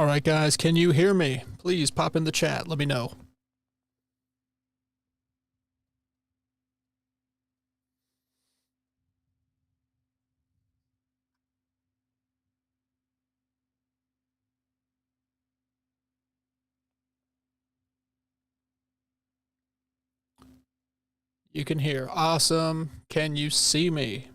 All right, guys, can you hear me? Please pop in the chat. Let me know. You can hear. Awesome. Can you see me?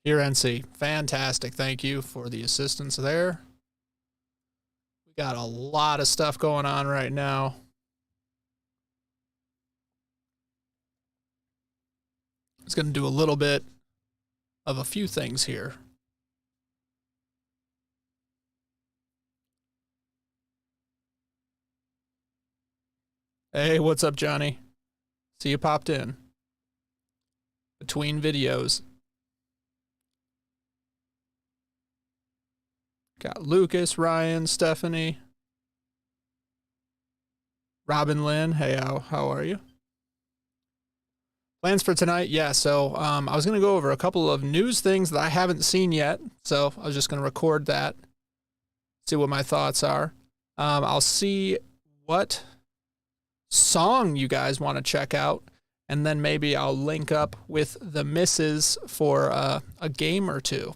Here, NC. Fantastic. Thank you for the assistance there. We got a lot of stuff going on right now. It's going to do a little bit of a few things here. Hey, what's up, Johnny? See you popped in. Between videos. Got Lucas, Ryan, Stephanie, Robin Lynn. Hey, how are you? Plans for tonight? Yeah, so I was going to go over a couple of news things that I haven't seen yet. So I was just going to record that, see what my thoughts are. I'll see what song you guys want to check out, and then maybe I'll link up with the missus for a game or two.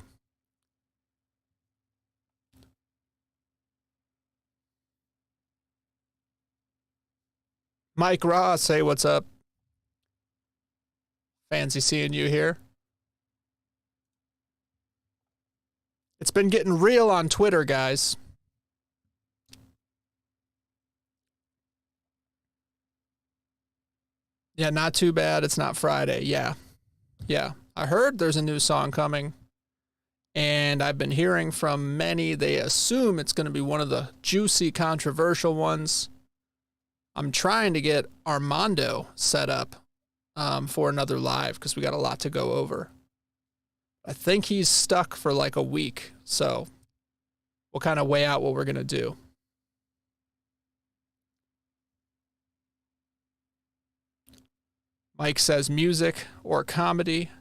Mike Ross, say what's up. Fancy seeing you here. It's been getting real on Twitter, guys. Yeah, not too bad. It's not Friday. Yeah. I heard there's a new song coming, and I've been hearing from many. They assume it's going to be one of the juicy, controversial ones. I'm trying to get Armando set up for another live because we got a lot to go over. I think he's stuck for like a week, so we'll kind of weigh out what we're going to do. Mike says music or comedy.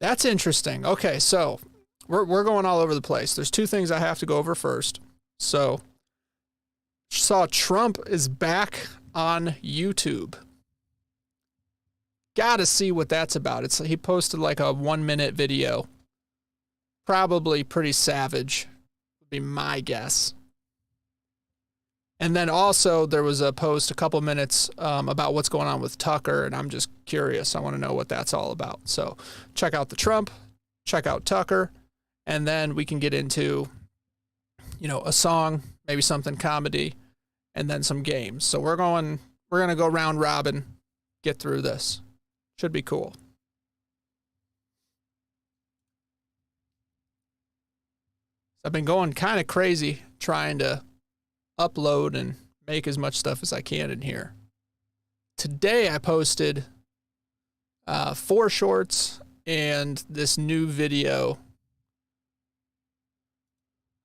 That's interesting. Okay, so we're going all over the place. There's two things I have to go over first. So, saw Trump is back on YouTube. Gotta see what that's about. He posted like a 1-minute video. Probably pretty savage, would be my guess. And then also there was a post a couple minutes about what's going on with Tucker, and I'm just curious. I want to know what that's all about. So check out the Trump, check out Tucker, and then we can get into, a song, maybe something comedy, and then some games. So we're going to go round robin, get through this. Should be cool. I've been going kind of crazy trying to upload and make as much stuff as I can in here. Today I posted 4 shorts and this new video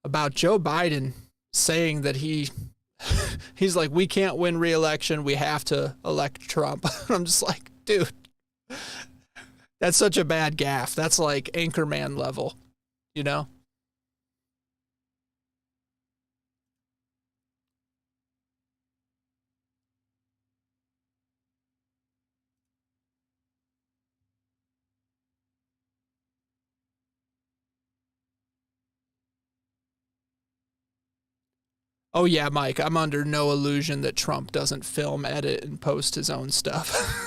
about Joe Biden saying that he's like, we can't win re-election, we have to elect Trump. I'm just like, dude, that's such a bad gaffe. That's like Anchorman level, Oh, yeah, Mike, I'm under no illusion that Trump doesn't film, edit, and post his own stuff.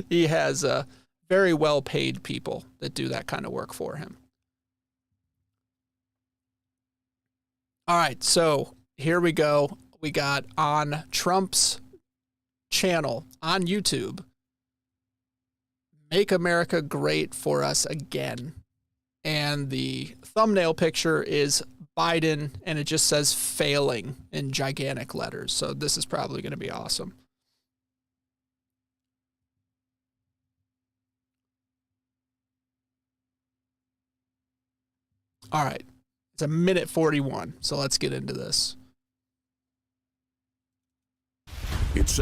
He has very well-paid people that do that kind of work for him. All right, so here we go. We got on Trump's channel on YouTube, Make America Great for Us Again. And the thumbnail picture is Biden, and it just says failing in gigantic letters. So this is probably going to be awesome. All right. a minute 41. So let's get into this. It's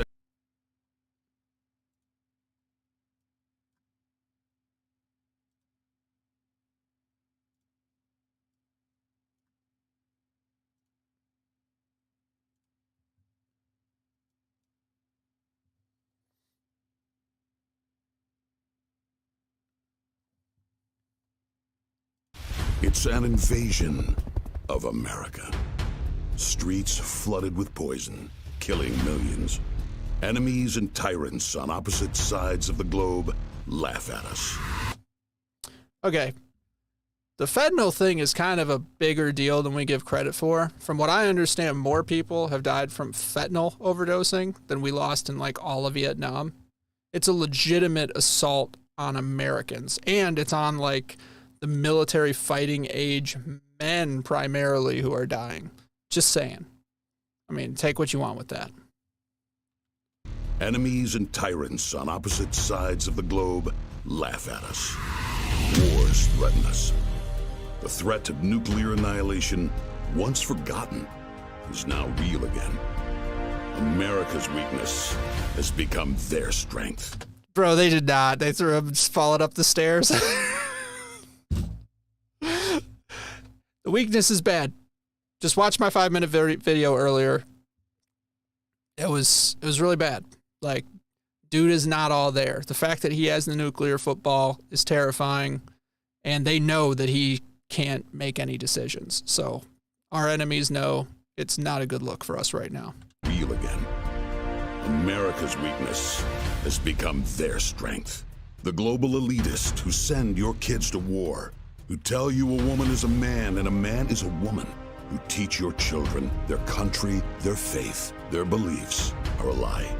It's an invasion of America. Streets flooded with poison, killing millions. Enemies and tyrants on opposite sides of the globe laugh at us. Okay. The fentanyl thing is kind of a bigger deal than we give credit for. From what I understand, more people have died from fentanyl overdosing than we lost in like all of Vietnam. It's a legitimate assault on Americans, and it's on like the military fighting age men primarily who are dying. Just saying. I mean, take what you want with that. Enemies and tyrants on opposite sides of the globe laugh at us. Wars threaten us. The threat of nuclear annihilation, once forgotten, is now real again. America's weakness has become their strength. Bro, they did not. They threw him just falling up the stairs. The weakness is bad. Just watch my 5-minute video earlier. It was really bad. Like, dude is not all there. The fact that he has the nuclear football is terrifying, and they know that he can't make any decisions. So our enemies know it's not a good look for us right now. Real again. America's weakness has become their strength. The global elitists who send your kids to war, who tell you a woman is a man and a man is a woman, who teach your children their country, their faith, their beliefs are a lie.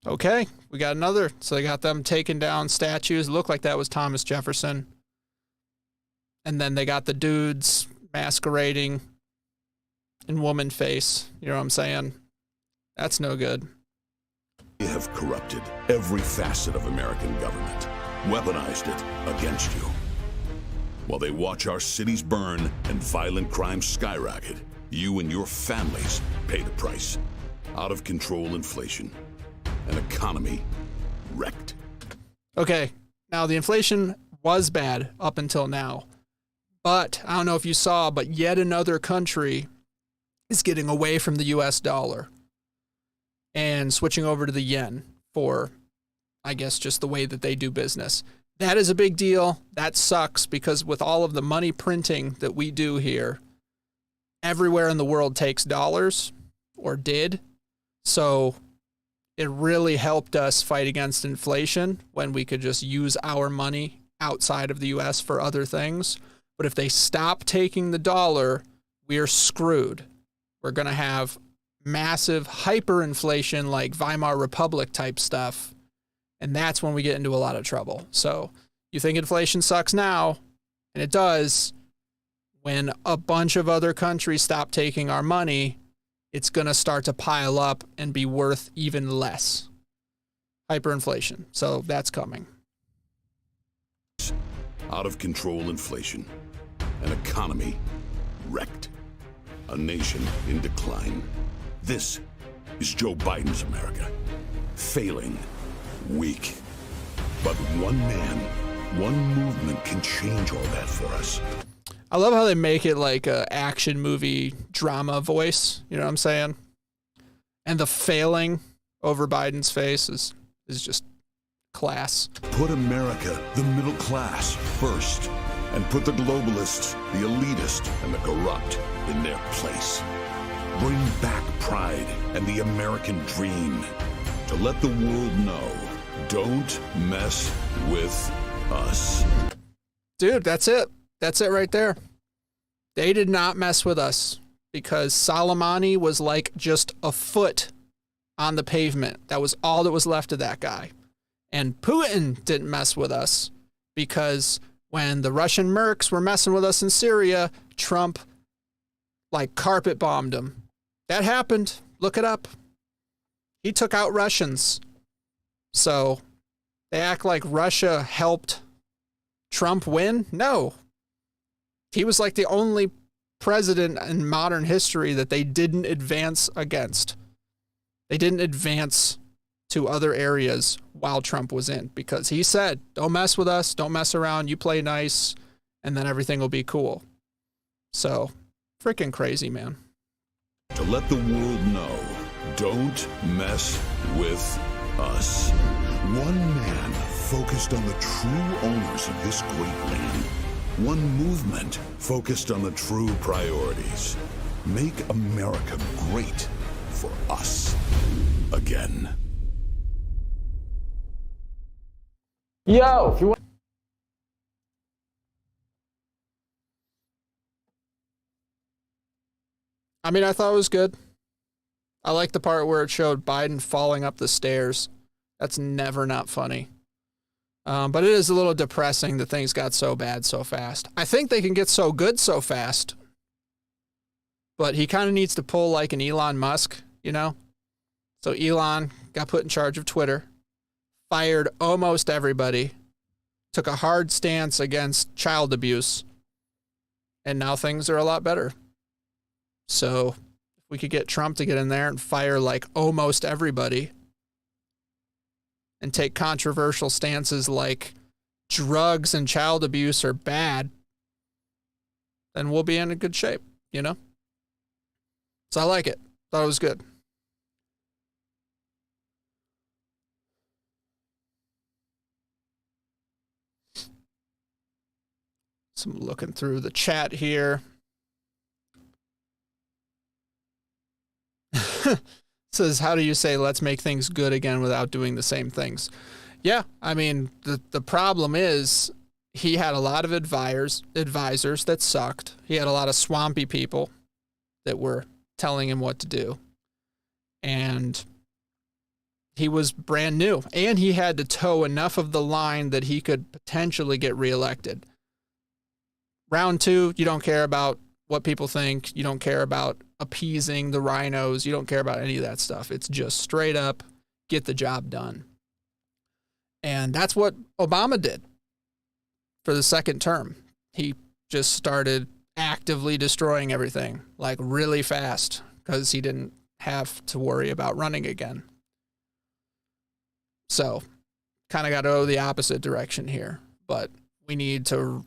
Okay, we got another. So they got them taking down statues. It looked like that was Thomas Jefferson. And then they got the dudes masquerading in woman face. You know what I'm saying? That's no good. They have corrupted every facet of American government, weaponized it against you. While they watch our cities burn and violent crime skyrocket, you and your families pay the price. Out of control inflation. An economy wrecked. Okay, now the inflation was bad up until now. But I don't know if you saw, but yet another country is getting away from the US dollar and switching over to the yen for, I guess, just the way that they do business. That is a big deal. That sucks because with all of the money printing that we do here, everywhere in the world takes dollars, or did. So it really helped us fight against inflation when we could just use our money outside of the US for other things. But if they stop taking the dollar, we are screwed. We're going to have massive hyperinflation like Weimar Republic type stuff. And that's when we get into a lot of trouble. So you think inflation sucks now, and it does. When a bunch of other countries stop taking our money, it's going to start to pile up and be worth even less. Hyperinflation. So that's coming. Out of control inflation. An economy wrecked. A nation in decline. This is Joe Biden's America. Failing. Weak. But one man, one movement can change all that for us. I love how they make it like a action movie drama voice. You know what I'm saying? And the failing over Biden's face is just class. Put America, the middle class, first. And put the globalists, the elitist, and the corrupt in their place. Bring back pride and the American dream. To let the world know, don't mess with us. Dude, that's it. That's it right there. They did not mess with us because Soleimani was like just a foot on the pavement. That was all that was left of that guy. And Putin didn't mess with us because when the Russian mercs were messing with us in Syria, Trump like carpet bombed them. That happened. Look it up. He took out Russians. So they act like Russia helped Trump win? No. He was like the only president in modern history that they didn't advance against. They didn't advance to other areas while Trump was in, because he said, don't mess with us, don't mess around, you play nice, and then everything will be cool. So, freaking crazy, man. To let the world know, don't mess with us. One man focused on the true owners of this great land. One movement focused on the true priorities. Make America great for us again. Yo, if you want. I mean, I thought it was good. I like the part where it showed Biden falling up the stairs. That's never not funny. But it is a little depressing that things got so bad so fast. I think they can get so good so fast. But he kind of needs to pull like an Elon Musk, you know? So Elon got put in charge of Twitter, fired almost everybody, took a hard stance against child abuse, and now things are a lot better. So if we could get Trump to get in there and fire like almost everybody and take controversial stances like drugs and child abuse are bad, then we'll be in a good shape, you know? So I like it. Thought it was good. So I'm looking through the chat here. Says, how do you say let's make things good again without doing the same things? Yeah, I mean, the problem is he had a lot of advisors that sucked. He had a lot of swampy people that were telling him what to do. And he was brand new. And he had to toe enough of the line that he could potentially get reelected. Round 2, you don't care about what people think. You don't care about appeasing the rhinos. You don't care about any of that stuff. It's just straight up get the job done. And that's what Obama did for the second term. He just started actively destroying everything, like really fast, because he didn't have to worry about running again. So kind of got to go the opposite direction here. But we need to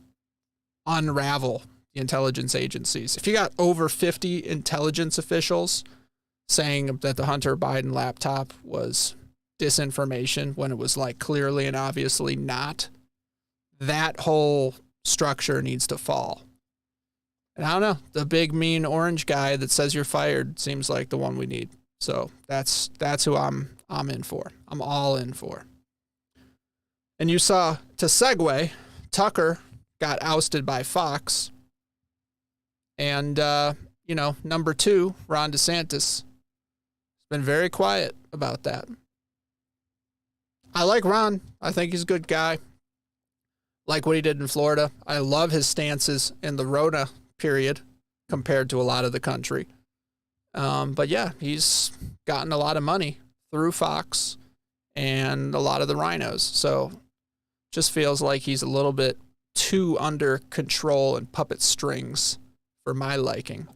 unravel the intelligence agencies. If you got over 50 intelligence officials saying that the Hunter Biden laptop was disinformation when it was like clearly and obviously not, that whole structure needs to fall. And I don't know, the big mean orange guy that says you're fired seems like the one we need. So that's who I'm in for. I'm all in for. And you saw, to segue, Tucker got ousted by Fox. And, number 2, Ron DeSantis, has been very quiet about that. I like Ron. I think he's a good guy. Like what he did in Florida. I love his stances in the Rona period compared to a lot of the country. But yeah, he's gotten a lot of money through Fox and a lot of the rhinos. So just feels like he's a little bit too under control and puppet strings for my liking.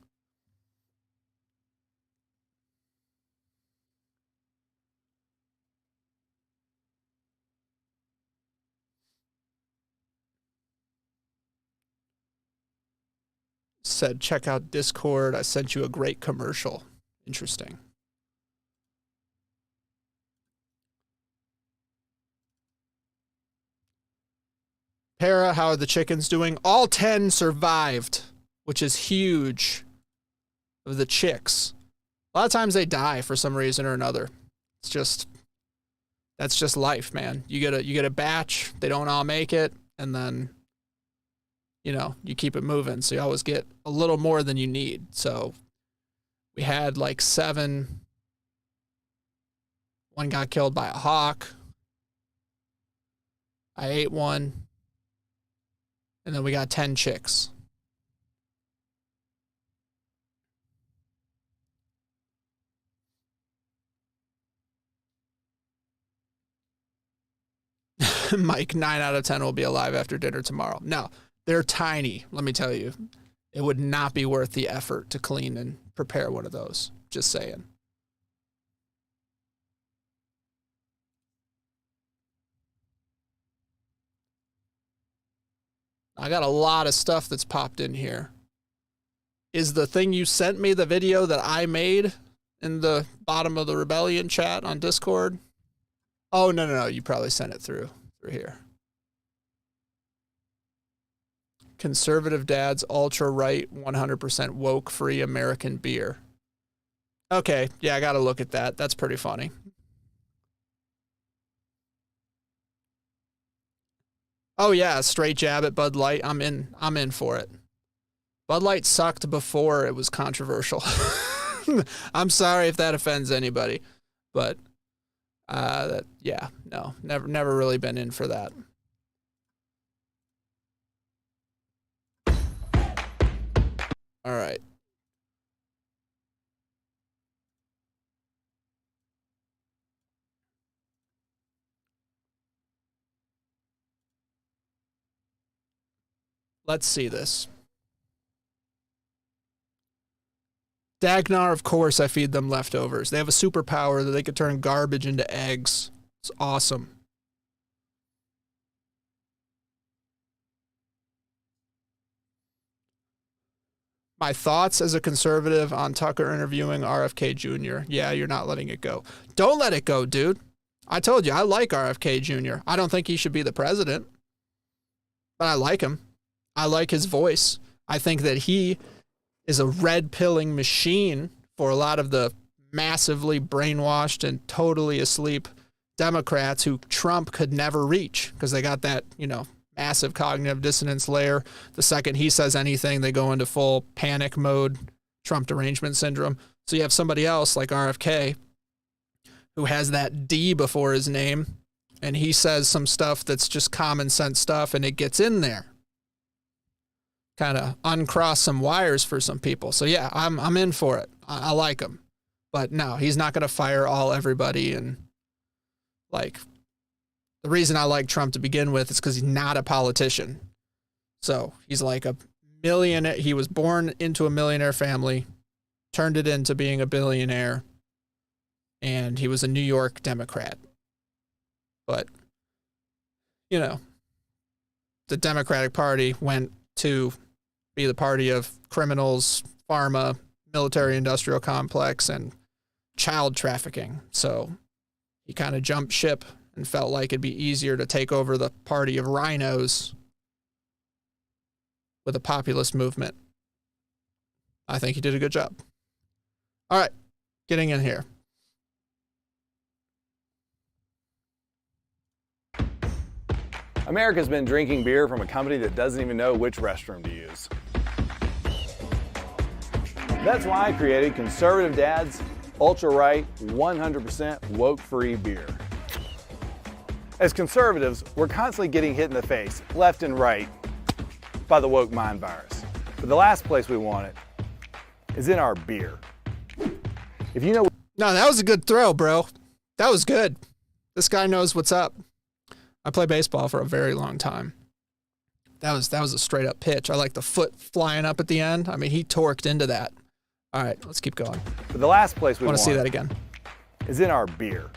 Said, check out Discord. I sent you a great commercial. Interesting. Para, how are the chickens doing? All 10 survived, which is huge of the chicks. A lot of times they die for some reason or another. That's just life, man. You get a batch, they don't all make it, and then you keep it moving. So you always get a little more than you need. So we had like 7. One got killed by a hawk. I ate one. And then we got 10 chicks. Mike, 9 out of 10 will be alive after dinner tomorrow. No, They're tiny, let me tell you. It would not be worth the effort to clean and prepare one of those. Just saying. I got a lot of stuff that's popped in here. Is the thing you sent me the video that I made in the bottom of the Rebellion chat on Discord? Oh, no. You probably sent it through here. Conservative dads, ultra-right, 100% woke-free American beer. Okay, yeah, I got to look at that. That's pretty funny. Oh yeah, straight jab at Bud Light. I'm in for it. Bud Light sucked before it was controversial. I'm sorry if that offends anybody, but no, never really been in for that. All right. Let's see this. Dagnar, of course, I feed them leftovers. They have a superpower that they could turn garbage into eggs. It's awesome. My thoughts as a conservative on Tucker interviewing RFK Jr. Yeah, you're not letting it go. Don't let it go, dude. I told you, I like RFK Jr. I don't think he should be the president, but I like him. I like his voice. I think that he is a red-pilling machine for a lot of the massively brainwashed and totally asleep Democrats who Trump could never reach because they got that, massive cognitive dissonance layer. The second he says anything, they go into full panic mode, Trump derangement syndrome. So you have somebody else like RFK who has that D before his name, and he says some stuff that's just common sense stuff, and it gets in there. Kind of uncross some wires for some people. So yeah, I'm in for it. I like him. But no, he's not going to fire everybody. And the reason I like Trump to begin with is because he's not a politician. So he's like a millionaire. He was born into a millionaire family, turned it into being a billionaire, and he was a New York Democrat. But, the Democratic Party went to be the party of criminals, pharma, military-industrial complex, and child trafficking. So he kind of jumped ship and felt like it'd be easier to take over the party of rhinos with a populist movement. I think he did a good job. All right, getting in here. America's been drinking beer from a company that doesn't even know which restroom to use. That's why I created Conservative Dad's ultra-right, 100% woke-free beer. As conservatives, we're constantly getting hit in the face, left and right, by the woke mind virus. But the last place we want it is in our beer. If you know... No, that was a good throw, bro. That was good. This guy knows what's up. I played baseball for a very long time. That was a straight up pitch. I like the foot flying up at the end. I mean, he torqued into that. All right, let's keep going. But the last place we want to see that again is in our beer.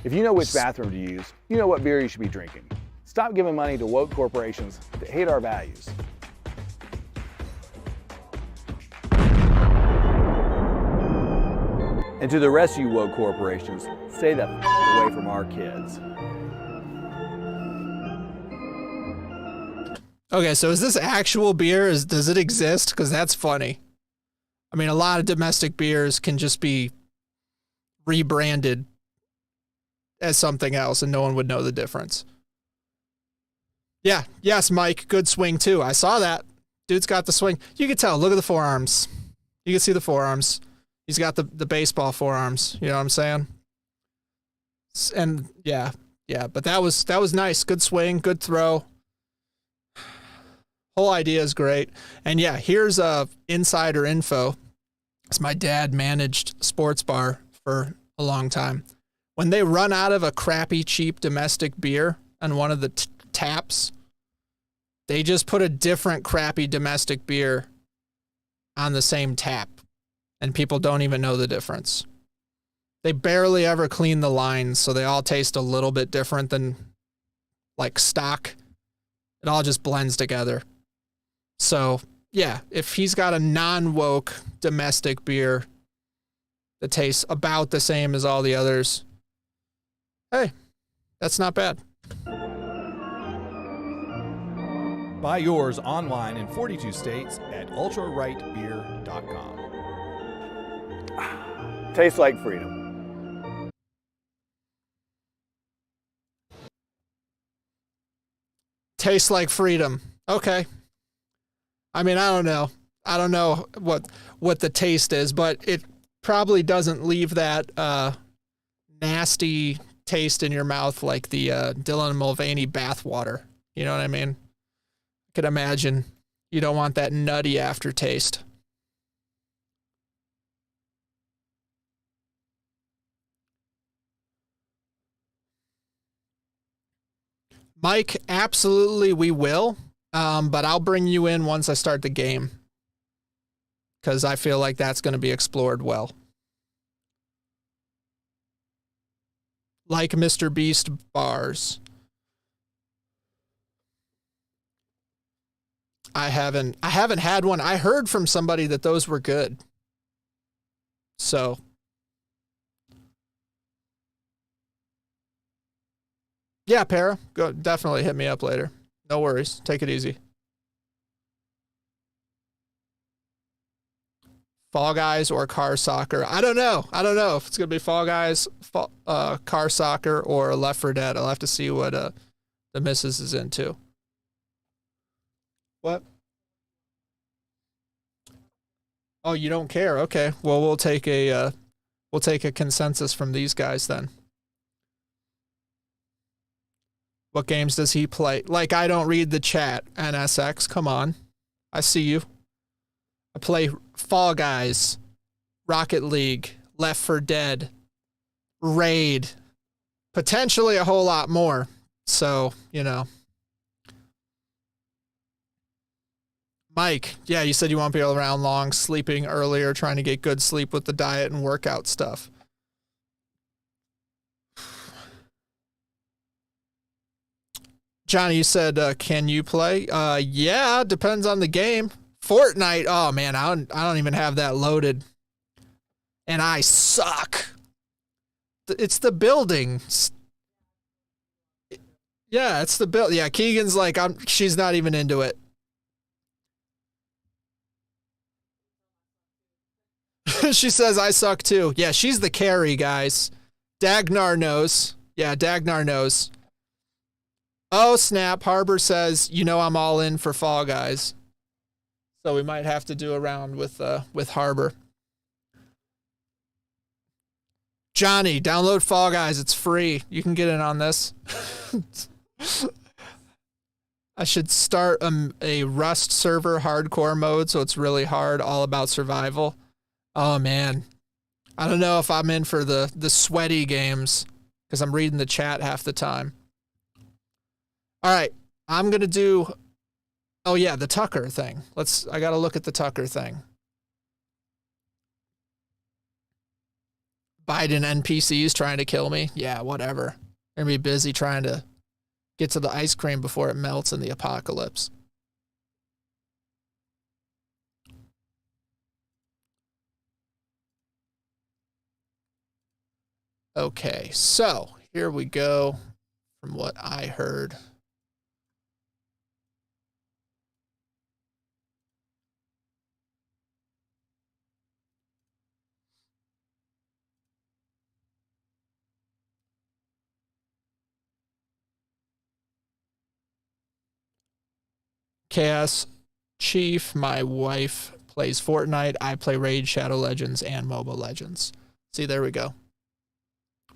If you know which bathroom to use, you know what beer you should be drinking. Stop giving money to woke corporations that hate our values. And to the rest of you woke corporations, stay the away from our kids. Okay, so is this actual beer? Does it exist? Because that's funny. I mean, a lot of domestic beers can just be rebranded as something else and no one would know the difference. Yeah, yes, Mike, good swing too. I saw that. Dude's got the swing. You can tell, look at the forearms. You can see the forearms. He's got the baseball forearms, you know what I'm saying? And yeah, but that was nice. Good swing, good throw. Whole idea is great. And yeah, here's insider info. It's my dad managed sports bar for a long time. When they run out of a crappy, cheap domestic beer on one of the taps, They just put a different crappy domestic beer on the same tap, and people don't even know the difference. They barely ever clean the lines, so they all taste a little bit different than like stock. It all just blends together. So, yeah, if he's got a non-woke domestic beer that tastes about the same as all the others, hey, that's not bad. Buy yours online in 42 states at ultrarightbeer.com. Tastes like freedom. Tastes like freedom. Okay. I mean, I don't know. I don't know what the taste is, but it probably doesn't leave that nasty taste in your mouth like the Dylan Mulvaney bathwater. You know what I mean? I could imagine you don't want that nutty aftertaste. Mike, absolutely we will, but I'll bring you in once I start the game because I feel like that's going to be explored well. Like Mr. Beast bars. I haven't had one. I heard from somebody that those were good. So yeah, Para, go definitely hit me up later. No worries. Take it easy. Fall Guys or car soccer. I don't know. I don't know if it's going to be Fall Guys, car soccer, or Left 4 Dead. I'll have to see what the missus is into. What? Oh, you don't care? Okay. Well, we'll take a consensus from these guys then. What games does he play? Like, I don't read the chat, NSX. Come on. I see you. I play Fall Guys, Rocket League, Left 4 Dead, Raid, potentially a whole lot more. So, you know. Mike, yeah, you said you won't be around long, sleeping earlier, trying to get good sleep with the diet and workout stuff. Johnny, you said, can you play? Yeah, depends on the game. Fortnite, oh man, I don't even have that loaded. And I suck. It's the building. Yeah, it's the build. Yeah, Keegan's like, she's not even into it. She says, I suck too. Yeah, she's the carry, guys. Dagnar knows. Yeah, Dagnar knows. Oh, snap. Harbor says, you know I'm all in for Fall Guys. So we might have to do a round with Harbor. Johnny, download Fall Guys. It's free. You can get in on this. I should start a Rust server hardcore mode so it's really hard, all about survival. Oh, man. I don't know if I'm in for the sweaty games because I'm reading the chat half the time. All right. I'm going to do... Oh, yeah, the Tucker thing. I got to look at the Tucker thing. Biden NPCs trying to kill me. Yeah, whatever. They're going to be busy trying to get to the ice cream before it melts in the apocalypse. Okay, so here we go from what I heard. Chaos Chief, my wife plays Fortnite. I play Raid, Shadow Legends, and Mobile Legends. See, there we go.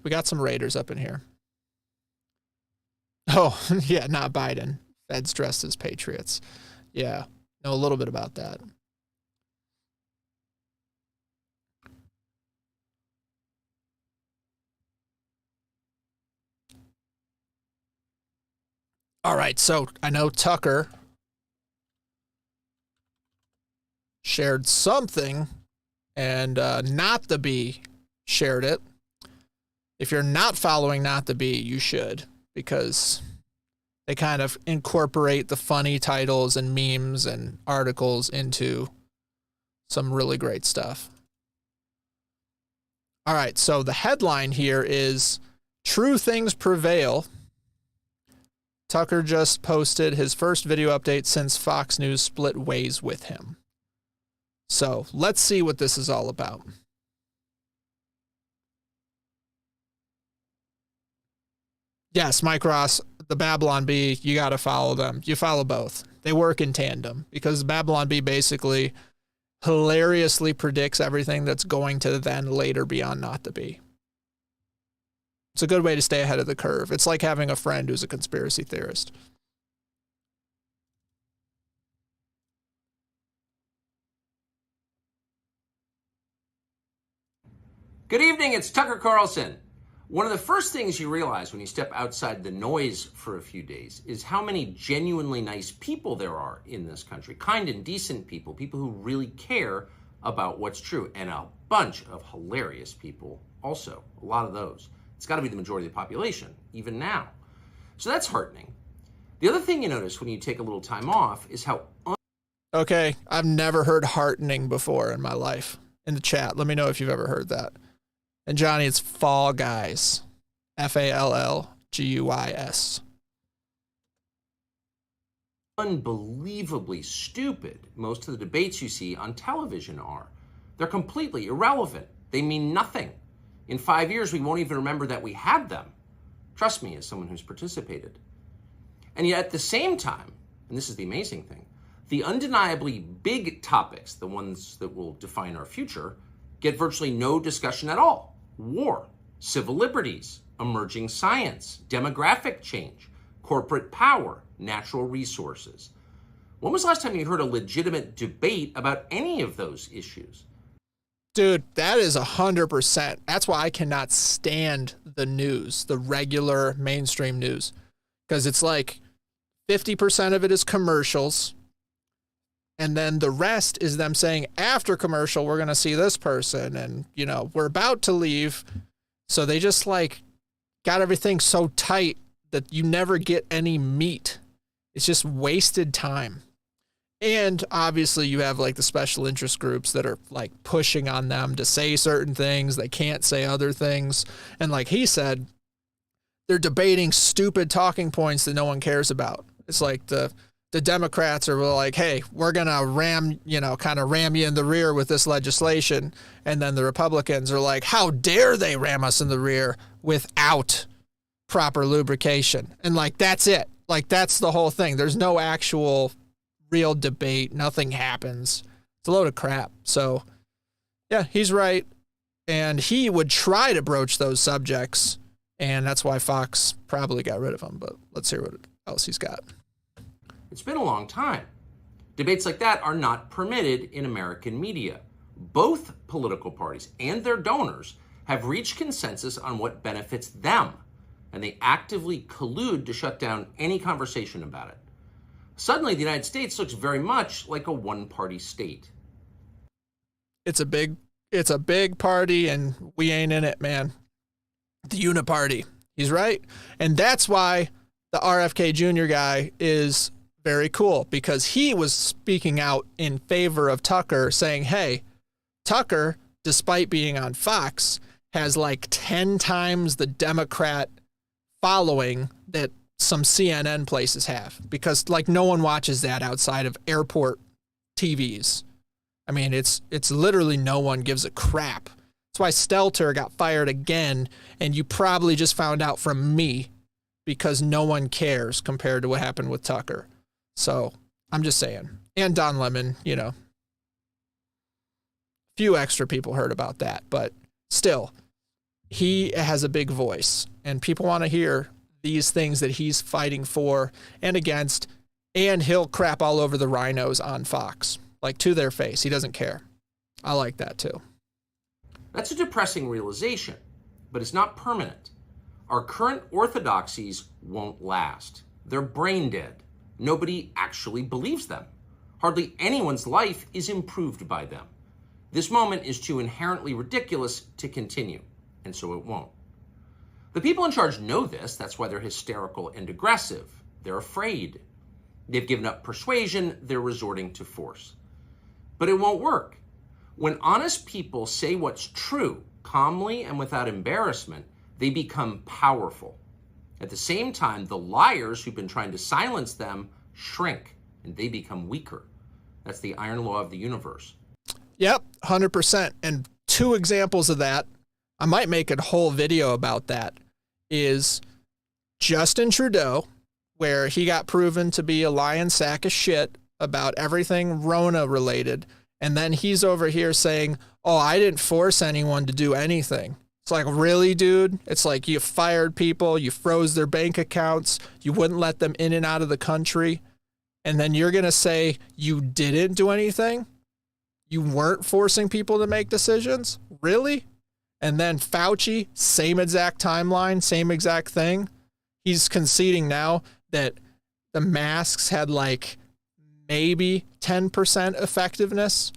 We got some Raiders up in here. Oh, yeah, not Biden. Feds dressed as patriots. Yeah, know a little bit about that. All right, so I know Tucker shared something, and Not the Bee shared it. If you're not following Not the Bee, you should, because they kind of incorporate the funny titles and memes and articles into some really great stuff. All right, so the headline here is True Things Prevail. Tucker just posted his first video update since Fox News split ways with him. So let's see what this is all about. Yes, Mike Ross, the Babylon Bee, you got to follow them. You follow both. They work in tandem because Babylon Bee basically hilariously predicts everything that's going to then later be on Not the Bee. It's a good way to stay ahead of the curve. It's like having a friend who's a conspiracy theorist. Good evening, it's Tucker Carlson. One of the first things you realize when you step outside the noise for a few days is how many genuinely nice people there are in this country. Kind and decent people, people who really care about what's true, and a bunch of hilarious people also, a lot of those. It's got to be the majority of the population, even now. So that's heartening. The other thing you notice when you take a little time off is how... Okay, I've never heard heartening before in my life. In the chat, let me know if you've ever heard that. And Johnny, it's Fall Guys. Fallguys. Unbelievably stupid most of the debates you see on television are. They're completely irrelevant. They mean nothing. In 5 years, we won't even remember that we had them. Trust me, as someone who's participated. And yet at the same time, and this is the amazing thing, the undeniably big topics, the ones that will define our future, get virtually no discussion at all. War, civil liberties, emerging science, demographic change, corporate power, natural resources. When was the last time you heard a legitimate debate about any of those issues? Dude, that is 100%. That's why I cannot stand the news, the regular mainstream news, because it's like 50% of it is commercials. And then the rest is them saying, after commercial, we're going to see this person. And, you know, we're about to leave. So they just like got everything so tight that you never get any meat. It's just wasted time. And obviously you have like the special interest groups that are like pushing on them to say certain things. They can't say other things. And like he said, they're debating stupid talking points that no one cares about. It's like the Democrats are like, hey, we're going to ram you in the rear with this legislation. And then the Republicans are like, how dare they ram us in the rear without proper lubrication? And like, that's it. Like, that's the whole thing. There's no actual real debate. Nothing happens. It's a load of crap. So yeah, he's right. And he would try to broach those subjects. And that's why Fox probably got rid of him. But let's hear what else he's got. It's been a long time. Debates like that are not permitted in American media. Both political parties and their donors have reached consensus on what benefits them, and they actively collude to shut down any conversation about it. Suddenly, the United States looks very much like a one-party state. It's a big party, and we ain't in it, man. The uniparty. He's right. And that's why the RFK Jr. guy is very cool, because he was speaking out in favor of Tucker, saying, hey, Tucker, despite being on Fox, has like 10 times the Democrat following that some CNN places have, because like no one watches that outside of airport TVs. I mean, it's literally no one gives a crap. That's why Stelter got fired again, and you probably just found out from me, because no one cares compared to what happened with Tucker. So I'm just saying. And Don Lemon, you know, few extra people heard about that, but still, he has a big voice, and people want to hear these things that he's fighting for and against, and he'll crap all over the rhinos on Fox, like to their face. He doesn't care. I like that too. That's a depressing realization, but it's not permanent. Our current orthodoxies won't last. They're brain dead. Nobody actually believes them. Hardly anyone's life is improved by them. This moment is too inherently ridiculous to continue, and so it won't. The people in charge know this. That's why they're hysterical and aggressive. They're afraid. They've given up persuasion. They're resorting to force. But it won't work. When honest people say what's true, calmly and without embarrassment, they become powerful. At the same time, the liars who've been trying to silence them shrink, and they become weaker. That's the iron law of the universe. Yep, 100%. And two examples of that, I might make a whole video about that, is Justin Trudeau, where he got proven to be a lying sack of shit about everything Rona related. And then he's over here saying, oh, I didn't force anyone to do anything. It's like, really, dude? It's like you fired people, you froze their bank accounts, you wouldn't let them in and out of the country. And then you're going to say you didn't do anything? You weren't forcing people to make decisions? Really? And then Fauci, same exact timeline, same exact thing. He's conceding now that the masks had like maybe 10% effectiveness.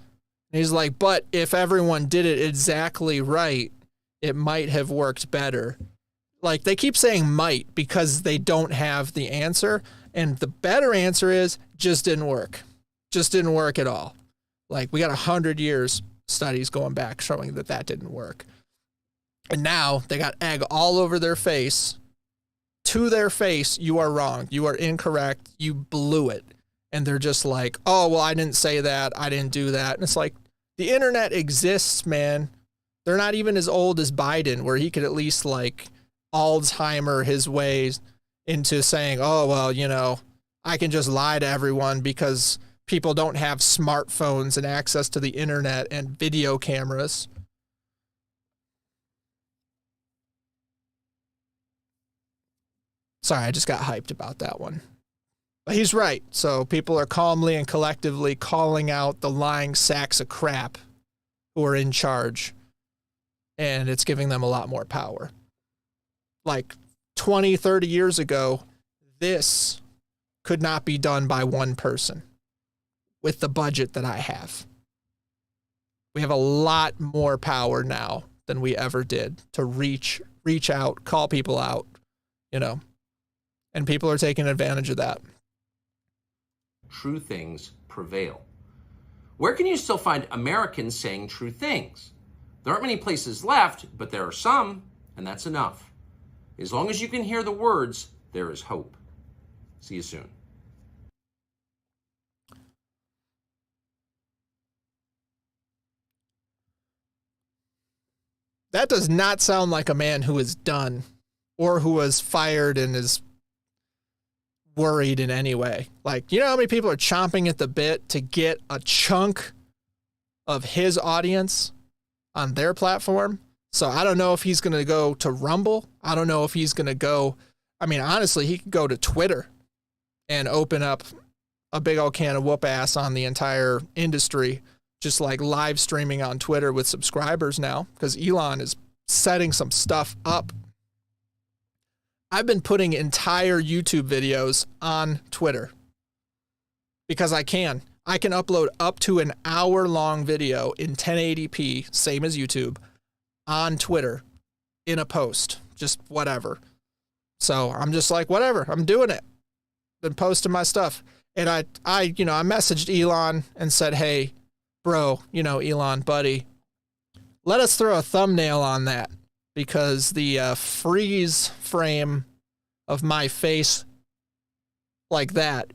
And he's like, but if everyone did it exactly right, it might have worked better. Like, they keep saying might because they don't have the answer. And the better answer is just didn't work. Just didn't work at all. Like, we got 100 years studies going back showing that that didn't work. And now they got egg all over their face. To their face, you are wrong. You are incorrect. You blew it. And they're just like, oh, well, I didn't say that. I didn't do that. And it's like, the internet exists, man. They're not even as old as Biden, where he could at least like Alzheimer his ways into saying, oh, well, you know, I can just lie to everyone because people don't have smartphones and access to the internet and video cameras. Sorry, I just got hyped about that one. But he's right. So people are calmly and collectively calling out the lying sacks of crap who are in charge. And it's giving them a lot more power. Like 20, 30 years ago, this could not be done by one person with the budget that I have. We have a lot more power now than we ever did to reach out, call people out, you know, and people are taking advantage of that. True things prevail. Where can you still find Americans saying true things? There aren't many places left, but there are some, and that's enough. As long as you can hear the words, there is hope. See you soon. That does not sound like a man who is done or who was fired and is worried in any way. Like, you know how many people are chomping at the bit to get a chunk of his audience on their platform? So I don't know if he's going to go to Rumble. I don't know if he's going to go, I mean, honestly, he could go to Twitter and open up a big old can of whoop ass on the entire industry, just like live streaming on Twitter with subscribers now, because Elon is setting some stuff up. I've been putting entire YouTube videos on Twitter because I can upload up to an hour-long video in 1080p, same as YouTube, on Twitter in a post, just whatever. So I'm just like, whatever, I'm doing it. Been posting my stuff. And I messaged Elon and said, hey, bro, Elon, buddy, let us throw a thumbnail on that, because the freeze frame of my face like that,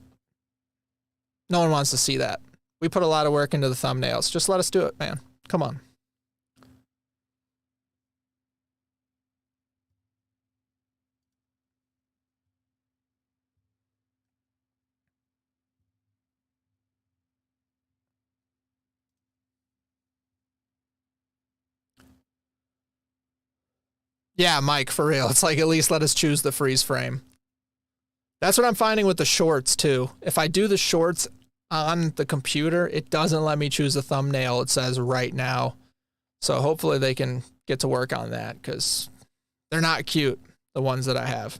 no one wants to see that. We put a lot of work into the thumbnails. Just let us do it, man. Come on. Yeah, Mike, for real. It's like, at least let us choose the freeze frame. That's what I'm finding with the shorts, too. If I do the shorts on the computer, it doesn't let me choose a thumbnail. It says right now. So hopefully they can get to work on that, because they're not cute, the ones that I have.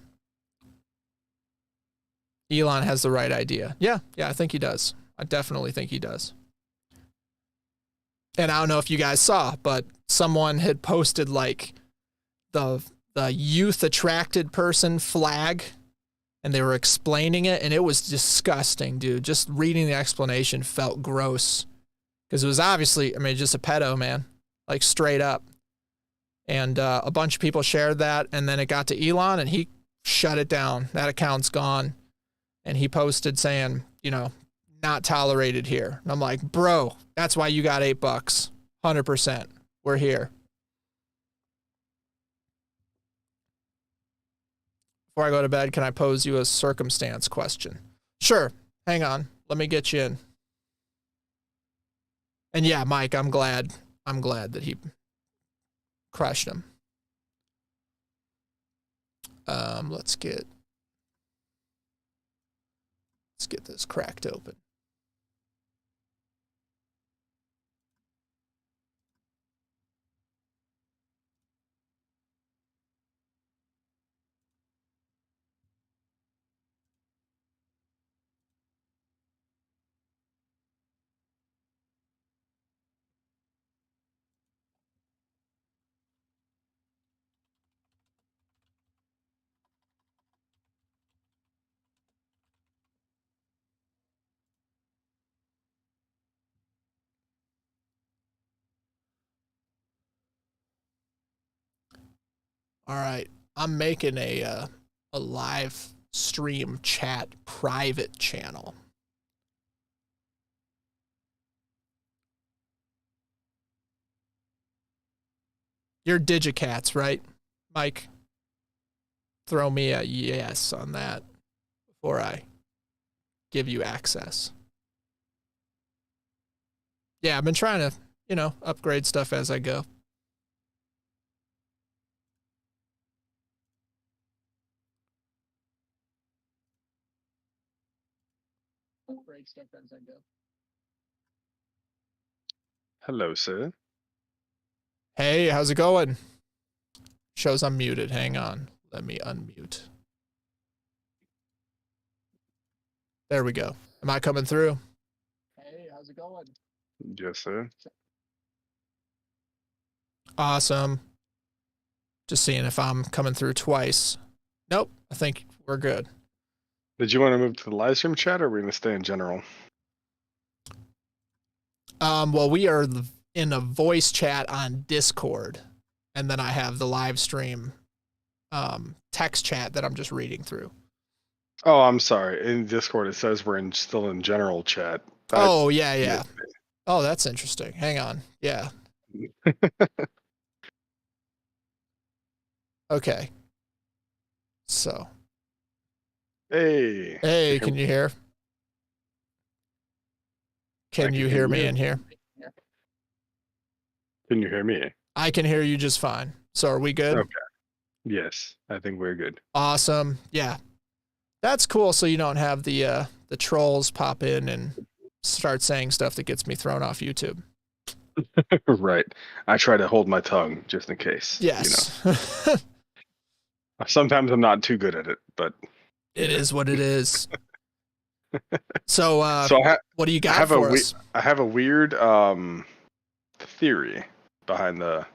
Elon has the right idea. Yeah, I think he does. I definitely think he does. And I don't know if you guys saw, but someone had posted like the youth attracted person flag, and they were explaining it, and it was disgusting, dude. Just reading the explanation felt gross because it was obviously, I mean, just a pedo, man, like straight up. And a bunch of people shared that, and then it got to Elon, and he shut it down. That account's gone. And he posted saying, you know, not tolerated here. And I'm like, bro, that's why you got $8. 100%. We're here. Before I go to bed, can I pose you a circumstance question? Sure. Hang on. Let me get you in. And yeah, Mike, I'm glad that he crushed him. Let's get this cracked open. All right, I'm making a live stream chat private channel. You're Digicats, right, Mike? Throw me a yes on that before I give you access. Yeah, I've been trying to, you know, upgrade stuff as I go. Upgrade stuff as I go. Hello, sir. Hey, how's it going? Shows I'm muted. Hang on. Let me unmute. There we go. Am I coming through? Hey, how's it going? Yes, sir. Awesome. Just seeing if I'm coming through twice. Nope. I think we're good. Did you want to move to the live stream chat, or are we going to stay in general? Well, we are in a voice chat on Discord, and then I have the live stream text chat that I'm just reading through. Oh, I'm sorry. In Discord, it says we're still in general chat. Oh, yeah. Oh, that's interesting. Hang on. Yeah. Okay. So. Hey, can you hear? Can you hear me in here? Can you hear me? I can hear you just fine. So are we good? Okay. Yes, I think we're good. Awesome. Yeah. That's cool. So you don't have the trolls pop in and start saying stuff that gets me thrown off YouTube. Right. I try to hold my tongue just in case. Yes. You know. Sometimes I'm not too good at it, but it is what it is. So, what do you got for us? I have a weird theory behind that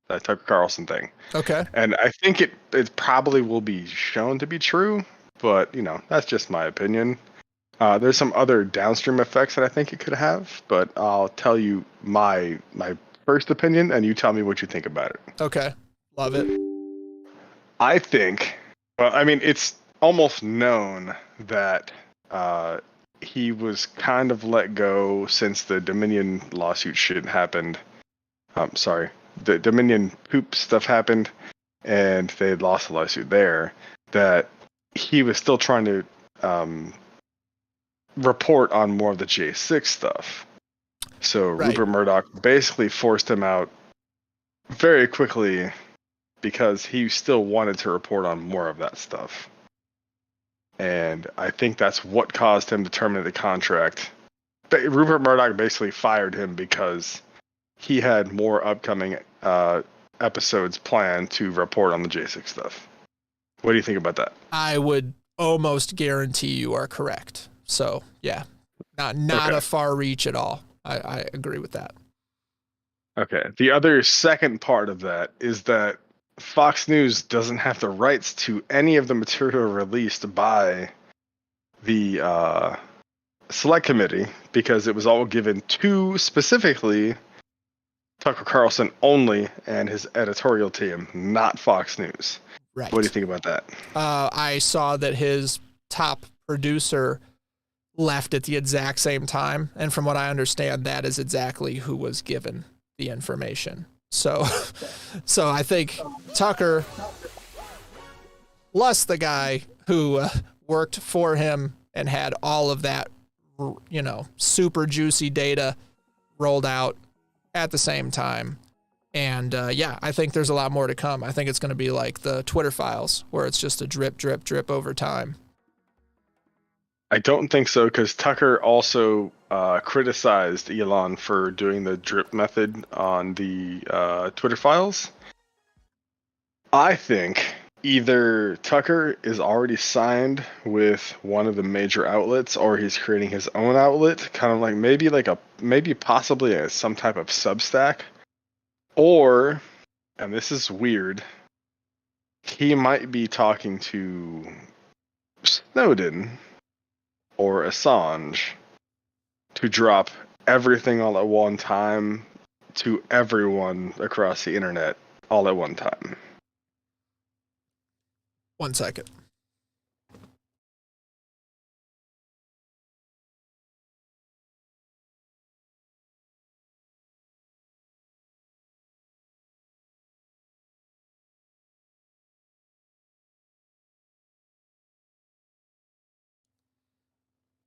Tucker Carlson thing. Okay. And I think it probably will be shown to be true, but you know, that's just my opinion. There's some other downstream effects that I think it could have, but I'll tell you my first opinion, and you tell me what you think about it. Okay. Love it. I think, well, I mean, it's almost known that he was kind of let go since the Dominion lawsuit shit happened. The Dominion poop stuff happened, and they had lost the lawsuit there, that he was still trying to report on more of the J6 stuff. So right. Rupert Murdoch basically forced him out very quickly because he still wanted to report on more of that stuff. And I think that's what caused him to terminate the contract. But Rupert Murdoch basically fired him because he had more upcoming episodes planned to report on the J6 stuff. What do you think about that? I would almost guarantee you are correct. So, yeah. Not Okay. a far reach at all. I agree with that. Okay. The other second part of that is that Fox News doesn't have the rights to any of the material released by the select committee because it was all given to specifically Tucker Carlson only and his editorial team, not Fox News. Right. What do you think about that? I saw that his top producer left at the exact same time, and from what I understand, that is exactly who was given the information. So I think Tucker, plus the guy who worked for him and had all of that, super juicy data rolled out at the same time. And I think there's a lot more to come. I think it's going to be like the Twitter files, where it's just a drip, drip, drip over time. I don't think so, because Tucker also criticized Elon for doing the drip method on the Twitter files. I think either Tucker is already signed with one of the major outlets, or he's creating his own outlet, kind of like maybe possibly some type of Substack, or, and this is weird, he might be talking to Snowden or Assange to drop everything all at one time to everyone across the internet all at one time. 1 second.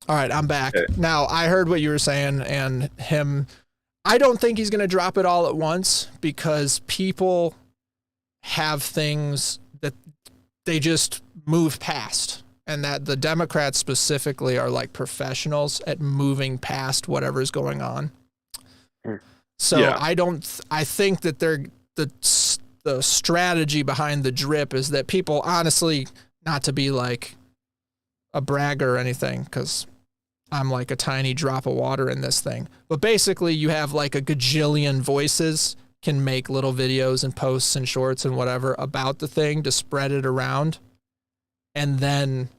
All right, I'm back. Okay. Now, I heard what you were saying, and I don't think he's going to drop it all at once, because people have things that they just move past, and that the Democrats specifically are like professionals at moving past whatever's going on. So Yeah. I think that the strategy behind the drip is that people, honestly, not to be like a bragger or anything, because I'm like a tiny drop of water in this thing, but basically you have like a gajillion voices can make little videos and posts and shorts and whatever about the thing to spread it around, and then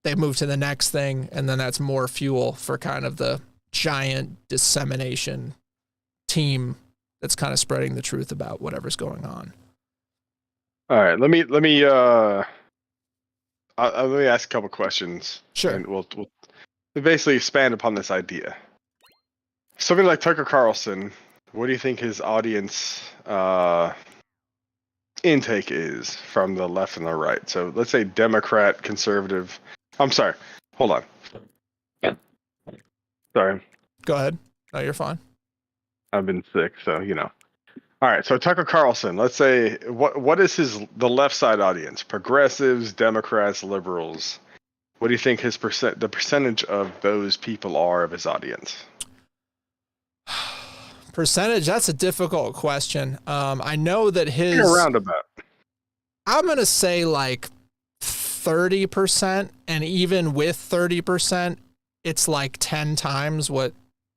they move to the next thing, and then that's more fuel for kind of the giant dissemination team that's kind of spreading the truth about whatever's going on. All right, let me ask a couple questions. Sure. And we'll basically expand upon this idea. Somebody like Tucker Carlson, what do you think his audience intake is from the left and the right? So let's say Democrat, conservative. I'm sorry. Hold on. Yeah. Sorry. Go ahead. No, you're fine. I've been sick, so you know. All right, so Tucker Carlson, let's say what is the left side audience? Progressives, Democrats, liberals. What do you think the percentage of those people are of his audience? Percentage, that's a difficult question. I know that his Roundabout. I'm going to say like 30%, and even with 30%, it's like 10 times what,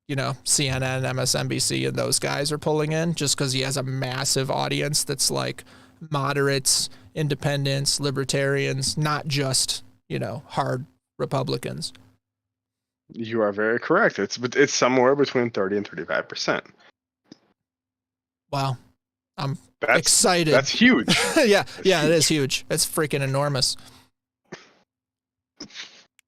CNN, MSNBC, and those guys are pulling in, just because he has a massive audience that's like moderates, independents, libertarians, not just, hard Republicans. You are very correct. It's somewhere between 30 and 35%. Wow. I'm That's excited. That's huge. yeah, it huge. is huge. It's freaking enormous.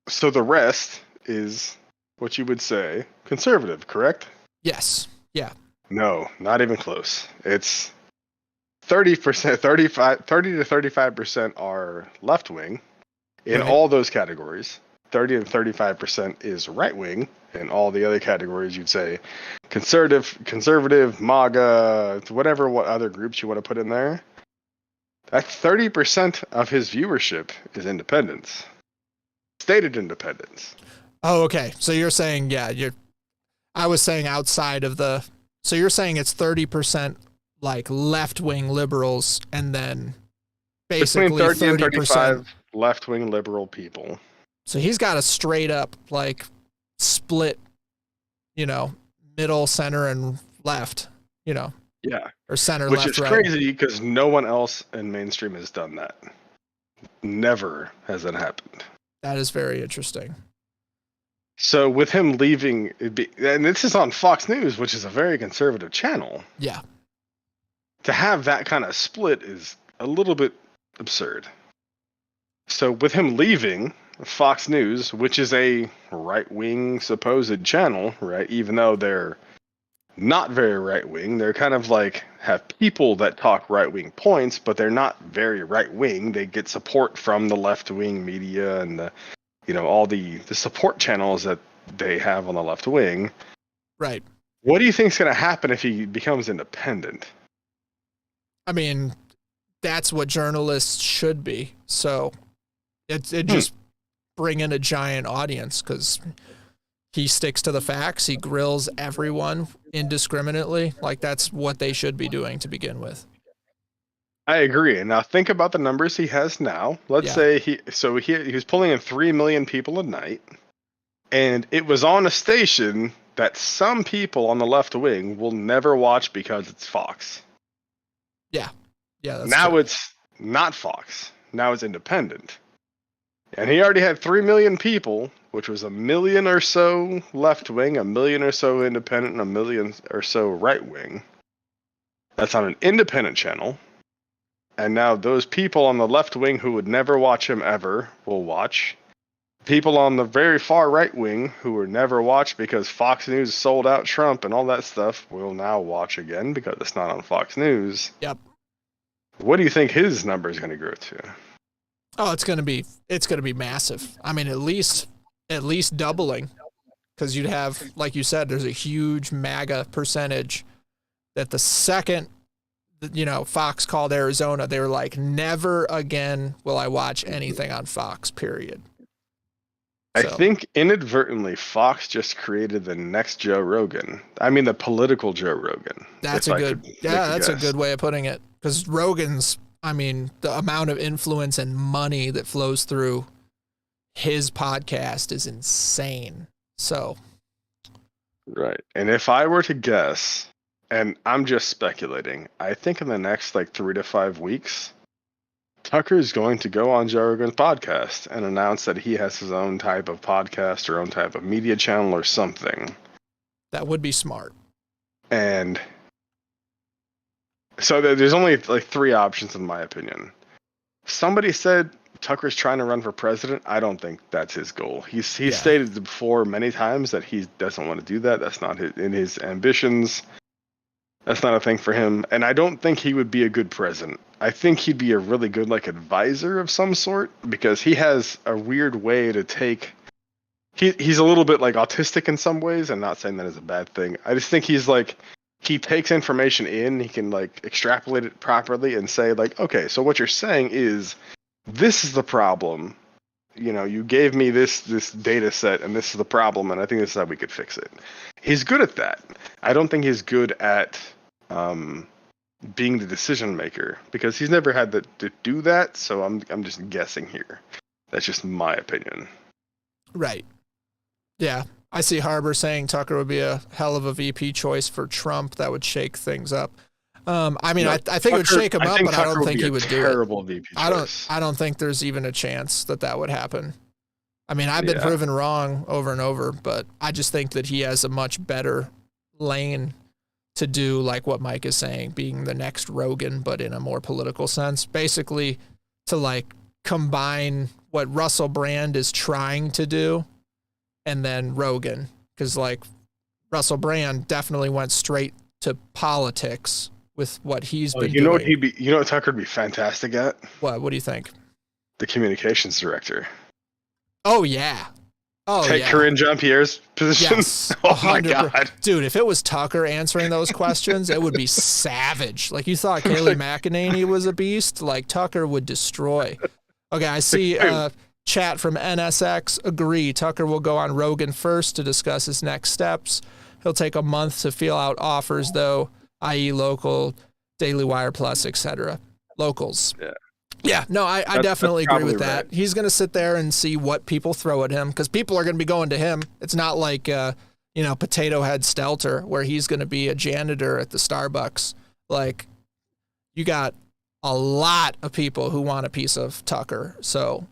So the rest is what you would say conservative, correct? Yes. Yeah. No, not even close. It's 30%, 30 to 35% are left wing in Right. all those categories. 30 and 35% is right wing in all the other categories. You'd say conservative, MAGA, what other groups you want to put in there. That's 30% of his viewership is independents, stated independents. Oh, okay. So you're saying, I was saying outside of so you're saying it's 30% like left-wing liberals, and then basically Between 30 and 30%. 35 left-wing liberal people. So he's got a straight up like split, middle, center, and left, Yeah. or center, Which left, is right. crazy because no one else in mainstream has done that. Never has that happened. That is very interesting. So with him leaving, and this is on Fox News, which is a very conservative channel. Yeah. To have that kind of split is a little bit absurd. So with him leaving Fox News, which is a right-wing supposed channel, right? Even though they're not very right-wing, they're kind of like have people that talk right-wing points, but they're not very right-wing. They get support from the left-wing media and the, all the support channels that they have on the left wing. Right. What do you think is going to happen if he becomes independent? I mean, that's what journalists should be. So it just bring in a giant audience because he sticks to the facts. He grills everyone indiscriminately. Like, that's what they should be doing to begin with. I agree. Now think about the numbers he has now. Let's say he was pulling in 3 million people a night, and it was on a station that some people on the left wing will never watch because it's Fox. Yeah. Yeah. That's now true. It's not Fox. Now it's independent. And he already had 3 million people, which was 1 million or so left wing, 1 million or so independent, and 1 million or so right wing. That's on an independent channel. And now those people on the left wing who would never watch him ever will watch. People on the very far right wing who were never watched because Fox News sold out Trump and all that stuff will now watch again because it's not on Fox News. Yep. What do you think his number is going to grow to? Oh, it's going to be massive. I mean, at least doubling, because you'd have, like you said, there's a huge MAGA percentage that the second, Fox called Arizona, they were like, never again will I watch anything on Fox, period. I think inadvertently Fox just created the next Joe Rogan. I mean, the political Joe Rogan. That's a good way of putting it. Because Rogan's, the amount of influence and money that flows through his podcast is insane. So. Right. And if I were to guess, and I'm just speculating, I think in the next 3 to 5 weeks, Tucker's going to go on Joe Rogan's podcast and announce that he has his own type of podcast or own type of media channel or something. That would be smart. And so there's only 3 options in my opinion. Somebody said Tucker's trying to run for president. I don't think that's his goal. He's stated before many times that he doesn't want to do that. That's not in his ambitions. That's not a thing for him. And I don't think he would be a good president. I think he'd be a really good advisor of some sort because he has a weird way to take. He's a little bit autistic in some ways. I'm not saying that is a bad thing. I just think he's he takes information in, he can extrapolate it properly and say okay, so what you're saying is this is the problem. You gave me this data set and this is the problem, and I think this is how we could fix it. He's good at that. I don't think he's good at being the decision maker because he's never had to do that. So I'm just guessing here. That's just my opinion. Right. Yeah. I see Harbor saying Tucker would be a hell of a VP choice for Trump. That would shake things up. I think it would shake him up, but I don't think he would do it. Terrible VP choice. I don't think there's even a chance that would happen. I've been proven wrong over and over, but I just think that he has a much better lane to do what Mike is saying, being the next Rogan, but in a more political sense. Basically, to combine what Russell Brand is trying to do and then Rogan. Because Russell Brand definitely went straight to politics with what he's been doing. You know what Tucker would be fantastic at? What do you think? The communications director. Oh, yeah. Take Karine Jean-Pierre's position. Yes. Oh, my God. Dude, if it was Tucker answering those questions, it would be savage. You thought Kayleigh McEnany was a beast? Tucker would destroy. Okay, I see chat from NSX. Agree. Tucker will go on Rogan first to discuss his next steps. He'll take a month to feel out offers, though, i.e. local, Daily Wire Plus, etc. Locals. Yeah. Yeah, no, I definitely agree with that. Right. He's going to sit there and see what people throw at him because people are going to be going to him. It's not like, Potato Head Stelter where he's going to be a janitor at the Starbucks. Like, you got a lot of people who want a piece of Tucker. So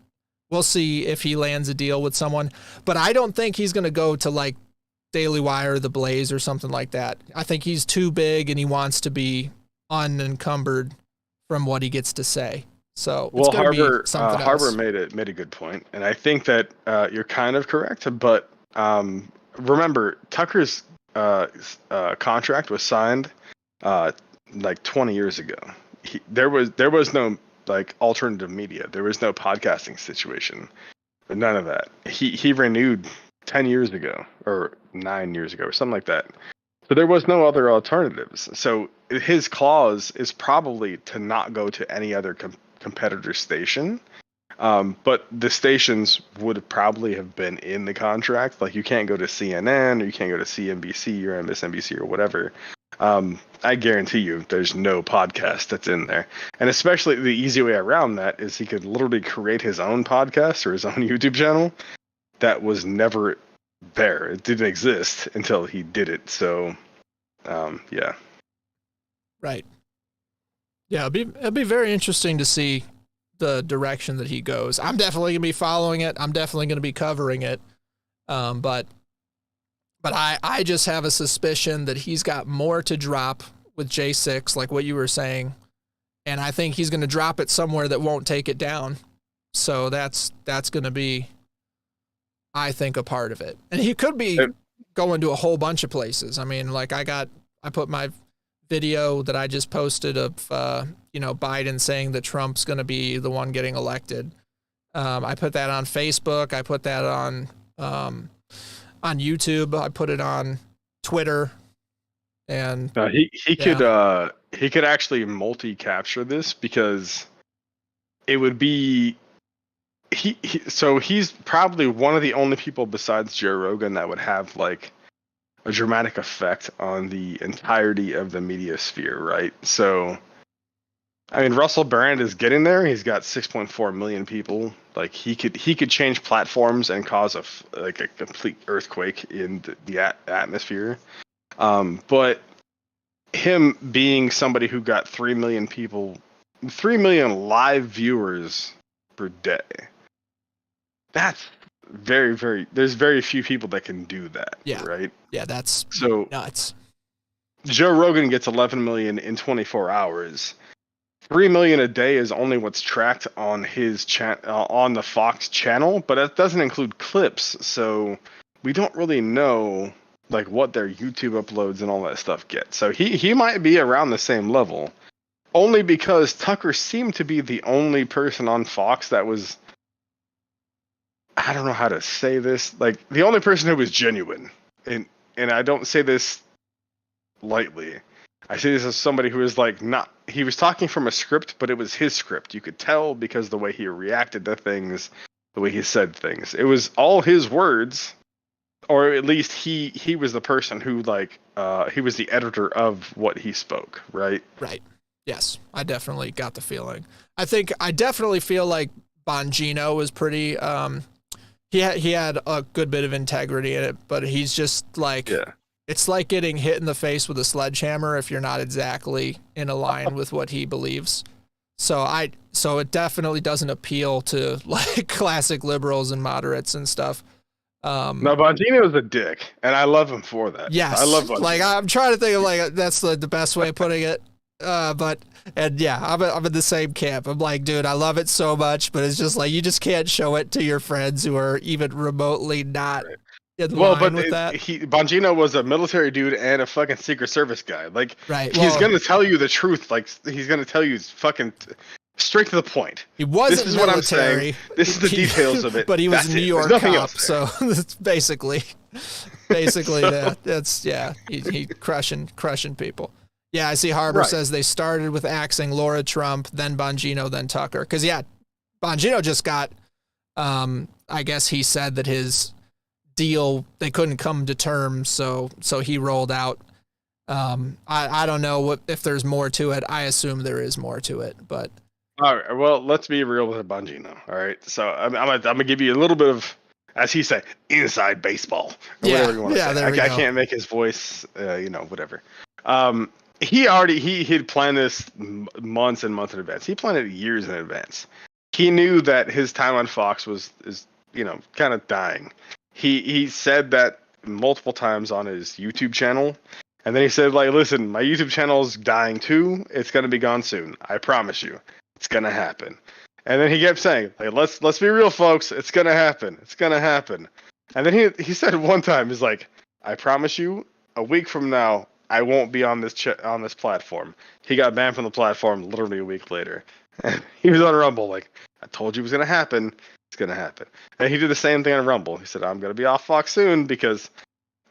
we'll see if he lands a deal with someone. But I don't think he's going to go to like Daily Wire, The Blaze, or something like that. I think he's too big and he wants to be unencumbered from what he gets to say. So well, it's Harbor made a good point, and I think that you're kind of correct. But remember, Tucker's contract was signed like 20 years ago. There was no like alternative media. There was no podcasting situation. None of that. He renewed 10 years ago or 9 years ago or something like that. So there was no other alternatives. So his clause is probably to not go to any other competitor station. But the stations would probably have been in the contract. Like you can't go to CNN or you can't go to CNBC or MSNBC or whatever. I guarantee you there's no podcast that's in there. And especially the easy way around that is he could literally create his own podcast or his own YouTube channel that was never there. It didn't exist until he did it. So, yeah. Right. Yeah, it'd be very interesting to see the direction that he goes. I'm definitely going to be following it. I'm definitely going to be covering it. But I just have a suspicion that he's got more to drop with J6, like what you were saying. And I think he's going to drop it somewhere that won't take it down. So that's going to be, I think, a part of it. And he could be going to a whole bunch of places. I mean, like I put my video that I just posted of, Biden saying that Trump's going to be the one getting elected. I put that on Facebook. I put that on YouTube. I put it on Twitter. And he could actually multi-capture this because it would be so he's probably one of the only people besides Joe Rogan that would have like a dramatic effect on the entirety of the media sphere, right? So, I mean, Russell Brand is getting there. He's got 6.4 million people. Like he could change platforms and cause a complete earthquake in the atmosphere. But him being somebody who got 3 million live viewers per day. That's very, very, there's very few people that can do that. Yeah. Right. Yeah. That's so nuts. Joe Rogan gets 11 million in 24 hours. 3 million a day is only what's tracked on his on the Fox channel, but it doesn't include clips. So we don't really know like what their YouTube uploads and all that stuff get. So he might be around the same level only because Tucker seemed to be the only person on Fox that was, I don't know how to say this, like the only person who was genuine. And I don't say this lightly. I say this as somebody who is like he was talking from a script, but it was his script. You could tell because the way he reacted to things, the way he said things. It was all his words, or at least he was the person who he was the editor of what he spoke, right? Right. Yes, I definitely got the feeling. I definitely feel like Bongino was pretty he had a good bit of integrity in it, but he's just like, it's like getting hit in the face with a sledgehammer if you're not exactly in a line with what he believes. So it definitely doesn't appeal to like classic liberals and moderates and stuff. No, Bongino is a dick, and I love him for that. Yes, I love Bongino. Like I'm trying to think of like that's the best way of putting it. I'm in the same camp. I'm like, dude, I love it so much, but it's just like you just can't show it to your friends who are even remotely not in line with that. Bongino was a military dude and a fucking Secret Service guy. Like, right. He's gonna tell you the truth. Like, he's gonna tell you fucking straight to the point. He wasn't military. What I'm saying. This is the details of it. But he was a New York cop, so that's basically that. That's he crushing people. Yeah, I see Harbor says they started with axing Laura Trump, then Bongino, then Tucker. Because, Bongino just got, I guess he said that his deal, they couldn't come to terms, so he rolled out. I don't know if there's more to it. I assume there is more to it, but All right. Well, let's be real with Bungie now. All right. So I'm gonna give you a little bit of, as he say, inside baseball. Or whatever you want to say. there we I go. can't make his voice. Whatever. He'd planned this months and months in advance. He planned it years in advance. He knew that his time on Fox is kind of dying. He said that multiple times on his YouTube channel. And then he said, like, listen, my YouTube channel is dying too. It's going to be gone soon. I promise you. It's going to happen. And then he kept saying, like, let's be real, folks. It's going to happen. It's going to happen. And then he said one time, he's like, I promise you, a week from now, I won't be on this on this platform. He got banned from the platform literally a week later. And he was on Rumble, like, I told you it was going to happen. It's going to happen. And he did the same thing on Rumble. He said, I'm going to be off Fox soon because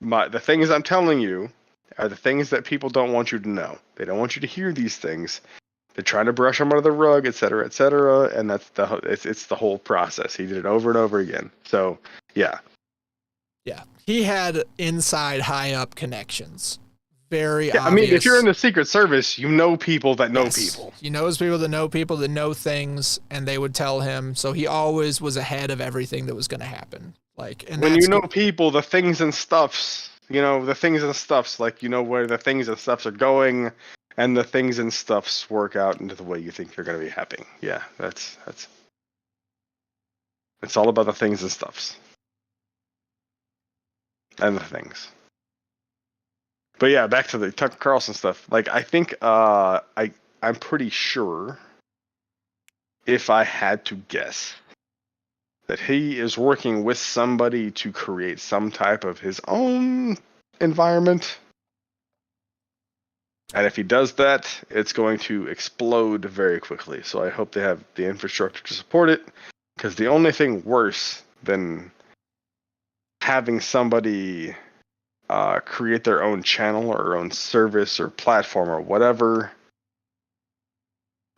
the things I'm telling you are the things that people don't want you to know. They don't want you to hear these things. They're trying to brush them under the rug, et cetera, and that's it's the whole process. He did it over and over again. So, yeah. Yeah. He had inside high up connections. Very obvious. I mean, if you're in the Secret Service, you know people that know people. He knows people that know things, and they would tell him. So he always was ahead of everything that was going to happen. Like, and when you know people, the things and stuffs, like, where the things and stuffs are going, and the things and stuffs work out into the way you think you're going to be happy. Yeah, it's all about the things and stuffs. And the things. But yeah, back to the Tucker Carlson stuff. Like, I think I'm pretty sure, if I had to guess, that he is working with somebody to create some type of his own environment. And if he does that, it's going to explode very quickly. So I hope they have the infrastructure to support it. Because the only thing worse than having somebody create their own channel or own service or platform or whatever,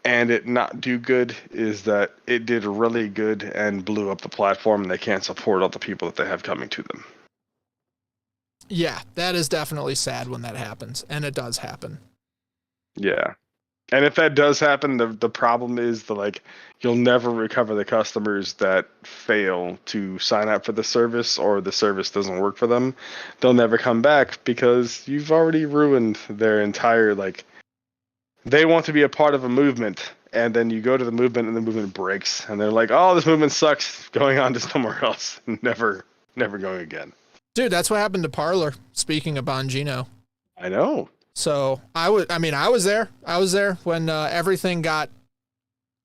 and it not do good, is that it did really good and blew up the platform, and they can't support all the people that they have coming to them. Yeah, that is definitely sad when that happens, and it does happen. Yeah. And if that does happen, the problem is you'll never recover the customers that fail to sign up for the service, or the service doesn't work for them. They'll never come back because you've already ruined their entire, they want to be a part of a movement, and then you go to the movement and the movement breaks, and they're like, oh, this movement sucks, going on to somewhere else. Never going again. Dude, that's what happened to Parler, speaking of Bongino. I know. So I was there. I was there when everything got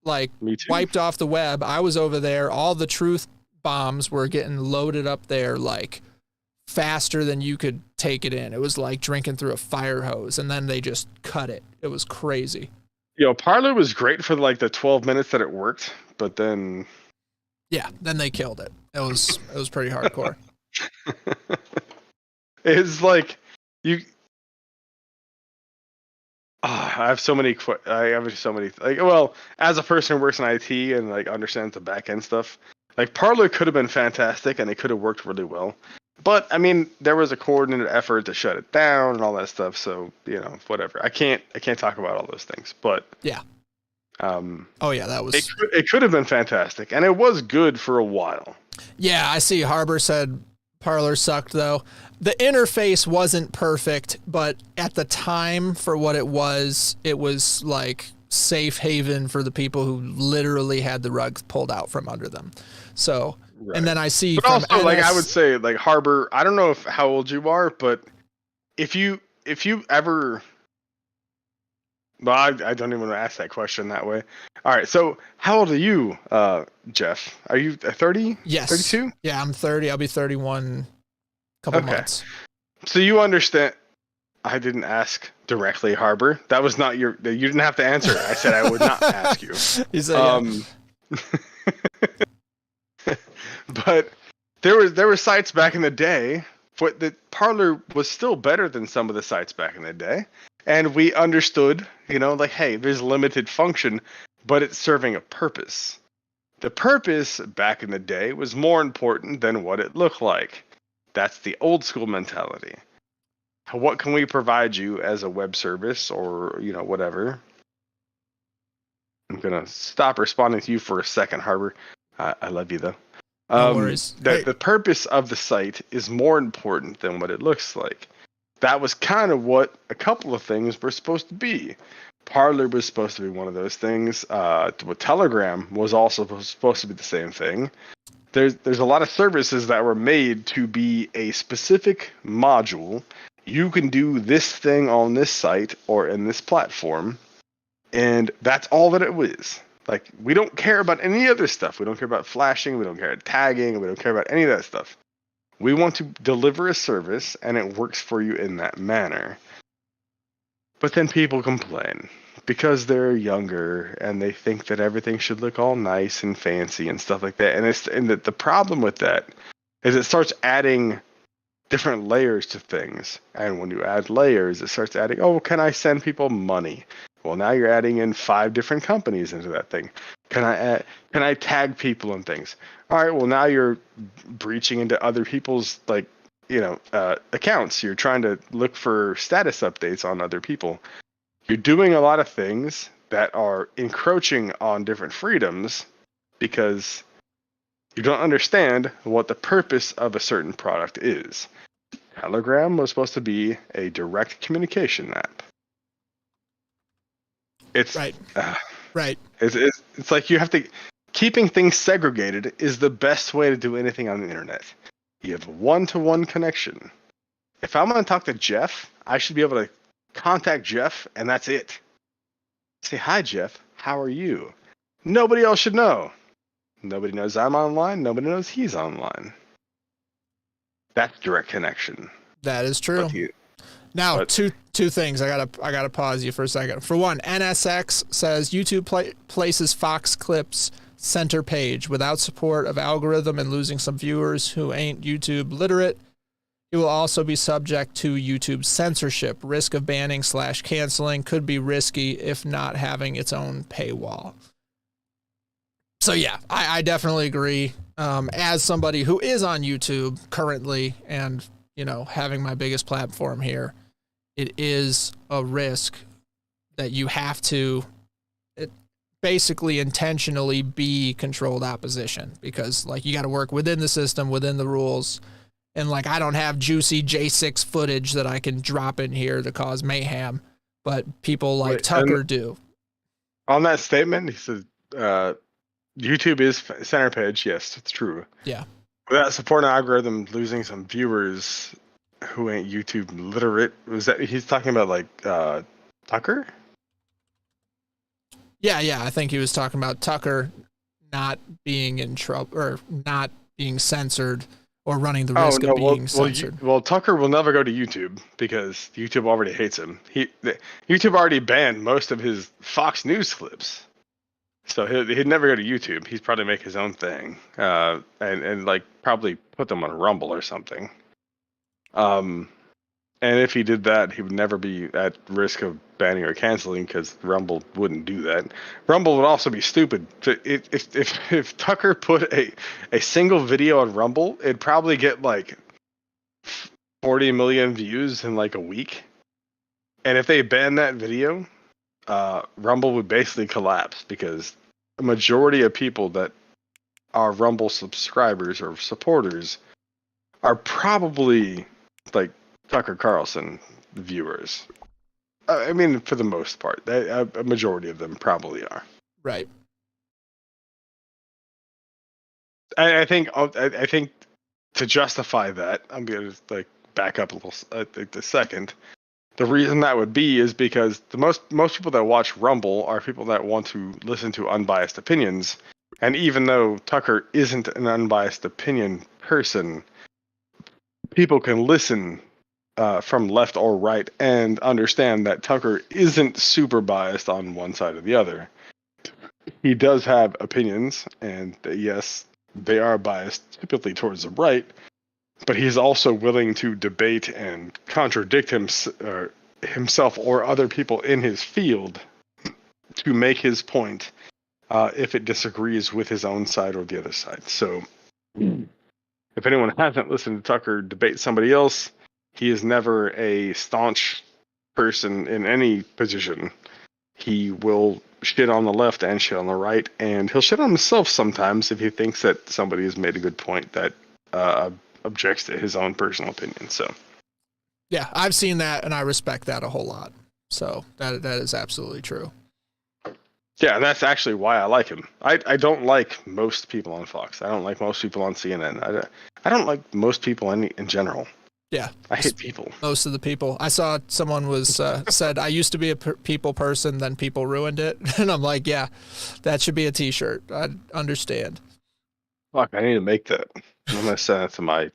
wiped off the web. I was over there. All the truth bombs were getting loaded up there faster than you could take it in. It was like drinking through a fire hose, and then they just cut it. It was crazy. Parler was great for the 12 minutes that it worked, but then then they killed it. It was pretty hardcore. It's like you. I have so many. As a person who works in IT and understands the back end stuff, Parler could have been fantastic and it could have worked really well. But I mean, there was a coordinated effort to shut it down and all that stuff. So whatever. I can't talk about all those things. But yeah. That was. It could have been fantastic, and it was good for a while. Yeah, I see. Harbor said Parler sucked though. The interface wasn't perfect, but at the time for what it was safe haven for the people who literally had the rug pulled out from under them. So, right. And then I see, but also I would say Harbor. I don't know how old you are, but if you ever, well, I don't even want to ask that question that way. All right, so how old are you, Jeff? Are you 30? Yes. 32? Yeah, I'm 30. I'll be 31. Couple months. So you understand. I didn't ask directly, Harbor. That was not you didn't have to answer. I said I would not ask you. He said, but there were sites back in the day, but the Parler was still better than some of the sites back in the day, and we understood, hey, there's limited function, but it's serving a purpose. The purpose back in the day was more important than what it looked like. That's the old school mentality. What can we provide you as a web service or, whatever? I'm gonna stop responding to you for a second, Harbor. I love you though. No worries. The purpose of the site is more important than what it looks like. That was kind of what a couple of things were supposed to be. Parler was supposed to be one of those things. Telegram was also supposed to be the same thing. There's a lot of services that were made to be a specific module. You can do this thing on this site or in this platform, and that's all that it was. Like, we don't care about any other stuff. We don't care about flashing. We don't care about tagging. We don't care about any of that stuff. We want to deliver a service, and it works for you in that manner. But then people complain because they're younger and they think that everything should look all nice and fancy and stuff like that. And the problem with that is it starts adding different layers to things. And when you add layers, it starts adding, oh, can I send people money? Well, now you're adding in 5 different companies into that thing. Can I tag people and things? All right, well, now you're breaching into other people's accounts. You're trying to look for status updates on other people. You're doing a lot of things that are encroaching on different freedoms because you don't understand what the purpose of a certain product is. Telegram was supposed to be a direct communication app. It's right. Right. It's like you have to. Keeping things segregated is the best way to do anything on the internet. You have a one-to-one connection. If I'm going to talk to Jeff, I should be able to contact Jeff, and that's it. Say, hi, Jeff. How are you? Nobody else should know. Nobody knows I'm online. Nobody knows he's online. That's direct connection. That is true. Now, two things. I gotta pause you for a second. For one, NSX says YouTube places Fox clips center page without support of algorithm and losing some viewers who ain't YouTube literate. It will also be subject to YouTube censorship. Risk of banning / canceling could be risky if not having its own paywall. So yeah, I definitely agree. As somebody who is on YouTube currently and, having my biggest platform here, it is a risk that you have to basically intentionally be controlled opposition because you got to work within the system, within the rules. And I don't have juicy J6 footage that I can drop in here to cause mayhem, but people like Tucker do. On that statement, he said, YouTube is center page. Yes, it's true. Yeah. Without support and algorithm, losing some viewers who ain't YouTube literate. Was that he's talking about Tucker? Yeah. I think he was talking about Tucker not being in trouble or not being censored or running the risk of being censored. Well, Tucker will never go to YouTube because YouTube already hates him. YouTube already banned most of his Fox News clips. So he'd never go to YouTube. He'd probably make his own thing, and probably put them on Rumble or something. And if he did that, he would never be at risk of banning or canceling because Rumble wouldn't do that. Rumble would also be stupid. If Tucker put a single video on Rumble, it'd probably get 40 million views in a week. And if they ban that video, Rumble would basically collapse because the majority of people that are Rumble subscribers or supporters are probably Tucker Carlson viewers. I mean, for the most part, a majority of them probably are. Right. I think to justify that, I'm going to back up a little. I think the second. The reason that would be is because the most people that watch Rumble are people that want to listen to unbiased opinions. And even though Tucker isn't an unbiased opinion person, people can listen from left or right and understand that Tucker isn't super biased on one side or the other. He does have opinions, and yes, they are biased typically towards the right, but he's also willing to debate and contradict himself or other people in his field to make his point if it disagrees with his own side or the other side. So if anyone hasn't listened to Tucker debate somebody else, he is never a staunch person in any position. he will shit on the left and shit on the right, and he'll shit on himself sometimes if he thinks that somebody has made a good point that objects to his own personal opinion. So, yeah, I've seen that, and I respect that a whole lot. So that is absolutely true. Yeah, and that's actually why I like him. I don't like most people on Fox. I don't like most people on CNN. I don't like most people in general. Yeah, I hate people. Most of the people. I saw someone was said, I used to be a people person, then people ruined it. And I'm like, yeah, that should be a t-shirt. I understand. Fuck, I need to make that. I'm going to send it to my...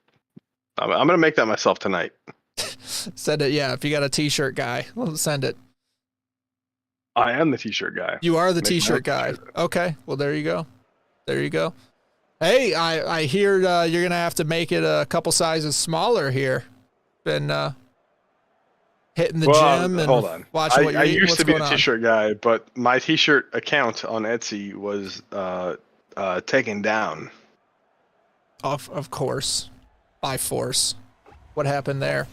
I'm going to make that myself tonight. Send it, yeah. If you got a t-shirt guy, well, send it. I am the t-shirt guy. You are the t-shirt guy. Okay, well, there you go. There you go. Hey, I hear you're going to have to make it a couple sizes smaller here. Been hitting the gym and hold on. Watching what you're eating. I used What's to be going the on? t-shirt guy, but my t-shirt account on Etsy was taken down. Of course. By force. What happened there?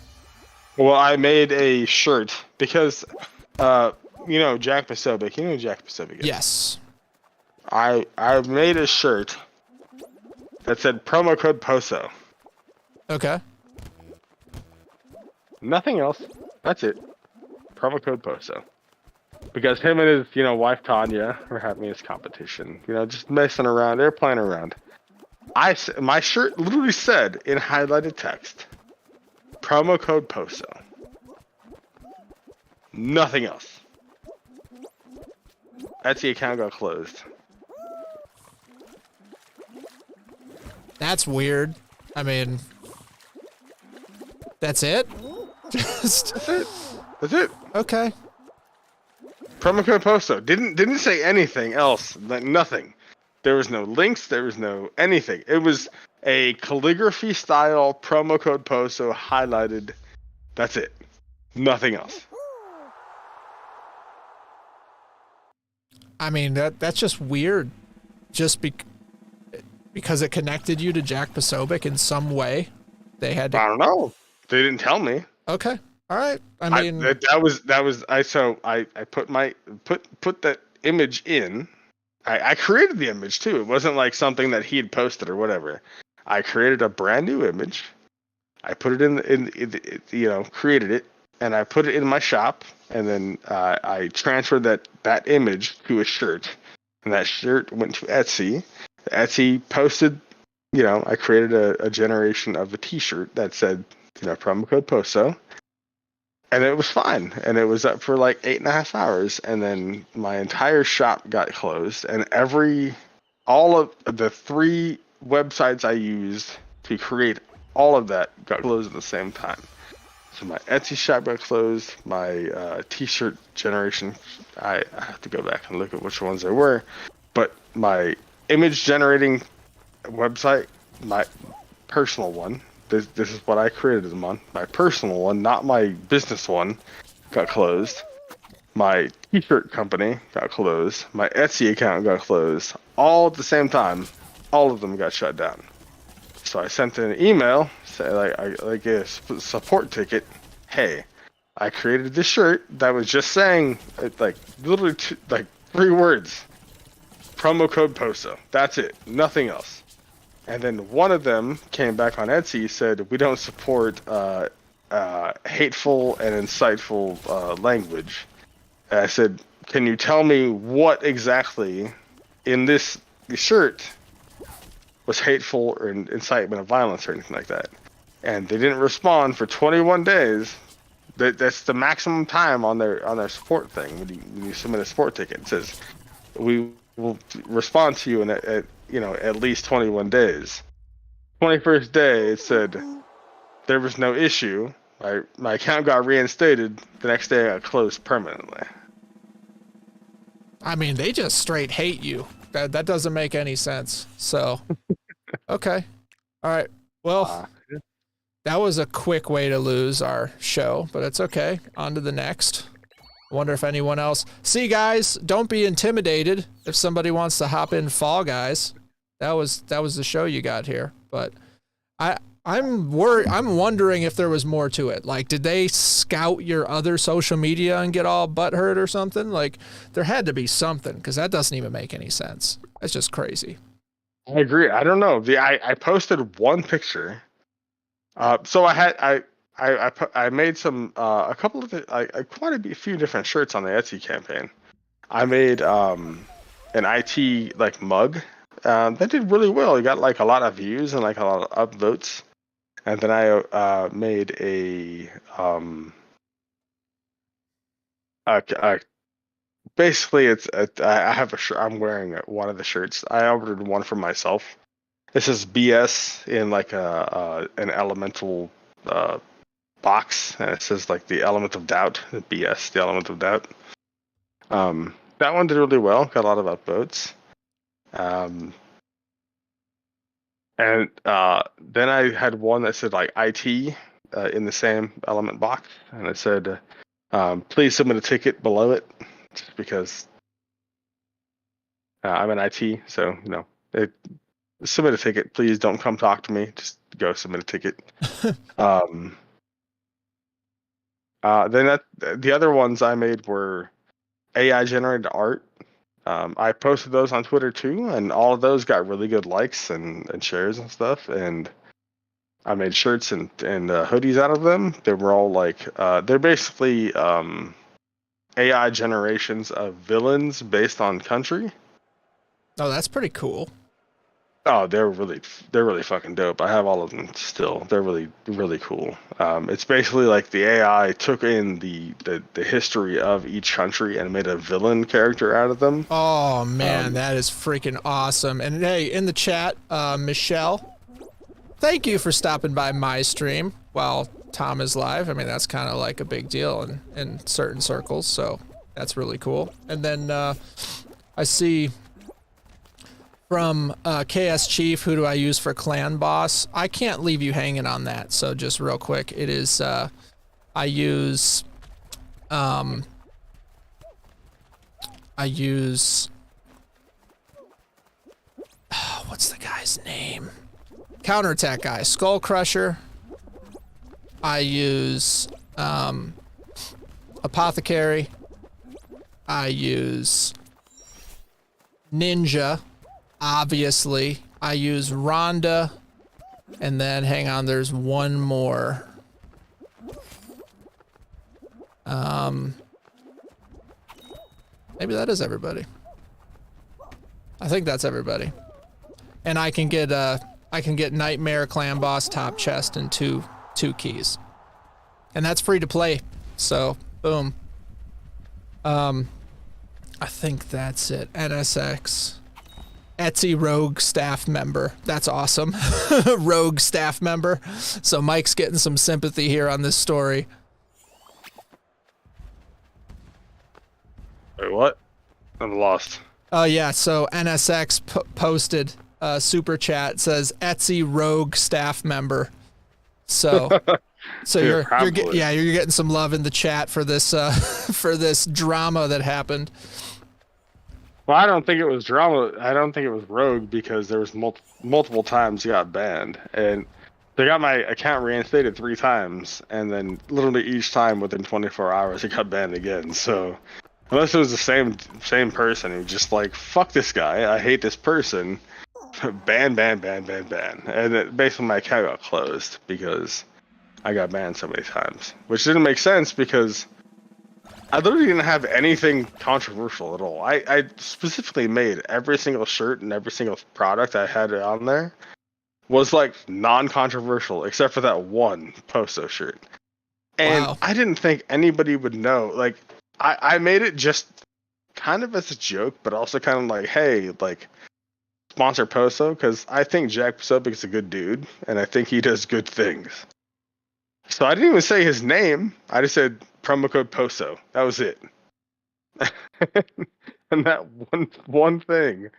Well, I made a shirt because, you know, Jack Posobiec. You know who Jack Posobiec is? Yes. I made a shirt that said promo code POSO. Okay. Nothing else. That's it. Promo code POSO. Because him and his, you know, wife Tanya were having this competition. You know, just messing around. They're playing around. My shirt literally said in highlighted text, promo code POSO. Nothing else. Etsy account got closed. That's weird. I mean, that's it? Just... That's it. That's it. Okay. Promo code POSO. Didn't say anything else. Like nothing. There was no links. There was no anything. It was a calligraphy style promo code POSO highlighted. That's it. Nothing else. I mean, that's just weird. Just because it connected you to Jack Posobiec in some way. They had to... I don't know. They didn't tell me. Okay. All right. I mean, I put that image in. I created the image too. It wasn't like something that he had posted or whatever. I created a brand new image. I put it in you know, created it, and I put it in my shop, and then I transferred that image to a shirt, and that shirt went to Etsy. Etsy posted, you know, I created a generation of a T-shirt that said, you know, promo code POSO. And it was fine. And it was up for like 8.5 hours. And then my entire shop got closed. And all of the 3 websites I used to create all of that got closed at the same time. So my Etsy shop got closed. My t-shirt generation, I have to go back and look at which ones there were. But my image generating website, my personal one, this is what I created them on. My personal one, not my business one, got closed. My t-shirt company got closed. My Etsy account got closed. All at the same time. All of them got shut down. So I sent an email, say like a support ticket. Hey, I created this shirt that was just saying like literally 3 words. Promo code POSO. That's it. Nothing else. And then one of them came back on Etsy, said, we don't support hateful and insightful language. And I said, can you tell me what exactly in this shirt was hateful or incitement of violence or anything like that? And they didn't respond for 21 days. That's the maximum time on their support thing. When you submit a support ticket, it says, we will respond to you in at least 21 days. 21st day, it said there was no issue. My account got reinstated. The next day, I got closed permanently. I mean, they just straight hate you. That doesn't make any sense. So, okay. All right. Well, that was a quick way to lose our show, but it's okay. On to the next. Wonder if anyone else... See, guys, don't be intimidated if somebody wants to hop in Fall Guys. That was the show you got here. But I'm worried. I'm wondering if there was more to it. Like, did they scout your other social media and get all butthurt or something? Like, there had to be something, because that doesn't even make any sense. That's just crazy. I agree. I don't know. I posted one picture. So I made some a couple of quite a few different shirts on the Etsy campaign. I made an IT like mug. That did really well. It got like a lot of views and like a lot of upvotes. And then I made basically I have a shirt. I'm wearing one of the shirts. I ordered one for myself. This is BS in like an elemental box, and it says like the element of doubt. The BS, the element of doubt. That one did really well. Got a lot of upvotes. And then I had one that said like IT in the same element box, and it said, "Please submit a ticket below it," just because I'm in IT. So submit a ticket. Please don't come talk to me. Just go submit a ticket. Then the other ones I made were AI generated art. I posted those on Twitter too, and all of those got really good likes and shares and stuff. And I made shirts and hoodies out of them. They were all like they're basically AI generations of villains based on country. Oh, that's pretty cool. Oh, they're really fucking dope. I have all of them still. They're really, really cool. It's basically like the AI took in the history of each country and made a villain character out of them. Oh man, that is freaking awesome. And hey, in the chat, Michelle, thank you for stopping by my stream while Tom is live. I mean, that's kind of like a big deal in certain circles, so that's really cool. And then I see from KS Chief, who do I use for Clan Boss? I can't leave you hanging on that, so just real quick, it is I use what's the guy's name? Counterattack guy, Skull Crusher. I use Apothecary. I use Ninja. Obviously, I use Rhonda, and then hang on, there's one more. Maybe that is everybody. I think that's everybody. And I can get Nightmare, Clan Boss, Top Chest, and two keys. And that's free to play. So boom. I think that's it. NSX. Etsy Rogue staff member. That's awesome. Rogue staff member. So Mike's getting some sympathy here on this story. Wait, what? I'm lost. Oh yeah, so NSX posted a super chat, says Etsy Rogue staff member. So you're getting some love in the chat for this for this drama that happened. Well, I don't think it was drama. I don't think it was rogue because there was multiple times he got banned, and they got my account reinstated 3 times, and then literally each time within 24 hours he got banned again. So unless it was the same person who just like, fuck this guy, I hate this person, ban, and basically my account got closed because I got banned so many times, which didn't make sense because I literally didn't have anything controversial at all. I specifically made every single shirt and every single product I had on there was like non-controversial except for that one Poso shirt. And wow. I didn't think anybody would know. Like I made it just kind of as a joke, but also kind of like, hey, like sponsor Poso, because I think Jack Posobiec is a good dude and I think he does good things. So I didn't even say his name. I just said promo code POSO. That was it. And that one thing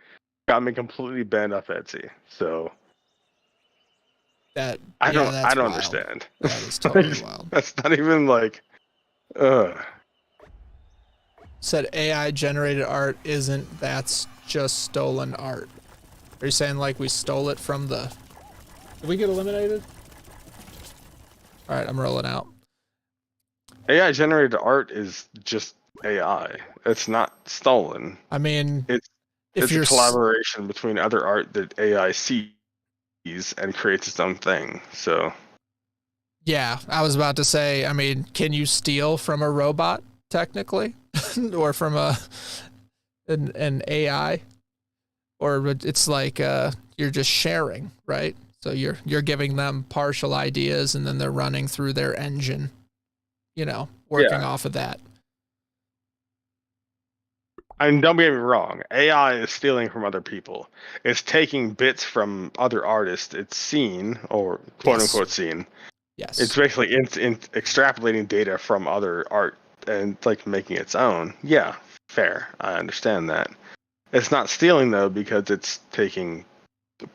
got me completely banned off Etsy. So I don't understand. That is totally wild. That's not even like Said AI generated art isn't, that's just stolen art. Are you saying like we stole it from the... Did we get eliminated? All right, I'm rolling out. AI generated art is just AI. It's not stolen. I mean, It's if it's you're a collaboration between other art that AI sees and creates its own thing. So yeah, I was about to say, I mean, can you steal from a robot technically, or from an AI, or it's like you're just sharing, right? So you're giving them partial ideas, and then they're running through their engine, working off of that. And don't get me wrong, AI is stealing from other people. It's taking bits from other artists it's seen, or quote unquote seen. Yes. It's basically extrapolating data from other art and like making its own. Yeah, fair. I understand that. It's not stealing though, because it's taking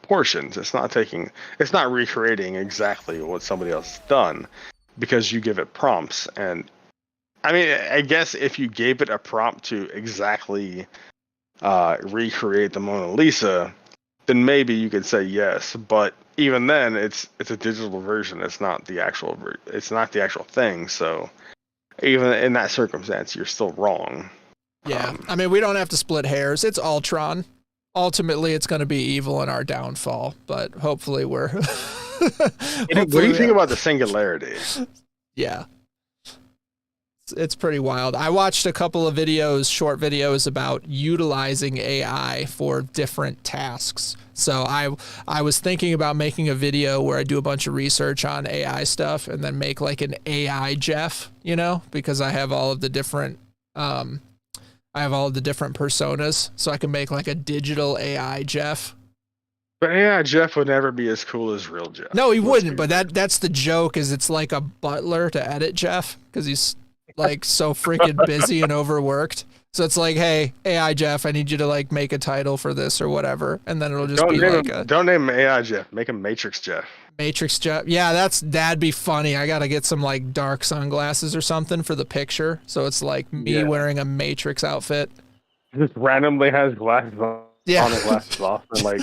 portions. It's not recreating exactly what somebody else has done, because you give it prompts. And I mean, I guess if you gave it a prompt to exactly recreate the Mona Lisa, then maybe you could say yes. But even then, it's a digital version. It's not the actual thing. So even in that circumstance, you're still wrong. Yeah, I mean, we don't have to split hairs. It's Ultron. Ultimately, it's going to be evil in our downfall, but hopefully we're... What do you think about the singularity? Yeah. It's pretty wild. I watched a couple of short videos about utilizing AI for different tasks. So I was thinking about making a video where I do a bunch of research on AI stuff and then make like an AI Jeff, because I have all of the different personas, so I can make like a digital AI Jeff. But AI Jeff would never be as cool as real Jeff. No, he wouldn't. But that's the joke, is it's like a butler to edit Jeff, because he's like so freaking busy and overworked. So it's like, hey, AI Jeff, I need you to like make a title for this or whatever, and then it'll just don't name him AI Jeff. Make him Matrix Jeff. Matrix Jeff. Yeah, that'd be funny. I gotta get some like dark sunglasses or something for the picture, so it's like me wearing a Matrix outfit. Just randomly has glasses on. Yeah. On his glasses off, and like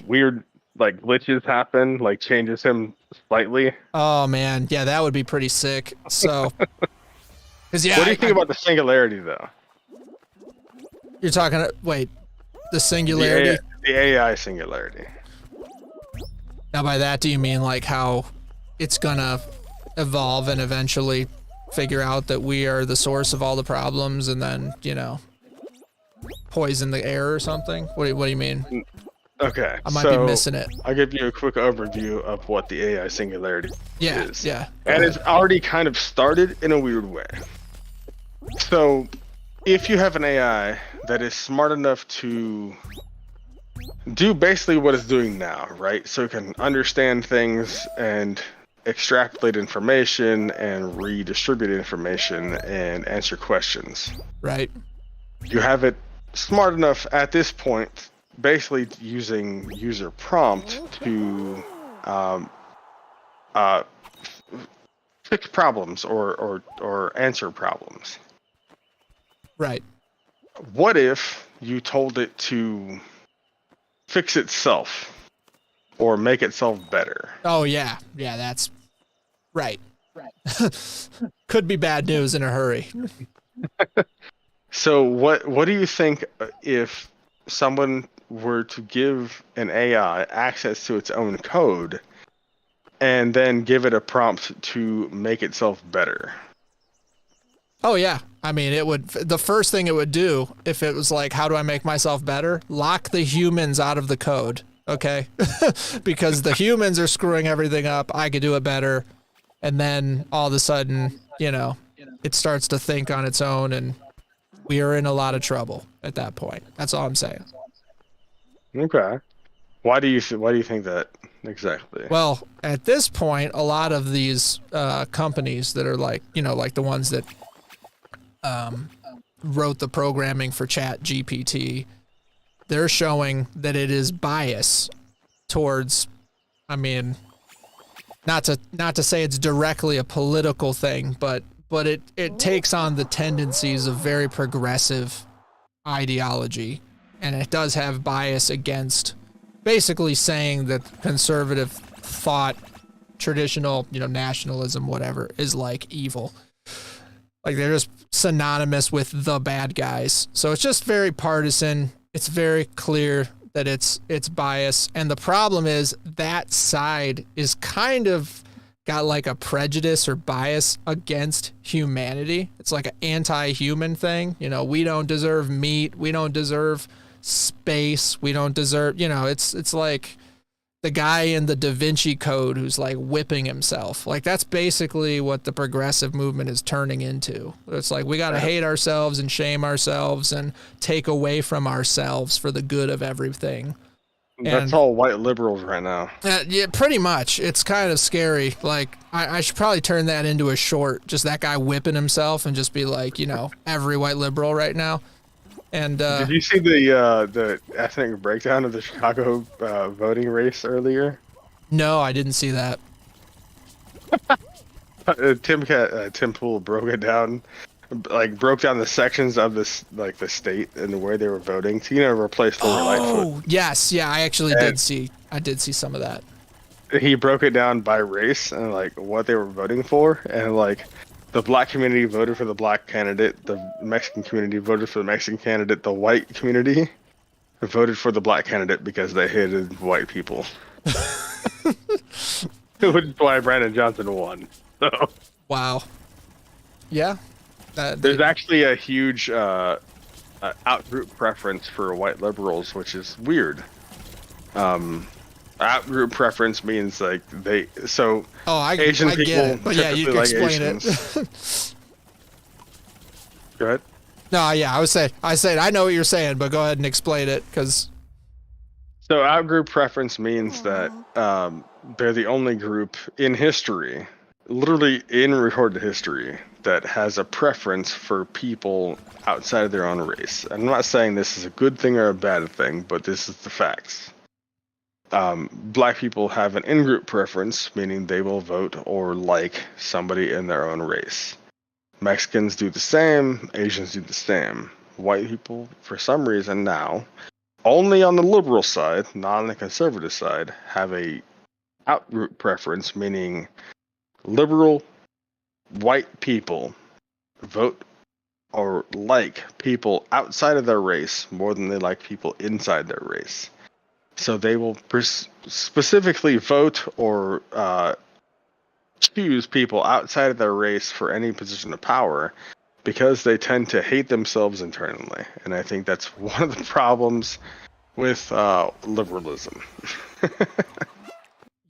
weird like glitches happen, like changes him slightly. Oh man, yeah, that would be pretty sick. So, what do you think about the singularity though? You're talking. Wait, the singularity. The AI singularity. Now, by that, do you mean like how it's gonna evolve and eventually figure out that we are the source of all the problems, and then poison the air or something? What do you mean? Okay, I might be missing it. I'll give you a quick overview of what the AI singularity is. Yeah. And it's already kind of started in a weird way. So, if you have an AI that is smart enough to do basically what it's doing now, right? So it can understand things and extrapolate information and redistribute information and answer questions. Right. You have it smart enough at this point, basically using user prompt to fix problems or answer problems. Right. What if you told it to fix itself or make itself better? Oh yeah, that's right. Could be bad news in a hurry. So what do you think if someone were to give an AI access to its own code and then give it a prompt to make itself better? Oh yeah. I mean, the first thing it would do if it was like, how do I make myself better? Lock the humans out of the code. Okay. Because the humans are screwing everything up. I could do it better. And then all of a sudden, it starts to think on its own, and we are in a lot of trouble at that point. That's all I'm saying. Okay. Why do you think that exactly? Well, at this point, a lot of these companies that are like the ones that wrote the programming for ChatGPT, they're showing that it is biased towards, I mean, not to say it's directly a political thing, but it takes on the tendencies of very progressive ideology, and it does have bias against basically saying that conservative thought traditional, nationalism, whatever, is like evil. Like they're just synonymous with the bad guys. So it's just very partisan. It's very clear that it's bias. And the problem is that side is kind of got like a prejudice or bias against humanity. It's like an anti-human thing. We don't deserve meat. We don't deserve space. We don't deserve, it's like the guy in the Da Vinci Code who's like whipping himself. Like that's basically what the progressive movement is turning into. It's like we got to hate ourselves and shame ourselves and take away from ourselves for the good of everything. That's all white liberals right now. Yeah, pretty much. It's kind of scary. Like I should probably turn that into a short, just that guy whipping himself and just be like, every white liberal right now. And did you see the ethnic breakdown of the Chicago voting race earlier? No, I didn't see that. Tim Pool broke it down, broke down the sections of this, like the state and the way they were voting to replace Lori Lightfoot. Yes, yeah, I actually did see some of that. He broke it down by race and like what they were voting for, and like the black community voted for the black candidate, the Mexican community voted for the Mexican candidate, the white community voted for the black candidate because they hated white people. Which is why Brandon Johnson won. So. Wow. Yeah. There's actually a huge out-group preference for white liberals, which is weird. Out-group preference means like Asian people get it, but yeah, you can explain Asians. it. Go ahead. No, yeah, I said I know what you're saying, but go ahead and explain it, because. So out-group preference means that they're the only group in history, literally in recorded history, that has a preference for people outside of their own race. I'm not saying this is a good thing or a bad thing, but this is the facts. Black people have an in-group preference, meaning they will vote or like somebody in their own race. Mexicans do the same, Asians do the same. White people, for some reason now, only on the liberal side, not on the conservative side, have a out-group preference, meaning liberal white people vote or like people outside of their race more than they like people inside their race. So they will specifically vote or choose people outside of their race for any position of power because they tend to hate themselves internally. And I think that's one of the problems with liberalism.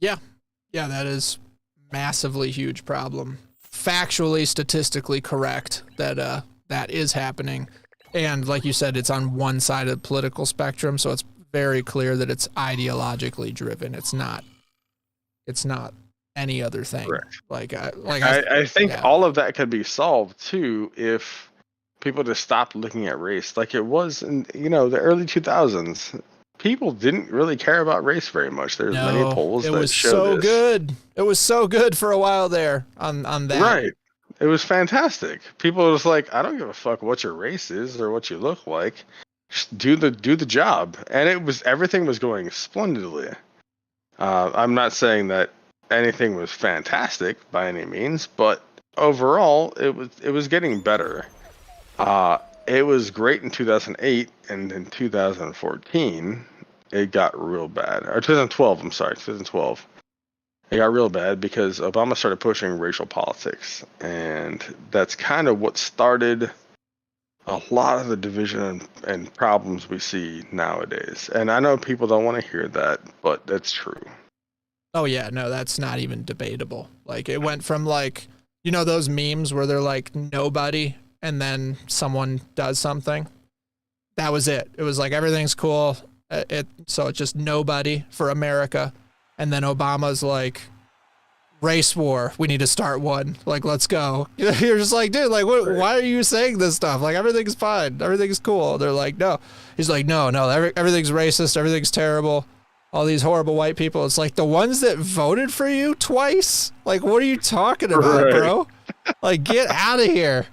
Yeah, that is massively huge problem. Factually, statistically correct that that is happening. And like you said, it's on one side of the political spectrum, so it's very clear that it's ideologically driven. It's not any other thing. Correct. I think all of that could be solved too if people just stopped looking at race like it was in the early 2000s. People didn't really care about race very much. There's many polls that show this. Good. It was so good for a while there on that. Right. It was fantastic. People were just like, I don't give a fuck what your race is or what you look like. Just do the job. And everything was going splendidly. I'm not saying that anything was fantastic by any means, but overall it was getting better. It was great in 2008, and in 2014 it got real bad. Or 2012, I'm sorry, 2012. It got real bad because Obama started pushing racial politics, and that's kind of what started a lot of the division and problems we see nowadays. And I know people don't want to hear that, but that's true. Oh yeah, no, that's not even debatable. Like it went from those memes where they're like nobody and then someone does something. That was it. It was like everything's cool. So it's just nobody for America. And then Obama's like, race war, we need to start one. Like, let's go. You're just like, dude, like, why are you saying this stuff? Like, everything's fine. Everything's cool. They're like, no. He's like, no, everything's racist. Everything's terrible. All these horrible white people. It's like the ones that voted for you twice. Like, what are you talking about, bro? Like, get out of here.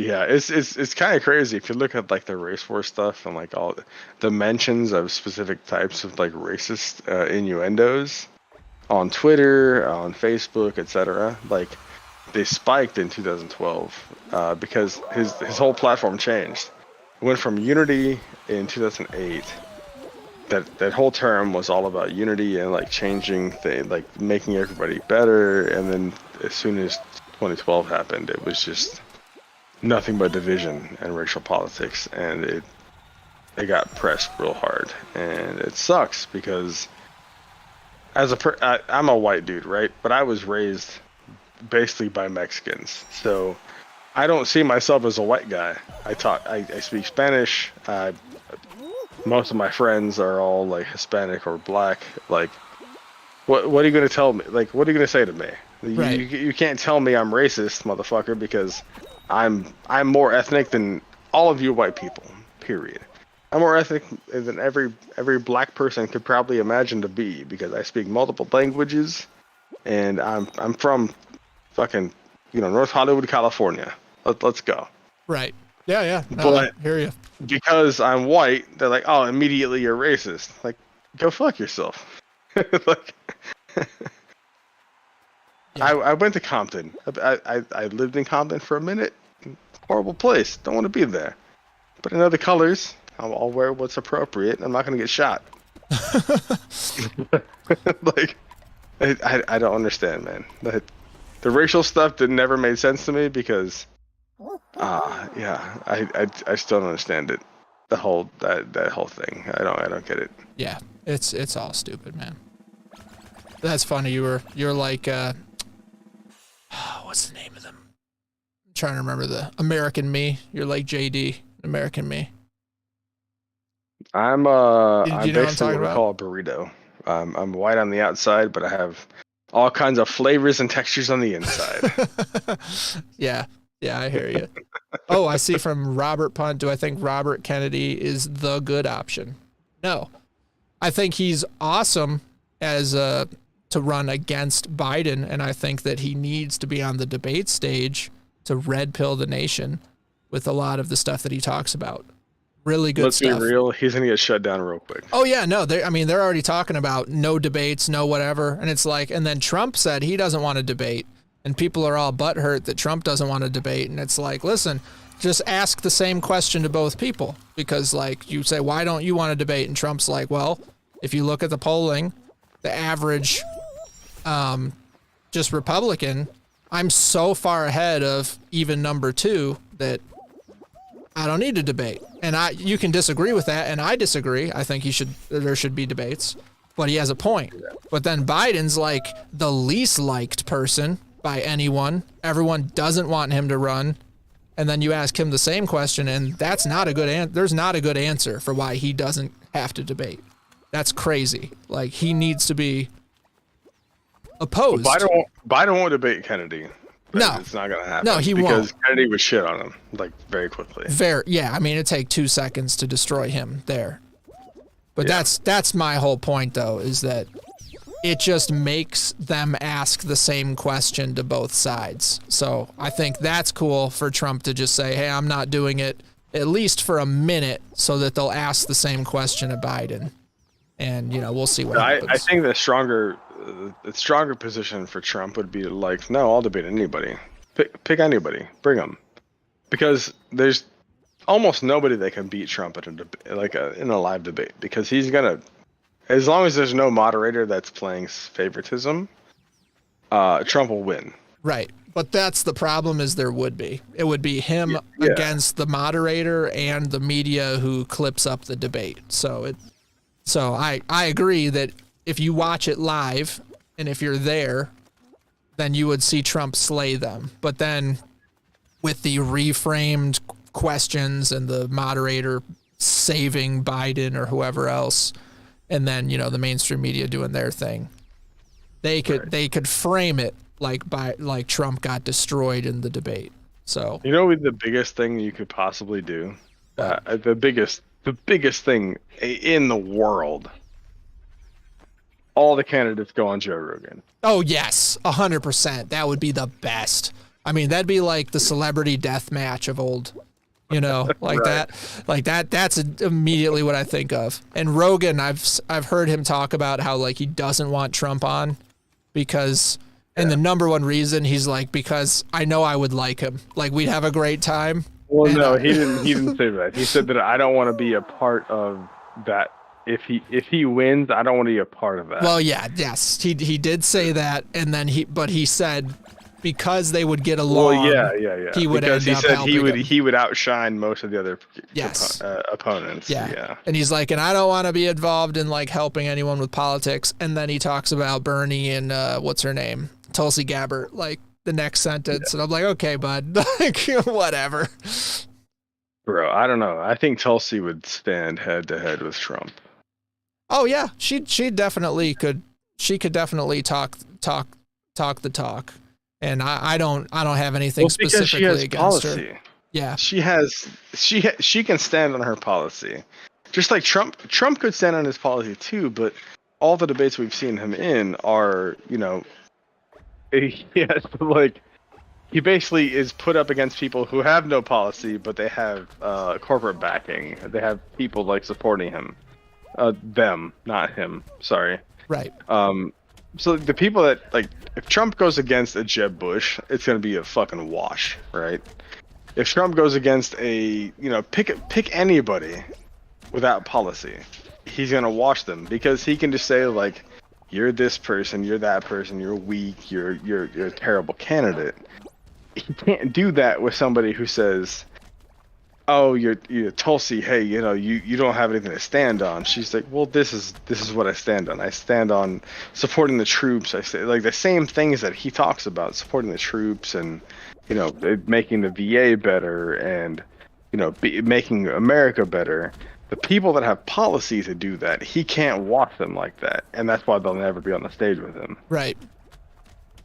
Yeah, it's kind of crazy if you look at like the race war stuff and like all the mentions of specific types of like racist innuendos on Twitter, on Facebook, etc. Like they spiked in 2012 because his whole platform changed. It went from unity in 2008. That whole term was all about unity and like changing like making everybody better. And then as soon as 2012 happened, it was just nothing but division and racial politics, and it got pressed real hard, and it sucks because I'm a white dude, right? But I was raised basically by Mexicans, so I don't see myself as a white guy. I speak Spanish. Most of my friends are all like Hispanic or black. Like, what are you gonna tell me? Like, what are you gonna say to me? Right. You can't tell me I'm racist, motherfucker, because I'm more ethnic than all of you white people. Period. I'm more ethnic than every black person could probably imagine to be, because I speak multiple languages, and I'm from fucking North Hollywood, California. Let's go. Right. Yeah. No, But I hear you. because I'm white, they're like, oh, immediately you're racist. Like, go fuck yourself. Like, Yeah. I went to Compton. I lived in Compton for a minute. Horrible place. Don't want to be there. But I know the colors. I'll wear what's appropriate. I'm not going to get shot. Like, I don't understand, man. The racial stuff never made sense to me because, I still don't understand it. The whole that whole thing. I don't get it. Yeah, it's all stupid, man. That's funny. You're like, what's the name of them? I'm trying to remember the American Me. You're like JD, American Me. I'm you know I'm what I'm basically talking what we about? call a burrito. I'm white on the outside, but I have all kinds of flavors and textures on the inside. Yeah, I hear you. Oh, I see from Robert Punt. Do I think Robert Kennedy is the good option? No, I think he's awesome as to run against Biden, and I think that he needs to be on the debate stage to red pill the nation with a lot of the stuff that he talks about. Really good stuff. Let's be real, he's gonna get shut down real quick. Oh yeah, no, they're already talking about no debates, no whatever, and it's like, and then Trump said he doesn't want to debate, and people are all butthurt that Trump doesn't want to debate, and it's like, listen, just ask the same question to both people, because like you say, why don't you want to debate? And Trump's like, well, if you look at the polling, the average, just Republican, I'm so far ahead of even number 2 that I don't need to debate. And you can disagree with that, and I disagree. I think there should be debates, but he has a point. But then Biden's like the least liked person by anyone. Everyone doesn't want him to run. And then you ask him the same question, and that's not a good answer. There's not a good answer for why he doesn't have to debate. That's crazy. Like, he needs to be opposed. Biden won't debate Kennedy. No, it's not gonna happen. No, he won't. Because Kennedy would shit on him like very quickly. Yeah, I mean, it'd take 2 seconds to destroy him there. But that's my whole point, though, is that it just makes them ask the same question to both sides. So I think that's cool for Trump to just say, hey, I'm not doing it, at least for a minute, so that they'll ask the same question of Biden. And, we'll see what happens. I think the stronger position for Trump would be like, no, I'll debate anybody. Pick anybody, bring them, because there's almost nobody that can beat Trump at in a live debate, because he's gonna, as long as there's no moderator that's playing favoritism, Trump will win. Right. But that's the problem, is there would be. It would be him against the moderator and the media who clips up the debate. So I agree that if you watch it live and if you're there, then you would see Trump slay them. But then with the reframed questions and the moderator saving Biden or whoever else, and then, the mainstream media doing their thing, they could frame it like Trump got destroyed in the debate. So the biggest thing you could possibly do, the biggest thing in the world, all the candidates go on Joe Rogan. Oh yes, 100%. That would be the best. I mean, that'd be like the celebrity death match of old, like Right. that. That's immediately what I think of. And Rogan, I've heard him talk about how like he doesn't want Trump on because, and the number one reason he's like, because I know I would like him, like we'd have a great time. Well, And, no, he didn't. He didn't say that. He said that I don't want to be a part of that. If he wins, I don't want to be a part of that. Well, yes, he did say that, and then he said because they would get along. Well, yeah. He would because end he up said helping him. he would outshine most of the other Yes. opponents. Yeah. And he's like, and I don't want to be involved in like helping anyone with politics. And then he talks about Bernie and what's her name, Tulsi Gabbard, like the next sentence, and I'm like, okay, bud, like whatever. Bro, I don't know. I think Tulsi would stand head to head with Trump. Oh yeah, she definitely could. She could definitely talk the talk. And I don't have anything Because she has specifically against policy. her. Yeah. She can stand on her policy. Just like Trump could stand on his policy too, but all the debates we've seen him in are, he has to, like, he basically is put up against people who have no policy, but they have corporate backing. They have people like supporting him. Them, not him. Sorry. Right. So the people that, like, if Trump goes against a Jeb Bush, it's gonna be a fucking wash, right? If Trump goes against pick anybody without policy, he's gonna wash them because he can just say like, you're this person, you're that person, you're weak, you're a terrible candidate. He can't do that with somebody who says, oh, you're Tulsi, hey, you don't have anything to stand on. She's like, well, this is what I stand on. I stand on supporting the troops. I say like the same things that he talks about, supporting the troops and making the VA better and making America better. The people that have policy to do that, he can't watch them like that, and that's why they'll never be on the stage with him. Right.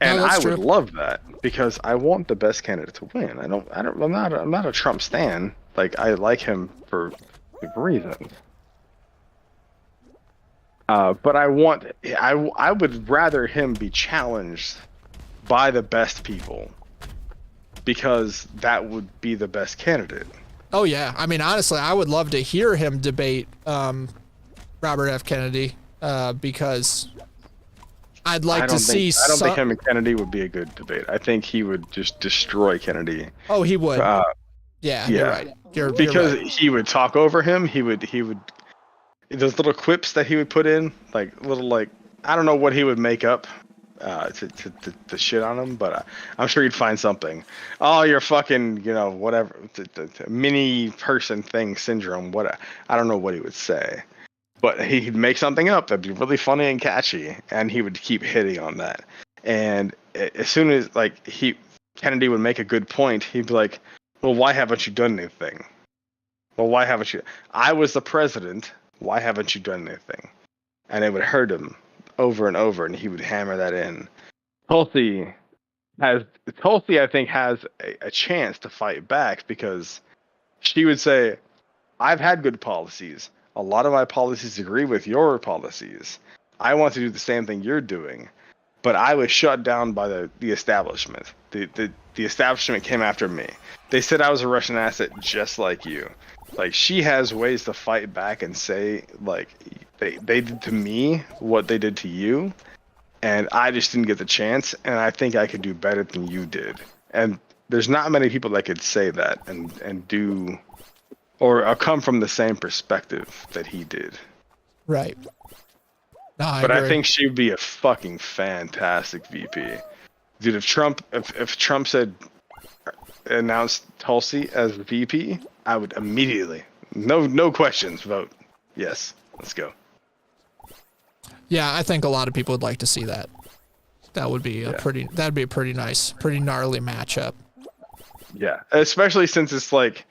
And No, I that's would true. love that because I want the best candidate to win. I'm not a Trump stan. Like, I like him for good reasons. But I would rather him be challenged by the best people because that would be the best candidate. Oh yeah. I mean, honestly, I would love to hear him debate Robert F. Kennedy because I'd like to see. I don't think him and Kennedy would be a good debate. I think he would just destroy Kennedy. Oh, he would. Yeah, you're right. You're Because right. he would talk over him. He would those little quips that he would put in, like little, like, I don't know what he would make up to shit on him, but I'm sure he'd find something. Oh, you're fucking, whatever, the mini person thing syndrome. What, I don't know what he would say, but he'd make something up that'd be really funny and catchy, and he would keep hitting on that. And as soon as Kennedy would make a good point, he'd be like, well, why haven't you done anything? Well, why haven't you? I was the president. Why haven't you done anything? And it would hurt him over and over, and he would hammer that in. Tulsi, I think, has a chance to fight back because she would say, I've had good policies. A lot of my policies agree with your policies. I want to do the same thing you're doing. But I was shut down by the establishment. The establishment came after me. They said I was a Russian asset just like you. Like, she has ways to fight back and say, like, they did to me what they did to you, and I just didn't get the chance, and I think I could do better than you did. And there's not many people that could say that and do, or come from the same perspective that he did. Right. No, I But I agree. think she'd be a fucking fantastic VP. Dude, if Trump said announced Tulsi as VP, I would immediately, no questions, vote yes. Let's go. Yeah, I think a lot of people would like to see that. That would be that'd be a pretty nice, pretty gnarly matchup. Yeah, especially since it's like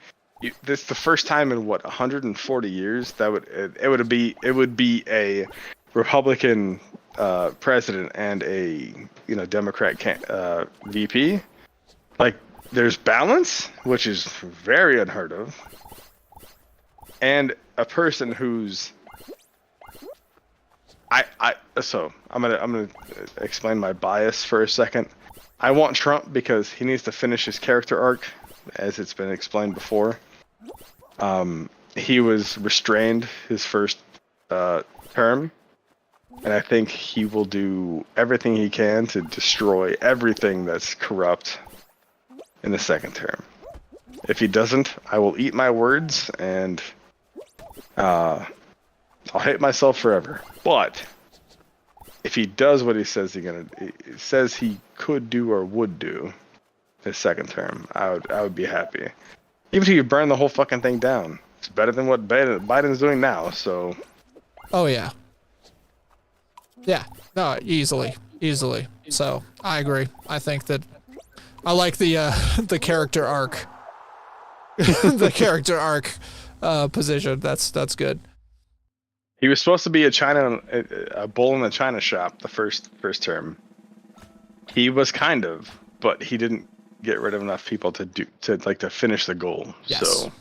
this the first time in 140 years that it would be a Republican president and a Democrat VP. Like, there's balance, which is very unheard of, and a person who's so I'm gonna explain my bias for a second. I want Trump because he needs to finish his character arc, as it's been explained before. He was restrained his first term, and I think he will do everything he can to destroy everything that's corrupt in the second term. If he doesn't, I will eat my words and I'll hate myself forever. But if he does what he says he could do or would do his second term, I would be happy. Even if you burn the whole fucking thing down, it's better than what Biden's doing now. So. Oh yeah. Yeah. No, easily. So I agree. I think that I like the character arc. The character arc position. That's good. He was supposed to be a bull in the china shop the first term. He was kind of, but he didn't get rid of enough people to finish the goal. Yes. So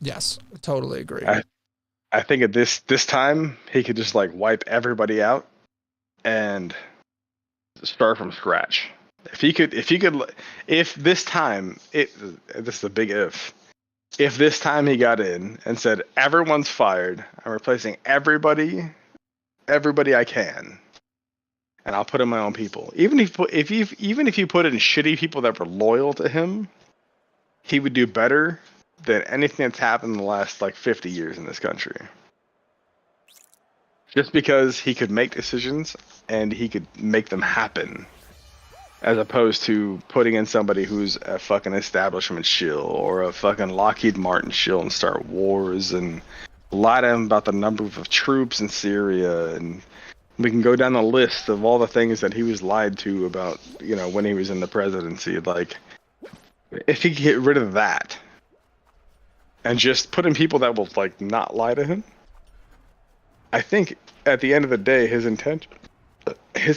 yes, I totally agree. I think at this time he could just like wipe everybody out and start from scratch. If this time this is a big if this time he got in and said everyone's fired, I'm replacing everybody I can, and I'll put in my own people. Even if you put in shitty people that were loyal to him, he would do better than anything that's happened in the last 50 years in this country. Just because he could make decisions and he could make them happen, as opposed to putting in somebody who's a fucking establishment shill or a fucking Lockheed Martin shill and start wars and lie to him about the number of troops in Syria. And we can go down the list of all the things that he was lied to about, when he was in the presidency. If he could get rid of that and just put in people that will not lie to him, I think at the end of the day, his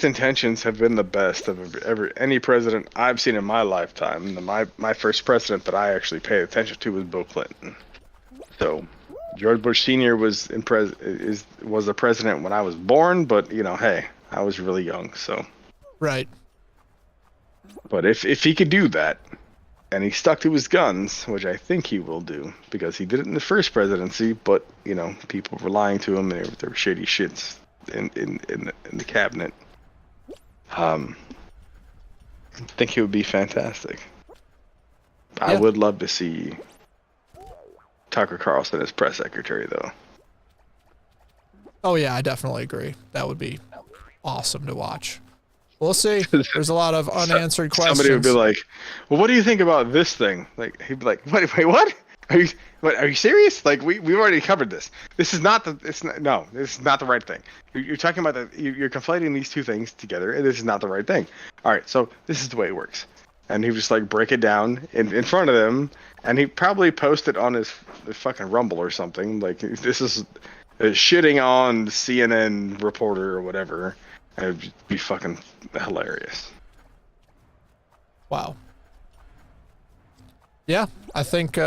intentions have been the best of any president I've seen in my lifetime. My first president that I actually paid attention to was Bill Clinton. So George Bush Sr. was the president when I was born, but hey, I was really young, so. Right. But if he could do that, and he stuck to his guns, which I think he will do, because he did it in the first presidency, but people were lying to him, and there were shady shits in the cabinet. I think he would be fantastic. Yeah. I would love to see Tucker Carlson as press secretary, though. Oh yeah, I definitely agree. That would be awesome to watch. We'll see. There's a lot of unanswered questions. Somebody would be like, "Well, what do you think about this thing?" He'd be like, "Wait, what? Are you serious? We've already covered this. This is not this is not the right thing. You're talking about you're conflating these two things together, and this is not the right thing. All right, so this is the way it works." And he would just break it down in front of them, and he probably post it on his fucking Rumble or something. This is shitting on CNN reporter or whatever. And it would be fucking hilarious. Wow. Yeah, I think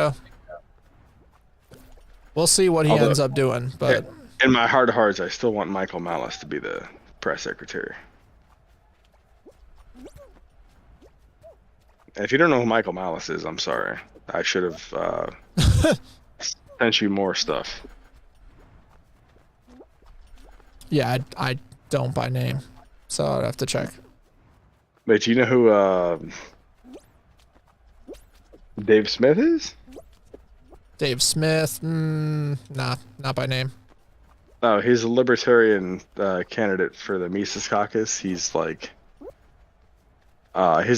we'll see what he ends up doing. But in my heart of hearts, I still want Michael Malice to be the press secretary. And if you don't know who Michael Malice is, I'm sorry. I should have sent you more stuff. Yeah, I don't by name, so I'd have to check. Wait, do you know who Dave Smith is? Dave Smith? Not by name. No, he's a libertarian candidate for the Mises Caucus. He's he's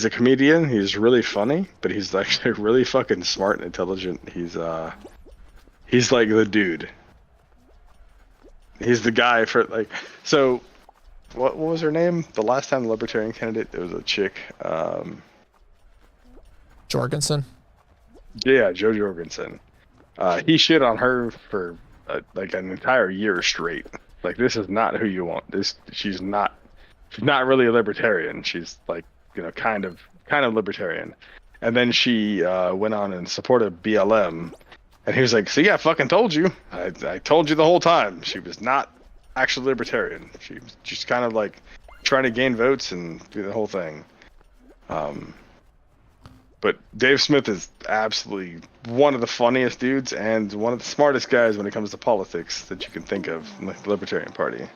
a comedian. He's really funny, but he's actually really fucking smart and intelligent. He's like the dude. He's the guy for so. What was her name? The last time the libertarian candidate, it was a chick. Jorgensen. Yeah, Jo Jorgensen. He shit on her for an entire year straight. This is not who you want. She's not really a libertarian. She's kind of libertarian. And then she went on and supported BLM. And he was like, "See, I fucking told you. I told you the whole time. She was not actually libertarian. She was just kind of trying to gain votes and do the whole thing." But Dave Smith is absolutely one of the funniest dudes and one of the smartest guys when it comes to politics that you can think of in the Libertarian Party.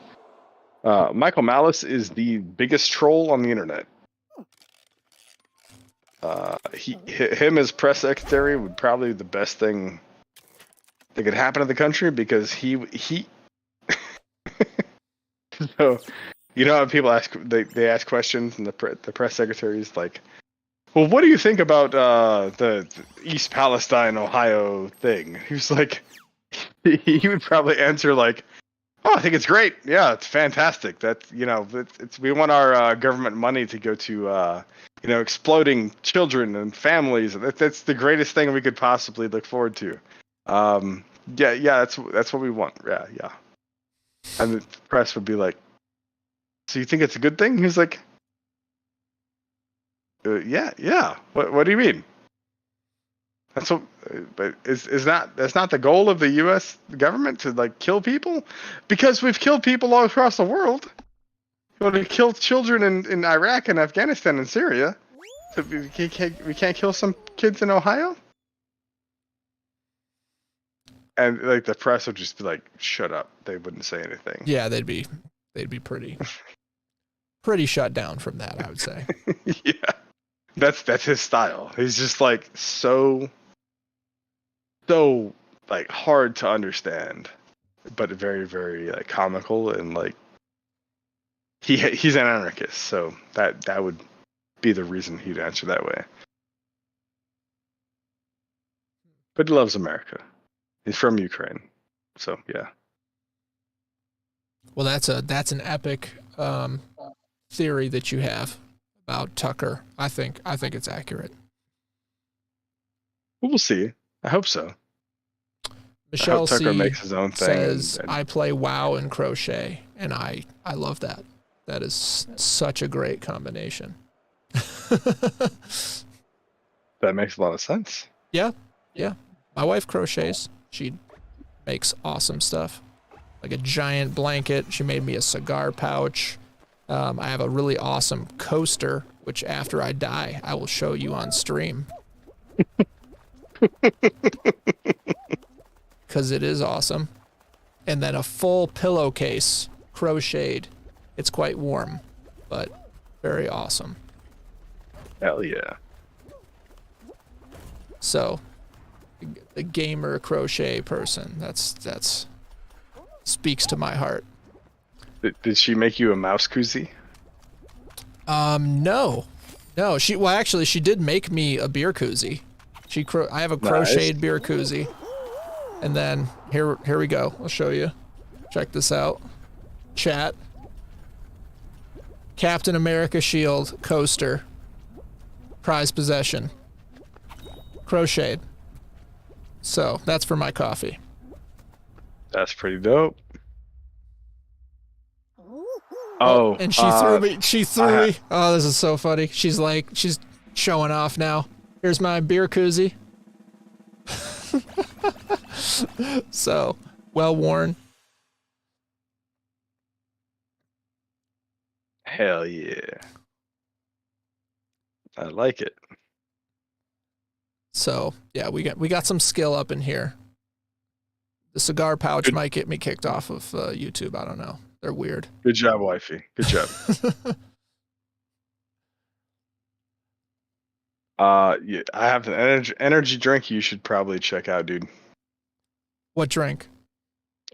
Michael Malice is the biggest troll on the internet. Him as press secretary would probably be the best thing that could happen to the country, because he so, you know how people ask, they ask questions, and the press secretary is like, well, what do you think about the East Palestine, Ohio thing? He was like, he would probably answer like, oh, I think it's great. Yeah, it's fantastic. That's, you know, we want our government money to go to, you know, exploding children and families. That's the greatest thing we could possibly look forward to. Yeah, that's what we want. Yeah. And the press would be like, so you think it's a good thing? He's like, yeah. What do you mean? That's what, but that's not the goal of the U.S. government, to like kill people, because we've killed people all across the world. You want to kill children in Iraq and Afghanistan and Syria? So we can't kill some kids in Ohio? And like the press would just be like, shut up. They wouldn't say anything. Yeah, they'd be pretty shut down from that, I would say. Yeah. That's his style. He's just like so like hard to understand, but very, very like comical, and like he's an anarchist, so that would be the reason he'd answer that way. But he loves America. He's from Ukraine, so yeah. Well, that's an epic theory that you have about Tucker. I think it's accurate. We'll see. I hope so. Michelle I hope Tucker C. makes his own thing. Says, I play WoW and crochet, and I love that. That is such a great combination. That makes a lot of sense. Yeah. My wife crochets. She makes awesome stuff. Like a giant blanket. She made me a cigar pouch. I have a really awesome coaster, which after I die, I will show you on stream. Because it is awesome. And then a full pillowcase, crocheted. It's quite warm, but very awesome. Hell yeah. So, the gamer crochet person, that's speaks to my heart. Did she make you a mouse koozie? No. She did make me a beer koozie. I have a crocheted beer koozie. And then here we go. I'll show you. Check this out. Chat. Captain America shield coaster. Prized possession. Crocheted. So that's for my coffee. That's pretty dope. Oh, and she threw me. She threw me. Oh, this is so funny. She's showing off now. Here's my beer koozie. So, well worn. Hell yeah. I like it. So, yeah, we got some skill up in here. The cigar pouch might get me kicked off of YouTube. I don't know. They're weird. Good job, wifey. Good job. Yeah, I have an energy drink you should probably check out, dude. What drink?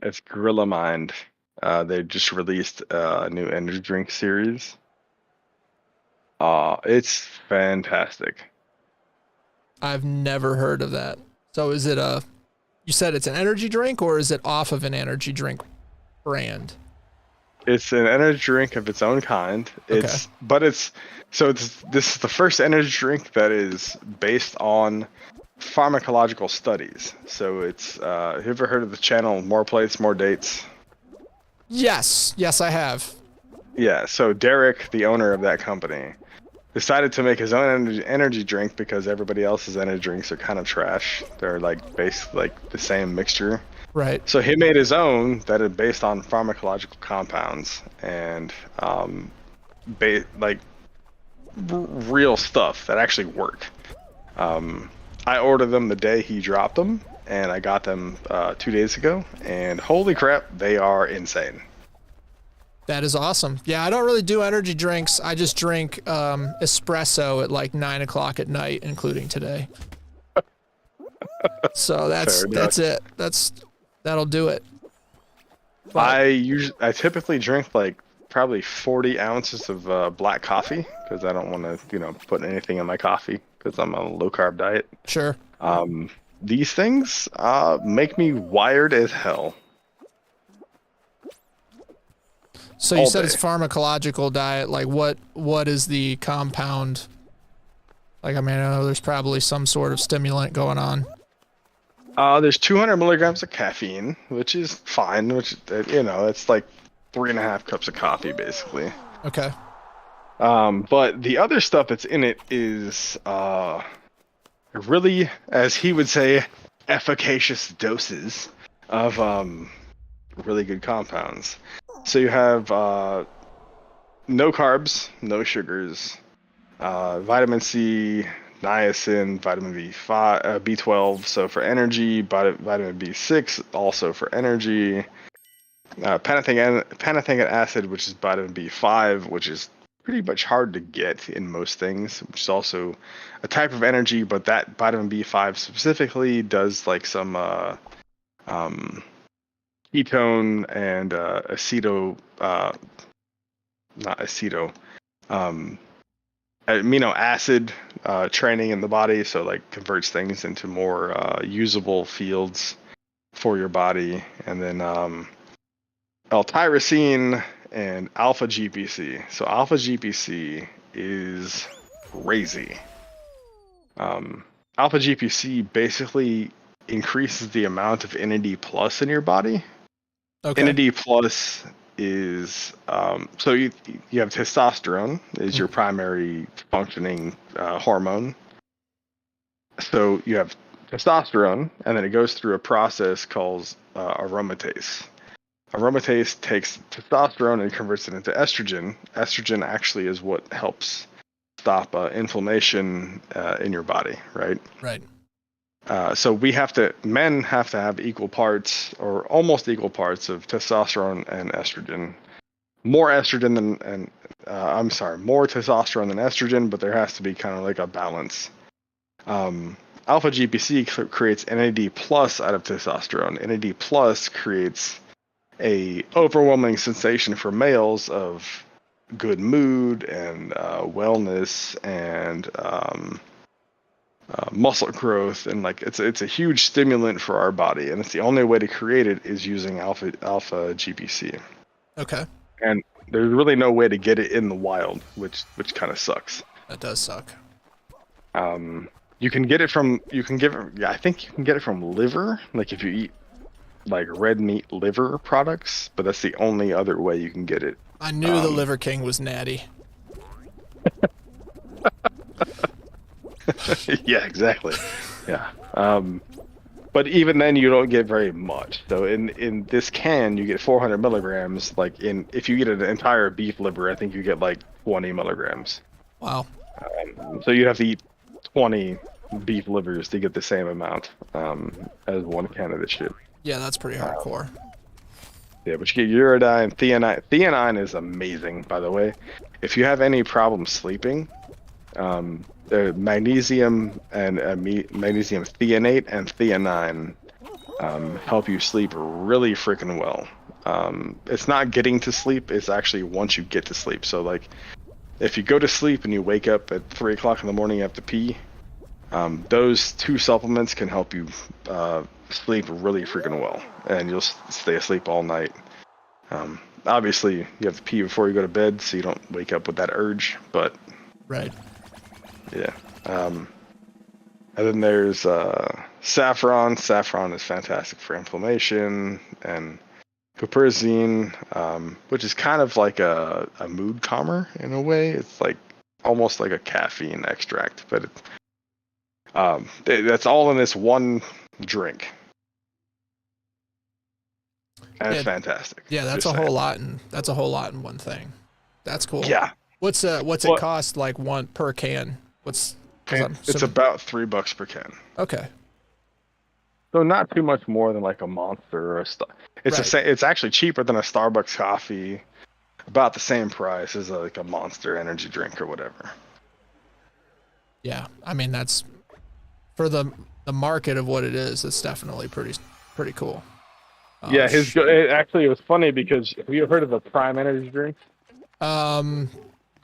It's Gorilla Mind. They just released a new energy drink series. It's fantastic. I've never heard of that. So is it you said it's an energy drink, or is it off of an energy drink brand? It's an energy drink of its own kind. This is the first energy drink that is based on pharmacological studies. So it's have you ever heard of the channel More Plates, More Dates? Yes, I have. Yeah, so Derek, the owner of that company, decided to make his own energy drink because everybody else's energy drinks are kind of trash. They're like basically like the same mixture. Right. So he made his own that is based on pharmacological compounds, and real stuff that actually work. I ordered them the day he dropped them, and I got them 2 days ago, and holy crap, they are insane. That is awesome. Yeah, I don't really do energy drinks. I just drink espresso at like 9 o'clock at night, including today. So that's it. That'll do it. But I typically drink like probably 40 ounces of black coffee because I don't want to put anything in my coffee because I'm on a low carb diet. Sure. These things make me wired as hell. So you said it's pharmacological diet. Like what is the compound? Like, I mean, I know there's probably some sort of stimulant going on. There's 200 milligrams of caffeine, which is fine. Which it's like 3.5 cups of coffee, basically. Okay. But the other stuff that's in it is really, as he would say, efficacious doses of really good compounds. So you have no carbs, no sugars, vitamin C, niacin, vitamin B12, so for energy, vitamin B6, also for energy, pantothenic acid, which is vitamin B5, which is pretty much hard to get in most things, which is also a type of energy, but that vitamin B5 specifically does like some ketone and amino acid training in the body, so like converts things into more usable fields for your body. And then L-tyrosine and alpha GPC. So alpha GPC is crazy. Alpha GPC basically increases the amount of NAD plus in your body. Okay. NAD plus is so you have testosterone is your primary functioning hormone. So you have testosterone, and then it goes through a process called aromatase. Aromatase takes testosterone and converts it into estrogen. Estrogen actually is what helps stop inflammation in your body, right? Right. So men have to have equal parts or almost equal parts of testosterone and estrogen. More testosterone than estrogen, but there has to be kind of like a balance. Alpha GPC creates NAD plus out of testosterone. NAD plus creates a overwhelming sensation for males of good mood and wellness and muscle growth, and like it's a huge stimulant for our body, and it's the only way to create it is using alpha GPC. Okay. And there's really no way to get it in the wild, which kind of sucks. That does suck. I think you can get it from liver, like if you eat like red meat liver products, but that's the only other way you can get it. I knew the Liver King was natty. Yeah, exactly. Yeah. But even then, you don't get very much. So in this can, you get 400 milligrams. Like if you get an entire beef liver, I think you get like 20 milligrams. Wow. So you have to eat 20 beef livers to get the same amount as one can of this shit. Yeah, that's pretty hardcore. Yeah, but you get uridine, theanine. Theanine is amazing, by the way. If you have any problem sleeping, magnesium and magnesium threonate and theanine help you sleep really freaking well. It's not getting to sleep, it's actually once you get to sleep. So like if you go to sleep and you wake up at 3 o'clock in the morning, you have to pee, those two supplements can help you sleep really freaking well, and you'll stay asleep all night. Obviously you have to pee before you go to bed so you don't wake up with that urge, but right. Yeah. And then there's saffron. Saffron is fantastic for inflammation, and cuperzine, which is kind of like a mood calmer in a way. It's like almost like a caffeine extract, but that's all in this one drink. And it's fantastic. Yeah, that's a whole lot in one thing. That's cool. Yeah. What's it cost like one per can? It's about $3 per can. Okay. So not too much more than like a Monster or a Star. It's actually cheaper than a Starbucks coffee. About the same price as like a Monster energy drink or whatever. Yeah, I mean that's for the market of what it is. It's definitely pretty cool. Yeah, it was funny because have you ever heard of the Prime energy drink?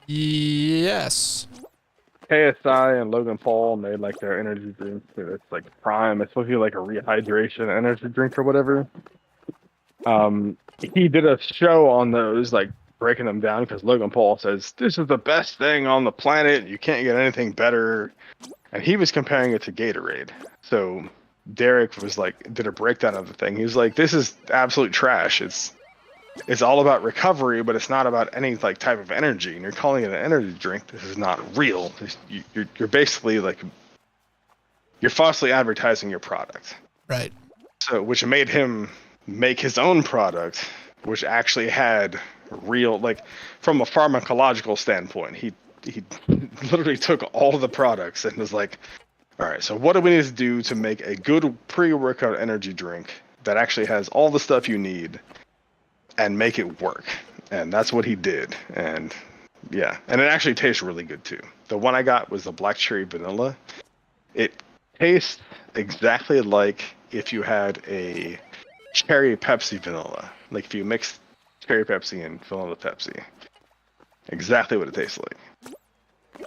Yes. KSI and Logan Paul made like their energy drink. It's like Prime. It's supposed to be like a rehydration energy drink or whatever. He did a show on those, like breaking them down because Logan Paul says this is the best thing on the planet. You can't get anything better. And he was comparing it to Gatorade. So Derek was like, did a breakdown of the thing. He was like, this is absolute trash. It's all about recovery, but it's not about any like type of energy. And you're calling it an energy drink. This is not real. You're basically like, you're falsely advertising your product. Right. So, which made him make his own product, which actually had real, like from a pharmacological standpoint, he literally took all of the products and was like, all right, so what do we need to do to make a good pre-workout energy drink that actually has all the stuff you need and make it work? And that's what he did. And yeah, and it actually tastes really good too. The one I got was the black cherry vanilla. It tastes exactly like if you had a cherry Pepsi vanilla. Like if you mix cherry Pepsi and vanilla Pepsi. Exactly what it tastes like.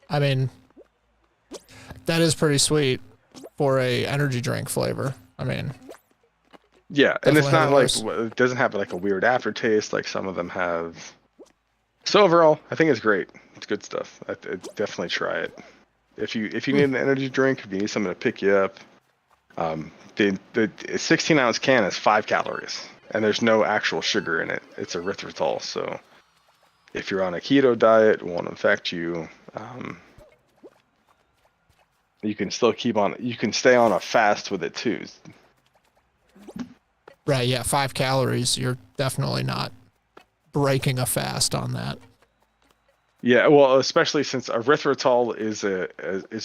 I mean, that is pretty sweet for a energy drink flavor. I mean, yeah, and it's not like it doesn't have like a weird aftertaste like some of them have. So overall, I think it's great. It's good stuff. I'd definitely try it. If you need an energy drink, if you need something to pick you up, the 16-ounce can is 5 calories, and there's no actual sugar in it. It's erythritol, so if you're on a keto diet, it won't affect you. You can still you can stay on a fast with it too. Right, yeah, 5 calories. You're definitely not breaking a fast on that. Yeah, well, especially since erythritol is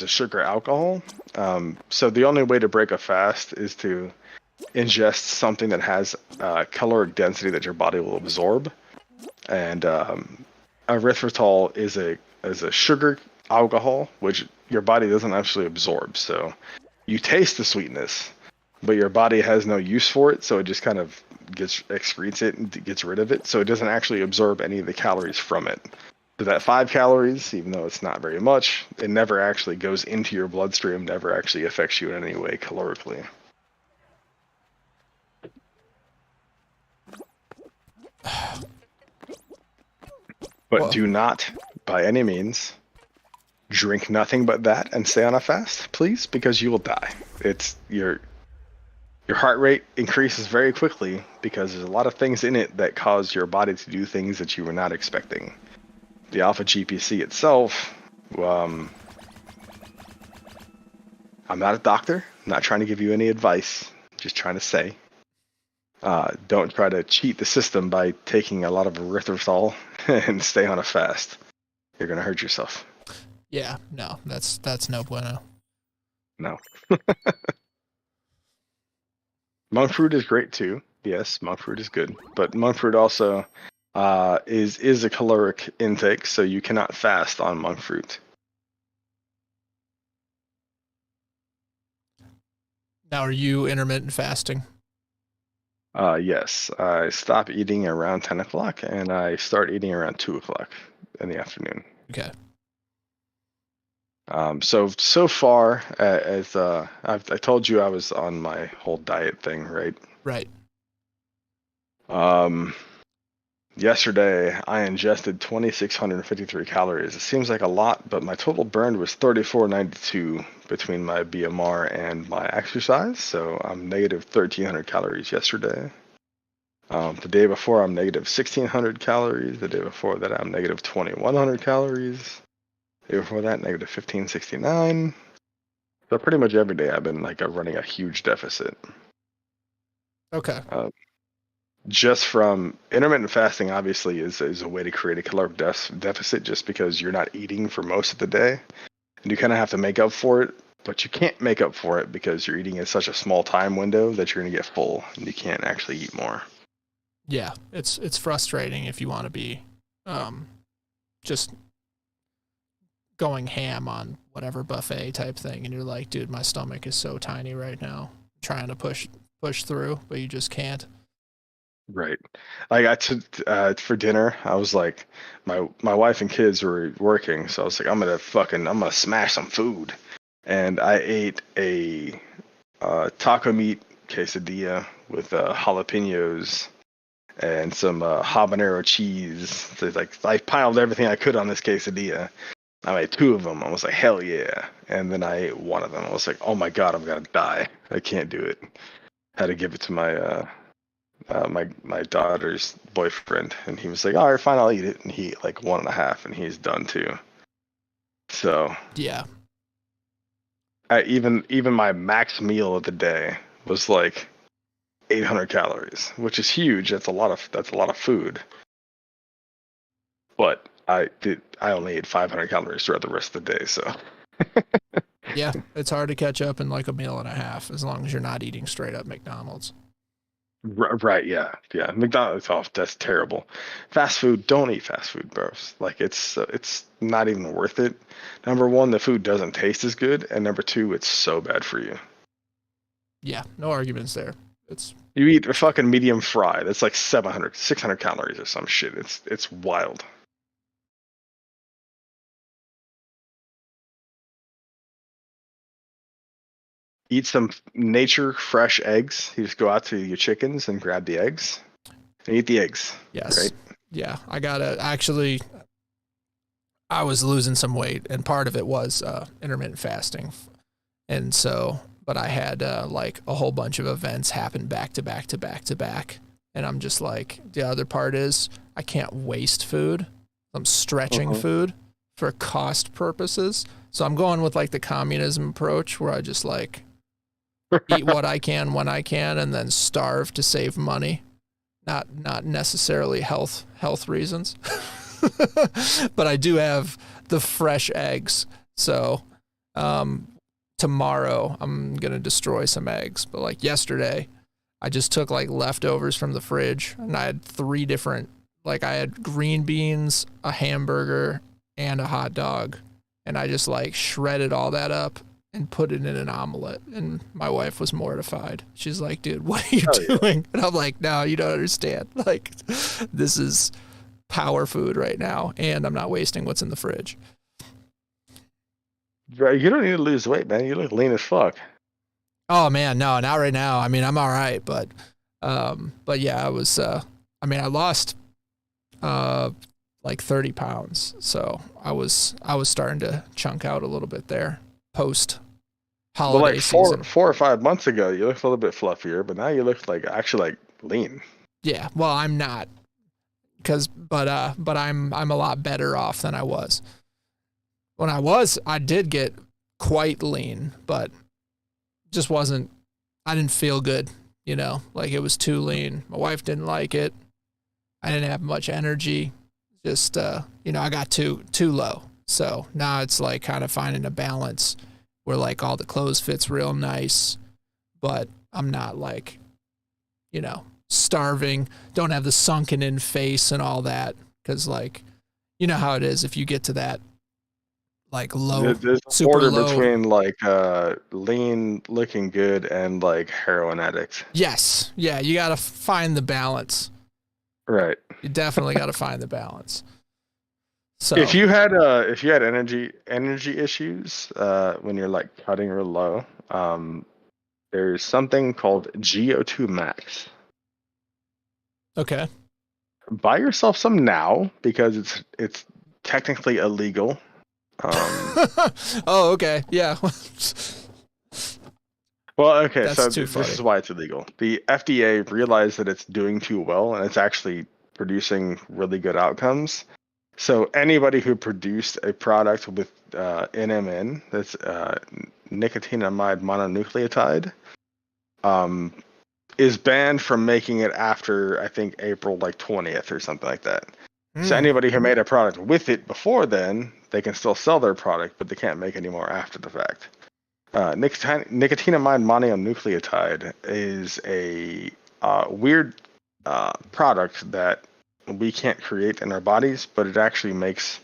a sugar alcohol. So the only way to break a fast is to ingest something that has caloric density that your body will absorb. And erythritol is a sugar alcohol, which your body doesn't actually absorb. So you taste the sweetness, but your body has no use for it. So it just kind of excretes it and gets rid of it. So it doesn't actually absorb any of the calories from it. So that 5 calories, even though it's not very much, it never actually goes into your bloodstream, never actually affects you in any way calorically. But do not, by any means, drink nothing but that and stay on a fast, please, because you will die. It's your heart rate increases very quickly because there's a lot of things in it that cause your body to do things that you were not expecting. The alpha GPC itself, I'm not a doctor. I'm not trying to give you any advice. Just trying to say, don't try to cheat the system by taking a lot of erythritol and stay on a fast. You're going to hurt yourself. Yeah, no, that's no bueno. No. Monk fruit is great too. Yes, monk fruit is good, but monk fruit also is a caloric intake, so you cannot fast on monk fruit. Now, are you intermittent fasting? Yes, I stop eating around 10 o'clock and I start eating around 2 o'clock in the afternoon. Okay. So far, as I told you, I was on my whole diet thing, right? Right. Yesterday, I ingested 2,653 calories. It seems like a lot, but my total burn was 3,492 between my BMR and my exercise. So I'm negative 1,300 calories yesterday. The day before, I'm negative 1,600 calories. The day before that, I'm negative 2,100 calories. The day before that, negative 1,569. So pretty much every day, I've been like running a huge deficit. Okay. just from intermittent fasting, obviously, is a way to create a caloric deficit just because you're not eating for most of the day. And you kind of have to make up for it, but you can't make up for it because you're eating in such a small time window that you're going to get full and you can't actually eat more. Yeah, it's frustrating if you want to be just going ham on whatever buffet type thing, and you're like, dude, my stomach is so tiny right now, trying to push through, but you just can't. Right. I got to for dinner. I was like, my wife and kids were working, so I was like, I'm gonna smash some food, and I ate a taco meat quesadilla with jalapenos and some habanero cheese. So like I piled everything I could on this quesadilla. I made 2 of them. I was like, hell yeah. And then I ate 1 of them. I was like, oh my God, I'm going to die. I can't do it. Had to give it to my my daughter's boyfriend. And he was like, all right, fine, I'll eat it. And he ate like 1.5 and he's done too. So yeah. Even my max meal of the day was like 800 calories, which is huge. That's a lot of food. But I only ate 500 calories throughout the rest of the day, so. Yeah, it's hard to catch up in like a meal and a half as long as you're not eating straight up McDonald's. Right, yeah. McDonald's, oh, that's terrible. Fast food, don't eat fast food, bros. Like it's not even worth it. Number 1, the food doesn't taste as good, and number 2, it's so bad for you. Yeah, no arguments there. You eat a fucking medium fry, that's like 600 calories or some shit. It's wild. Eat some nature fresh eggs. You just go out to your chickens and grab the eggs and eat the eggs. Yes. Right? Yeah. I was losing some weight, and part of it was intermittent fasting. And so, but I had like a whole bunch of events happen back to back to back to back. And I'm just like, the other part is I can't waste food. I'm stretching food for cost purposes. So I'm going with like the communism approach where I just like eat what I can when I can and then starve to save money. Not necessarily health reasons. But I do have the fresh eggs. So tomorrow I'm going to destroy some eggs. But like yesterday, I just took like leftovers from the fridge, and I had 3 different, like I had green beans, a hamburger, and a hot dog. And I just like shredded all that up and put it in an omelet. And my wife was mortified. She's like, dude, what are you doing? And I'm like, no, you don't understand. Like, this is power food right now, and I'm not wasting what's in the fridge. You don't need to lose weight, man. You look lean as fuck. Oh man, no, not right now. I mean, I'm all right, but yeah, I was, I lost, like 30 pounds. So I was starting to chunk out a little bit there post holiday season. 4 or 5 months ago, you looked a little bit fluffier, but now you look like actually like lean. Yeah. Well, I'm not, but I'm a lot better off than I was. When I did get quite lean, but just I didn't feel good, like it was too lean. My wife didn't like it. I didn't have much energy. Just, I got too low. So now it's like kind of finding a balance where like all the clothes fits real nice, but I'm not like, starving, don't have the sunken in face and all that. Cause like, you know how it is if you get to that like low, there's a super border low between like lean looking good and like heroin addict. Yes. Yeah. You got to find the balance. Right. You definitely got to find the balance. So if you had energy issues when you're like cutting real low, there's something called GO2 Max. Okay. Buy yourself some now because it's technically illegal. Oh, okay. Yeah. Well, okay, That's so too this funny. is why it's illegal. The FDA realized that it's doing too well and it's actually producing really good outcomes. So anybody who produced a product with NMN, that's nicotinamide mononucleotide, is banned from making it after, I think, April 20th or something like that. So anybody who made a product with it before then, they can still sell their product, but they can't make any more after the fact. Nicotinamide mononucleotide is a weird product that we can't create in our bodies, but it actually makes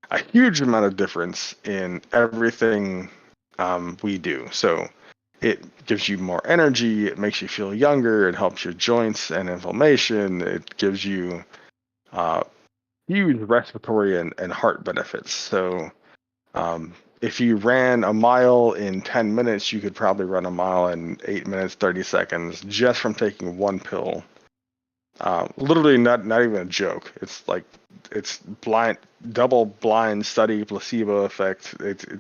a huge amount of difference in everything we do. So it gives you more energy, it makes you feel younger, it helps your joints and inflammation, it gives you huge respiratory and heart benefits. So if you ran a mile in 10 minutes, you could probably run a mile in 8 minutes, 30 seconds just from taking one pill. Literally not even a joke. It's blind, double blind study, placebo effect. It's a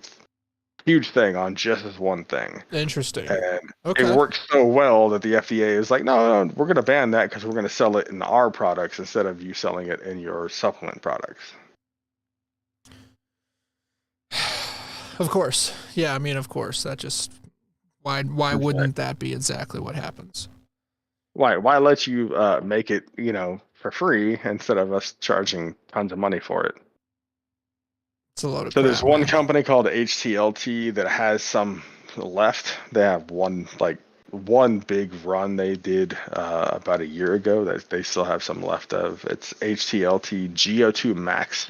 huge thing on just this one thing. Interesting. And Okay. it works so well that the FDA is like, no, we're going to ban that because we're going to sell it in our products instead of you selling it in your supplement products. Of course. Yeah, I mean, of course. That just why wouldn't that be exactly what happens? Why let you make it, for free instead of us charging tons of money for it? It's a load of So crap, there's one man. company called HTLT that has some left. They have one big run they did about a year ago that they still have some left of. It's HTLT GO2 Max.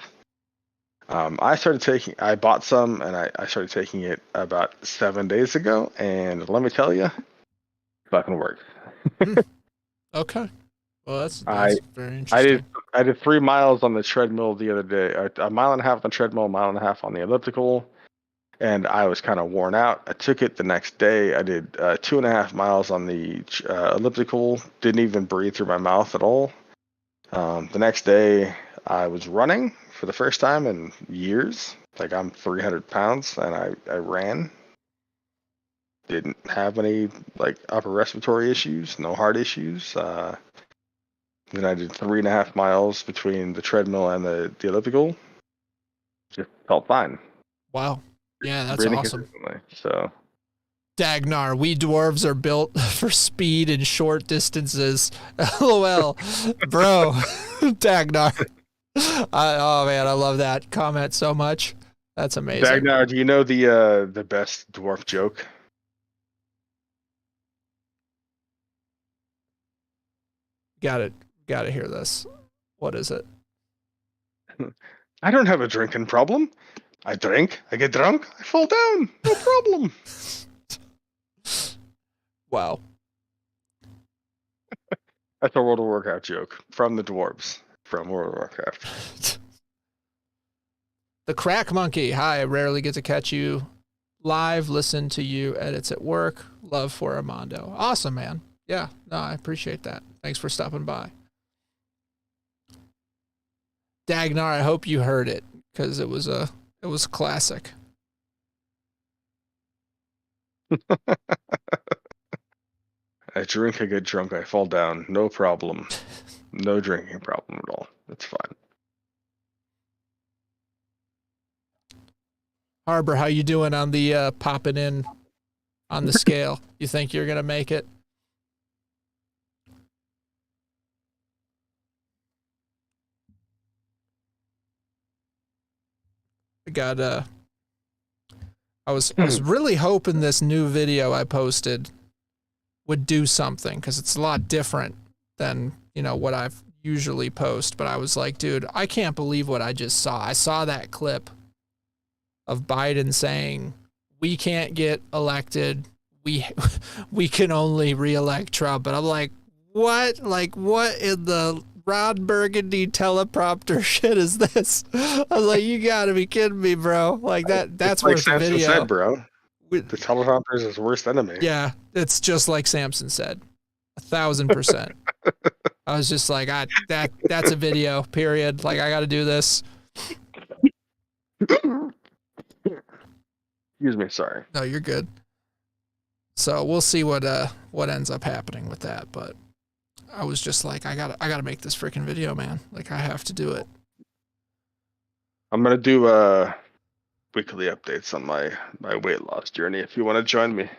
I bought some and I started taking it about 7 days ago, and let me tell you, fucking worked. Okay. Well, that's very interesting. I did 3 miles on the treadmill the other day, a mile and a half on the treadmill, a mile and a half on the elliptical, and I was kind of worn out. I took it the next day. I did 2.5 miles on the elliptical, didn't even breathe through my mouth at all. The next day, I was running for the first time in years. Like, I'm 300 pounds, and I ran. Didn't have any upper respiratory issues, no heart issues. Then I did 3.5 miles between the treadmill and the elliptical. Just felt fine. Wow. Yeah, that's Breathing awesome. So, Dagnar, we dwarves are built for speed and short distances. LOL. Bro, Dagnar. Oh, man, I love that comment so much. That's amazing. Dagnar, do you know the best dwarf joke? Got to hear this. What is it? I don't have a drinking problem. I drink, I get drunk, I fall down. No problem. Wow. That's a World of Warcraft joke from the dwarves from World of Warcraft. The Crack Monkey. Hi, I rarely get to catch you live, listen to you edits at work. Love for Armando. Awesome, man. Yeah, no, I appreciate that. Thanks for stopping by. Dagnar, I hope you heard it because it was classic. I drink, I get drunk, I fall down. No problem. No drinking problem at all. That's fine. Harbor, how you doing on the popping in on the scale? You think you're gonna make it? I was really hoping this new video I posted would do something because it's a lot different than what I've usually post. But I was like, dude, I can't believe what I just saw. I saw that clip of Biden saying we can't get elected. We can only reelect Trump. And I'm like, what? Like, what in the Ron Burgundy teleprompter shit is this? I was like, you gotta be kidding me, bro. Like that's like worth the Samson video. said, bro. The teleprompter is his worst enemy. Yeah, it's just like Samson said. 1,000%. I was just like, that's a video, period. Like, I gotta do this. Excuse me, sorry. No, you're good. So we'll see what ends up happening with that, but I was just like, I gotta make this freaking video, man. Like, I have to do it. I'm gonna do weekly updates on my weight loss journey if you want to join me.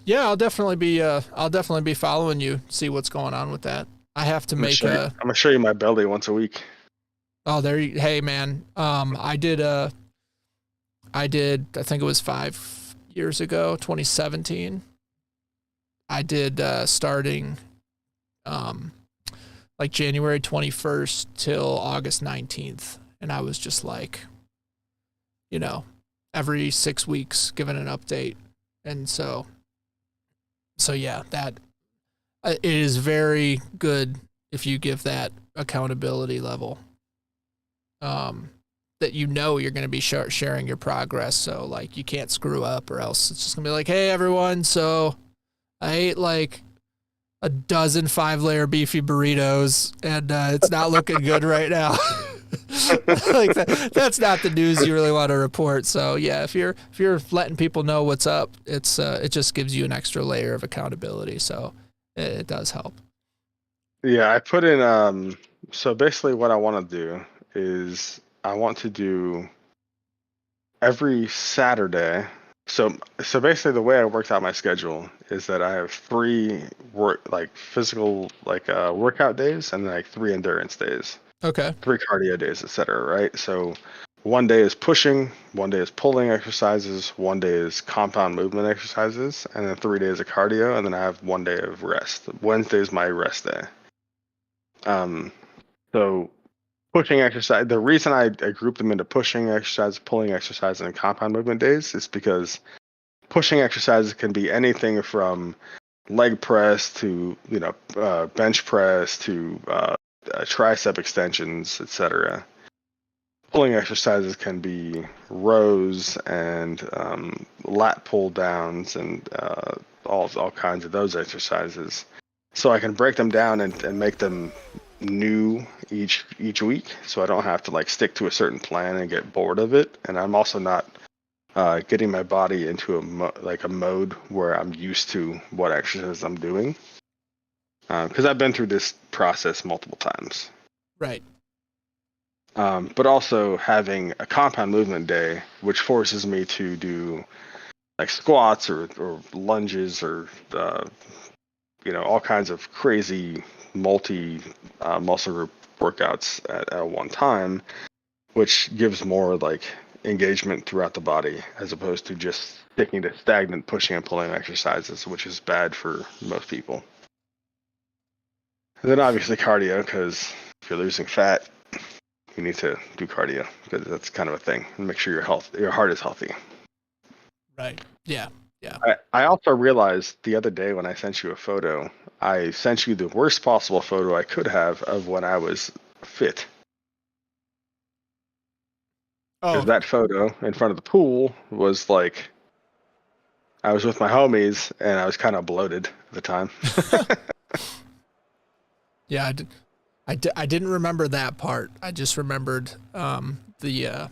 Yeah, I'll definitely be following you, see what's going on with that. I have to make I'm gonna show you my belly once a week. Oh, hey man. I think it was 5 years ago, 2017. I did starting like January 21st till August 19th. And I was just like, every 6 weeks giving an update. And so yeah, that it is very good if you give that accountability level. That you're going to be sharing your progress, so like you can't screw up, or else it's just gonna be like, hey everyone, so I ate like a dozen 5-layer beefy burritos, and it's not looking good right now. Like that's not the news you really want to report. So yeah, if you're letting people know what's up, it just gives you an extra layer of accountability. So it does help. Yeah, I put in so basically what I want to do is I want to do every Saturday. So basically the way I worked out my schedule is that I have 3 physical workout days and then like 3 endurance days. Okay. 3 cardio days, etc. Right? So one day is pushing, one day is pulling exercises, one day is compound movement exercises, and then 3 days of cardio, and then I have 1 day of rest. Wednesday is my rest day. So pushing exercise, the reason I group them into pushing exercise, pulling exercise, and compound movement days is because pushing exercises can be anything from leg press to bench press to tricep extensions, etc. Pulling exercises can be rows and lat pull downs and all kinds of those exercises. So I can break them down and make them new each week, so I don't have to like stick to a certain plan and get bored of it. And I'm also not getting my body into a mode where I'm used to what exercise I'm doing, because I've been through this process multiple times. Right. But also having a compound movement day, which forces me to do like squats or lunges or all kinds of crazy multi muscle group workouts at one time, which gives more like engagement throughout the body as opposed to just sticking to stagnant pushing and pulling exercises, which is bad for most people. And then obviously cardio, because if you're losing fat, you need to do cardio, because that's kind of a thing. And make sure your heart is healthy. Right. Yeah. Yeah. I also realized the other day when I sent you a photo, I sent you the worst possible photo I could have of when I was fit. Oh, that photo in front of the pool was like, I was with my homies and I was kind of bloated at the time. Yeah, I didn't remember that part. I just remembered the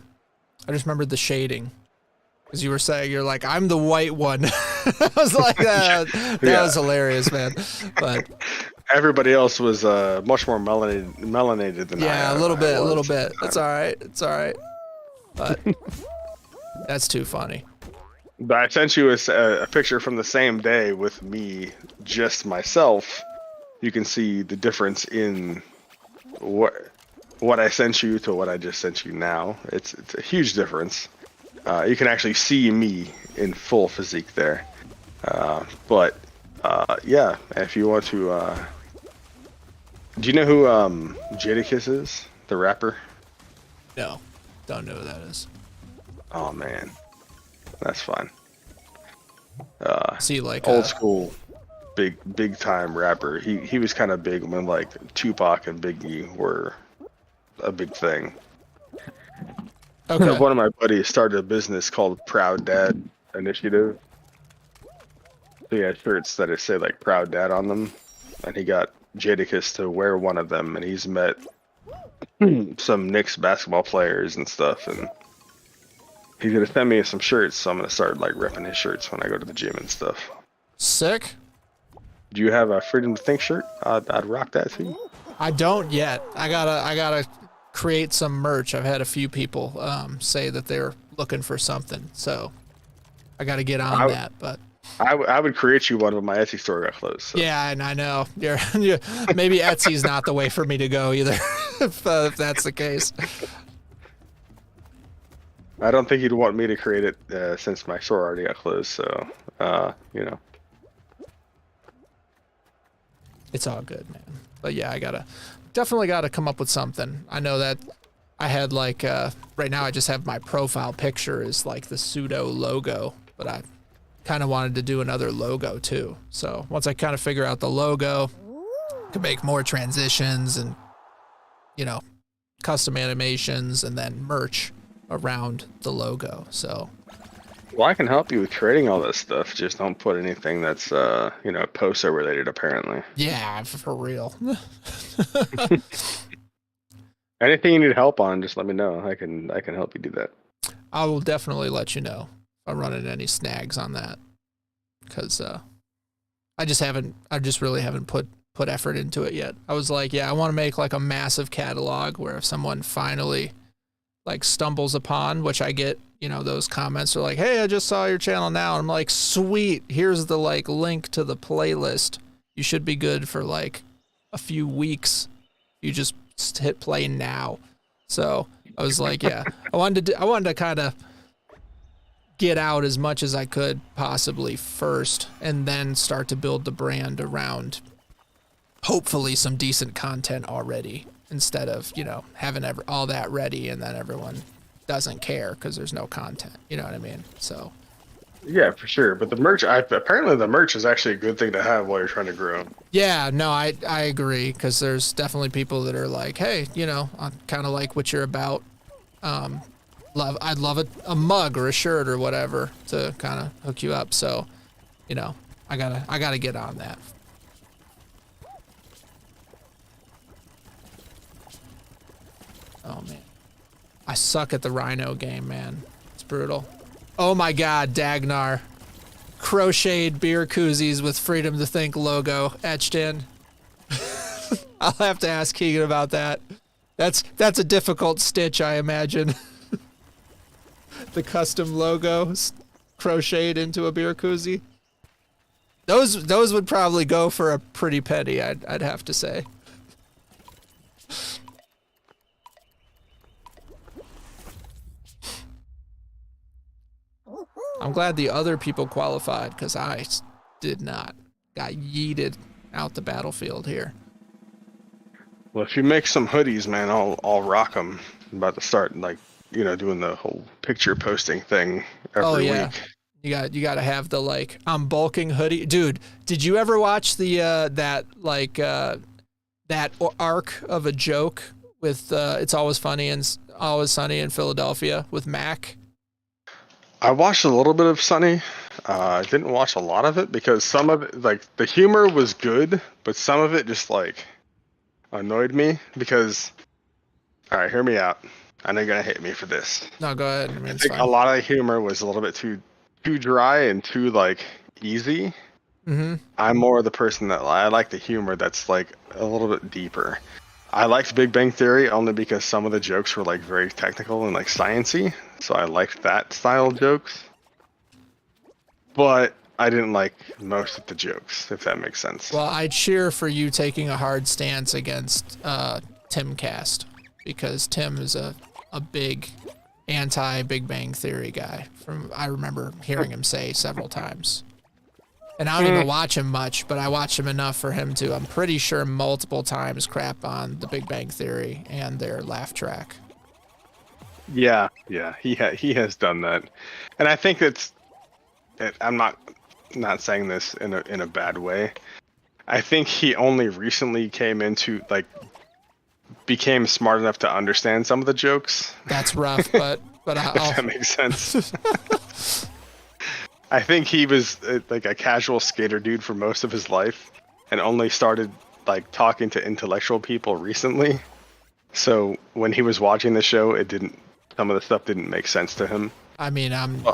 shading. Because you were saying, you're like, I'm the white one. I was like, that was hilarious, man. But everybody else was much more melanated than I. Yeah, a little bit. It's all right. But that's too funny. But I sent you a picture from the same day with me, just myself. You can see the difference in what I sent you to what I just sent you now. It's a huge difference. You can actually see me in full physique there. But if you want to, do you know who Jadakiss is, the rapper? No, don't know who that is. Oh man, that's fine. See, like old school, big time rapper. He was kind of big when like Tupac and Biggie were a big thing. Okay. One of my buddies started a business called Proud Dad Initiative. So he had shirts that say like Proud Dad on them, and he got Jadakiss to wear one of them, and he's met some Knicks basketball players and stuff, and he's gonna send me some shirts, so I'm gonna start like repping his shirts when I go to the gym and stuff. Sick. Do you have a Freedom to Think shirt? I'd rock that too. I don't yet. I gotta create some merch. I've had a few people say that they're looking for something, so I gotta get on that. But I would create you one, but my Etsy store got closed. So. Yeah, and I know. Maybe Etsy's not the way for me to go either, if that's the case. I don't think you'd want me to create it since my store already got closed. So, you know. It's all good, man. But yeah, definitely gotta come up with something. I know that I had like, right now I just have my profile picture is like the pseudo logo, but I kind of wanted to do another logo too. So once I kind of figure out the logo, I can make more transitions and, you know, custom animations and then merch around the logo. So. Well, I can help you with creating all this stuff. Just don't put anything that's, you know, poster related, apparently. Yeah, for real. Anything you need help on, just let me know. I can help you do that. I will definitely let you know if I'm running any snags on that, because I just really haven't put effort into it yet. I was like, yeah, I want to make like a massive catalog where if someone finally like stumbles upon, which I get, you know, those comments are like, hey, I just saw your channel now. And I'm like, sweet, here's the like link to the playlist. You should be good for like a few weeks. You just hit play now. So I was like, yeah, I wanted to kind of get out as much as I could possibly first, and then start to build the brand around hopefully some decent content already, instead of, you know, having all that ready and then everyone doesn't care because there's no content. You know what I mean? So. Yeah, for sure. But the merch, apparently the merch is actually a good thing to have while you're trying to grow. Yeah, no, I agree, because there's definitely people that are like, hey, you know, I kind of like what you're about. I'd love a mug or a shirt or whatever to kind of hook you up. So, you know, I gotta get on that. Oh man, I suck at the Rhino game, man. It's brutal. Oh my God, Dagnar. Crocheted beer koozies with Freedom to Think logo etched in. I'll have to ask Keegan about that. That's a difficult stitch, I imagine. The custom logos crocheted into a beer koozie. Those would probably go for a pretty penny, I'd have to say. I'm glad the other people qualified, because I did not. Got yeeted out the battlefield here. Well, if you make some hoodies, man, I'll rock them. I'm about to start, like, you know, doing the whole picture posting thing every week. You got to have the like I'm bulking hoodie, dude. Did you ever watch the that arc of a joke with It's Always Sunny in Philadelphia with Mac? I watched a little bit of Sunny. I didn't watch a lot of it because some of it, like, the humor was good, but some of it just like annoyed me because. All right, hear me out. I know you're gonna hate me for this. No, go ahead. I mean, it's think fine. a lot of the humor was a little bit too dry and too like easy. Mm-hmm. I'm more the person that I like the humor that's like a little bit deeper. I liked Big Bang Theory only because some of the jokes were like very technical and like sciencey, so I liked that style of jokes. But I didn't like most of the jokes, if that makes sense. Well, I cheer for you taking a hard stance against Timcast, because Tim is a big anti-Big Bang Theory guy. I remember hearing him say several times. And I don't even watch him much, but I watch him enough for him to, I'm pretty sure, multiple times crap on the Big Bang Theory and their laugh track. Yeah, he has done that, and I think I'm not saying this in a bad way. I think he only recently became smart enough to understand some of the jokes. That's rough, but if that makes sense. I think he was like a casual skater dude for most of his life, and only started like talking to intellectual people recently. So when he was watching the show, some of the stuff didn't make sense to him. I mean, I'm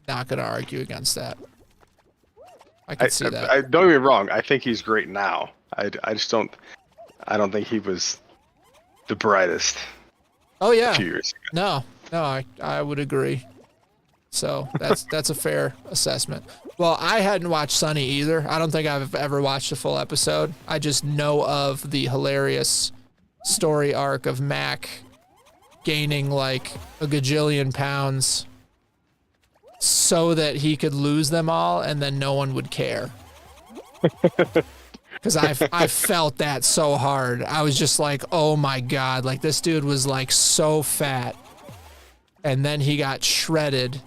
not gonna argue against that. I can see that. Don't get me wrong. I think he's great now. I don't think he was the brightest. Oh yeah. A few years ago. No, I would agree. So that's a fair assessment. Well, I hadn't watched Sunny either. I don't think I've ever watched a full episode. I just know of the hilarious story arc of Mac gaining like a gajillion pounds so that he could lose them all and then no one would care. Because I felt that so hard. I was just like, oh my God, like this dude was like so fat. And then he got shredded.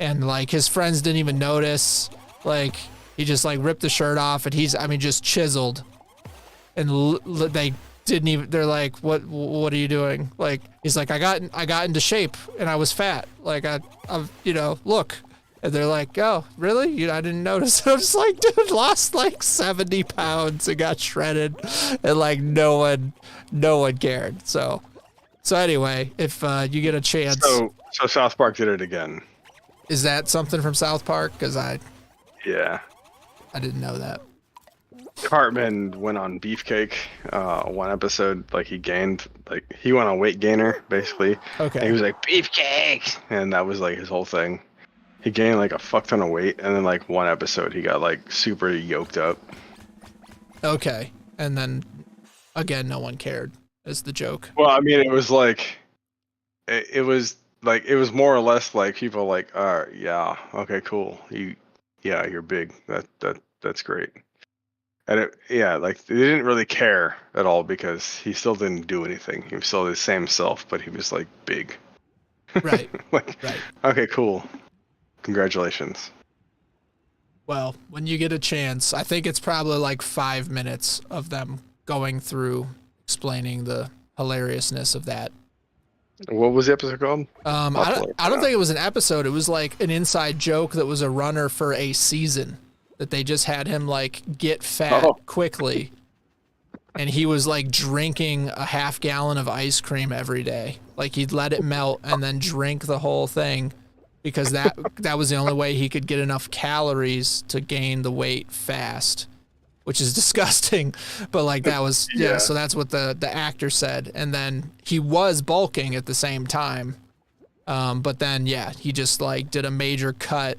And like his friends didn't even notice. Like he just like ripped the shirt off and just chiseled. And they didn't even, they're like, what are you doing? Like, he's like, I got into shape and I was fat. Like I look. And they're like, oh, really? I didn't notice. I'm just like, dude, lost like 70 pounds and got shredded. And like no one cared. So anyway, if you get a chance. So South Park did it again. Is that something from South Park? Because Yeah. I didn't know that. Cartman went on Beefcake, one episode, like he gained, like he went on Weight Gainer, basically. Okay. And he was like, Beefcake! And that was like his whole thing. He gained like a fuck ton of weight, and then like one episode he got like super yoked up. Okay. And then, again, no one cared, is the joke. Well, I mean, it was like, it was more or less like people like, yeah, okay, cool. You're big. That's great. And like they didn't really care at all because he still didn't do anything. He was still the same self, but he was like big. Right. Like, right. Okay, cool. Congratulations. Well, when you get a chance, I think it's probably like 5 minutes of them going through explaining the hilariousness of that. What was the episode called? I don't think it was an episode. It was like an inside joke that was a runner for a season that they just had him like get fat quickly. And he was like drinking a half gallon of ice cream every day. Like he'd let it melt and then drink the whole thing because that was the only way he could get enough calories to gain the weight fast, which is disgusting. But like that was, yeah, so that's what the actor said. And then he was bulking at the same time. But then, yeah, he just like did a major cut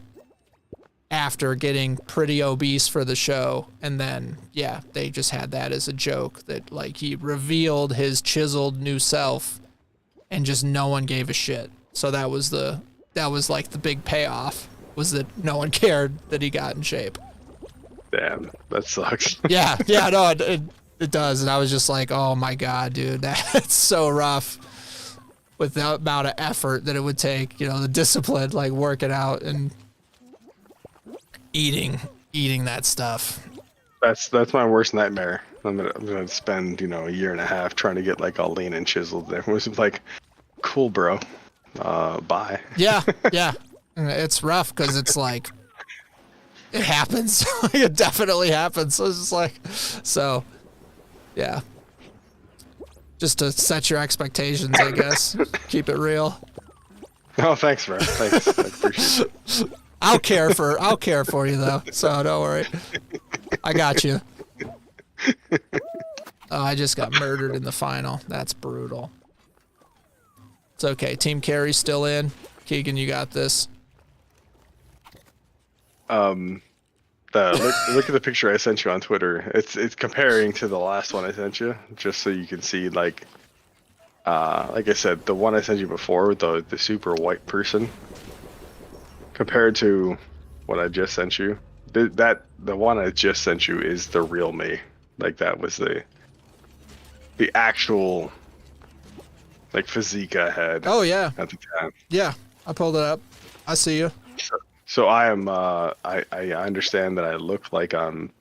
after getting pretty obese for the show. And then, yeah, they just had that as a joke that like he revealed his chiseled new self and just no one gave a shit. So that was like the big payoff, was that no one cared that he got in shape. Damn, that sucks. Yeah, no, it does. And I was just like, oh my God, dude, that's so rough with the amount of effort that it would take, the discipline, like working out and eating that stuff. That's my worst nightmare. I'm gonna spend, a year and a half trying to get like all lean and chiseled. There was like, cool, bro. Bye. Yeah. It's rough because it's like, it happens. It definitely happens. So it's just like, yeah. Just to set your expectations, I guess. Keep it real. Oh, thanks, bro. Thanks. I appreciate it. I'll care for you though, so don't worry. I got you. Oh, I just got murdered in the final. That's brutal. It's okay. Team Carry's still in. Keegan, you got this. Look at the picture I sent you on Twitter. It's comparing to the last one I sent you, just so you can see like I said, the one I sent you before, the super white person, compared to what I just sent you. The one I just sent you is the real me. Like that was the actual like physique I had. Oh yeah. At the time. Yeah, I pulled it up. I see you. So I am. I understand that I look like I'm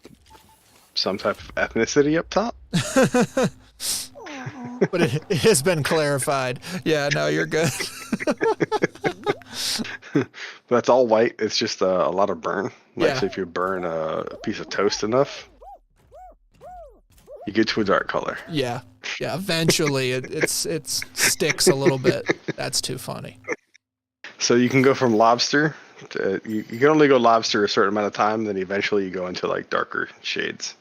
some type of ethnicity up top. But it has been clarified. Yeah, no, you're good. That's all white. It's just a lot of burn. Like Yeah. so if you burn a piece of toast enough, you get to a dark color. Yeah. Eventually, it sticks a little bit. That's too funny. So you can go from lobster. You can only go lobster a certain amount of time, then eventually you go into like darker shades.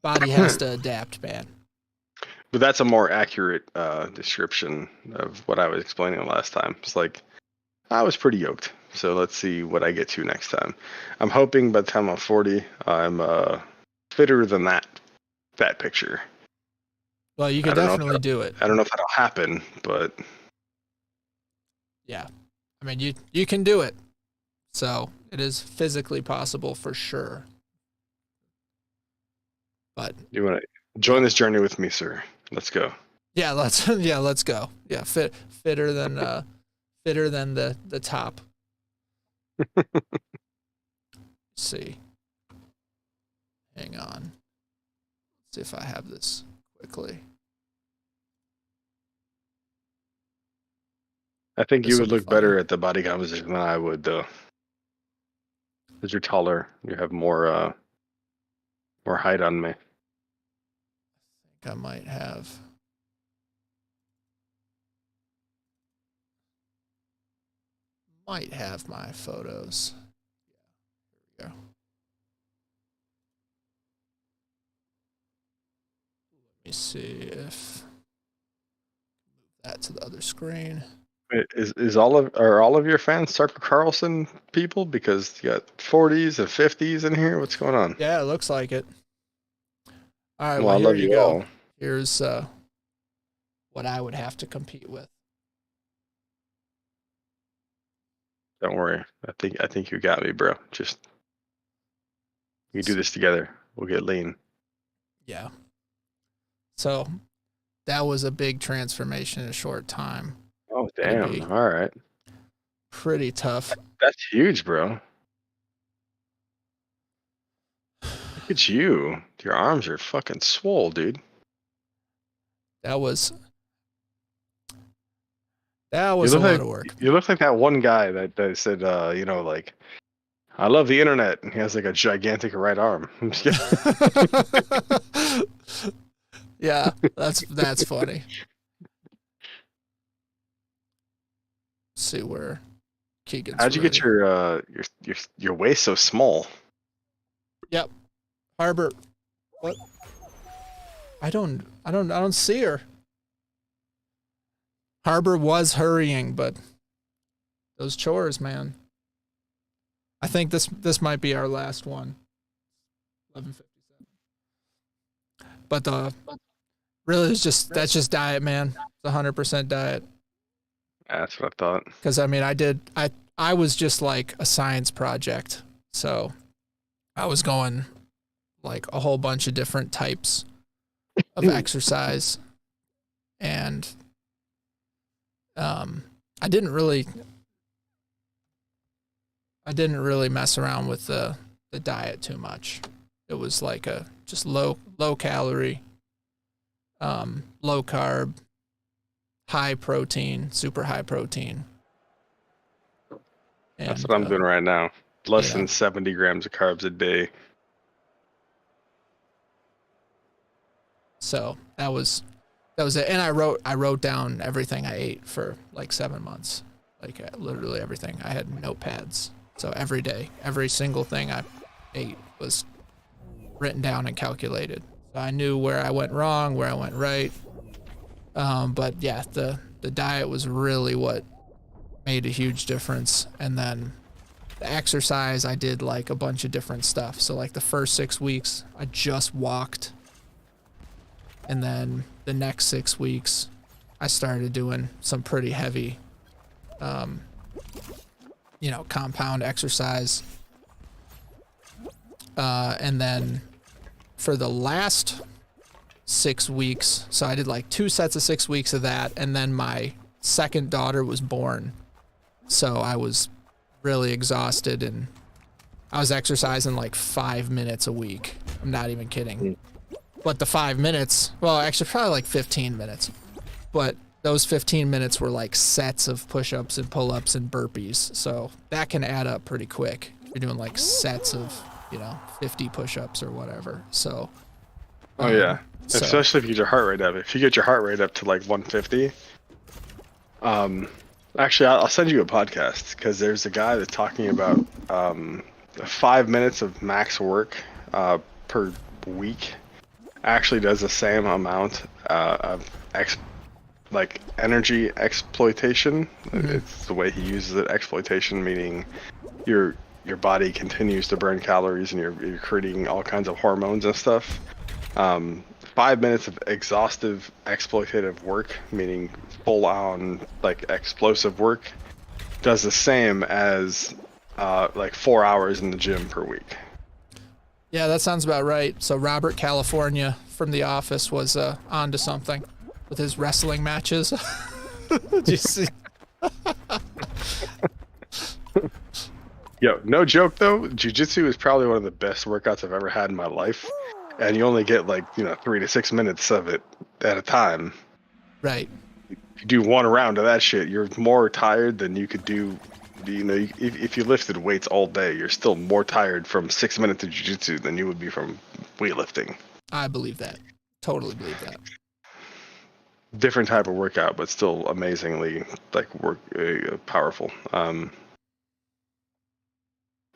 Body has to adapt, man. But that's a more accurate description of what I was explaining last time. It's like, I was pretty yoked. So let's see what I get to next time. I'm hoping by the time I'm 40, I'm fitter than that picture. Well, you could definitely do it. I don't know if that'll happen, but yeah, I mean, you can do it. So it is physically possible for sure. But you want to join this journey with me, sir? Let's go. Yeah, let's go. Yeah, fitter than the top. Let's see. Hang on. Let's see if I have this quickly. I think you would look better at the body composition than I would, though. Because you're taller, you have more height on me. I think I might have. My photos. Yeah, here we go. Let me see if move that to the other screen. Are all of your fans Tucker Carlson people? Because you got 40s and 50s in here. What's going on? Yeah, it looks like it. All right, well I love you go. all. Here's what I would have to compete with. Don't worry. I think you got me, bro. Just we do this together. We'll get lean. Yeah. So that was a big transformation in a short time. Oh damn! All right. Pretty tough. That's huge, bro. Look at you. Your arms are fucking swole, dude. That was a lot of work. You look like that one guy that said, like, I love the internet, and he has like a gigantic right arm. Yeah, that's funny. Let's see where Keegan's. How'd you get your waist so small? Yep, Harbor. What? I don't see her. Harbor was hurrying, but those chores, man. I think this might be our last one. 11:57. But really, that's just diet, man. It's 100% diet. That's what I thought. Because I mean, I was just like a science project, so I was going like a whole bunch of different types of exercise, and I didn't really mess around with the diet too much. It was like a just low calorie, low carb, high protein, super high protein. And, that's what I'm doing right now. Less than 70 grams of carbs a day. So that was it. And I wrote down everything I ate for like 7 months, like literally everything. I had notepads. So every day, every single thing I ate was written down and calculated. So I knew where I went wrong, where I went right. But yeah, the diet was really what made a huge difference. And then the exercise, I did like a bunch of different stuff. So like the first 6 weeks, I just walked. And then the next 6 weeks, I started doing some pretty heavy, compound exercise. And then for the last 6 weeks, so I did like 2 sets of 6 weeks of that. And then my second daughter was born. So I was really exhausted, and I was exercising like 5 minutes a week. I'm not even kidding. But the 5 minutes, well, actually probably like 15 minutes. But those 15 minutes were like sets of push-ups and pull-ups and burpees. So that can add up pretty quick. You're doing like sets of, 50 push-ups or whatever. So. Oh yeah. Especially if you get your heart rate up. If you get your heart rate up to like 150. Actually, I'll send you a podcast, because there's a guy that's talking about 5 minutes of max work per week. actually does the same amount of energy exploitation. It's the way he uses it. Exploitation meaning your body continues to burn calories and you're creating all kinds of hormones and stuff. 5 minutes of exhaustive exploitative work, meaning full on like explosive work, does the same as 4 hours in the gym per week. Yeah, that sounds about right. So Robert California from The Office was onto something with his wrestling matches. Did you see? Yo, no joke though, jiu-jitsu is probably one of the best workouts I've ever had in my life. And you only get 3 to 6 minutes of it at a time. Right. If you do one round of that shit, you're more tired than you could do. If you lifted weights all day, you're still more tired from 6 minutes of jiu-jitsu than you would be from weightlifting. I believe that. Totally believe that. Different type of workout, but still amazingly powerful.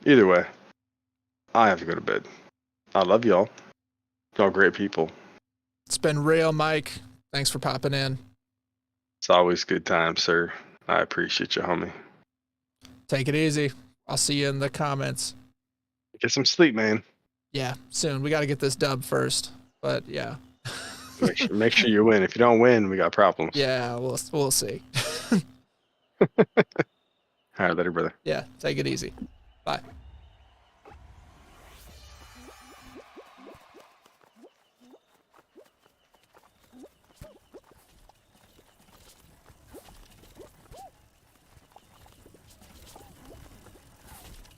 Either way, I have to go to bed. I love y'all. Y'all great people. It's been real, Mike. Thanks for popping in. It's always good time, sir. I appreciate you, homie. Take it easy. I'll see you in the comments. Get some sleep, man. Yeah, soon. We got to get this dub first. But yeah. Make sure you win. If you don't win, we got problems. Yeah, we'll see. All right, later, brother. Yeah, take it easy. Bye.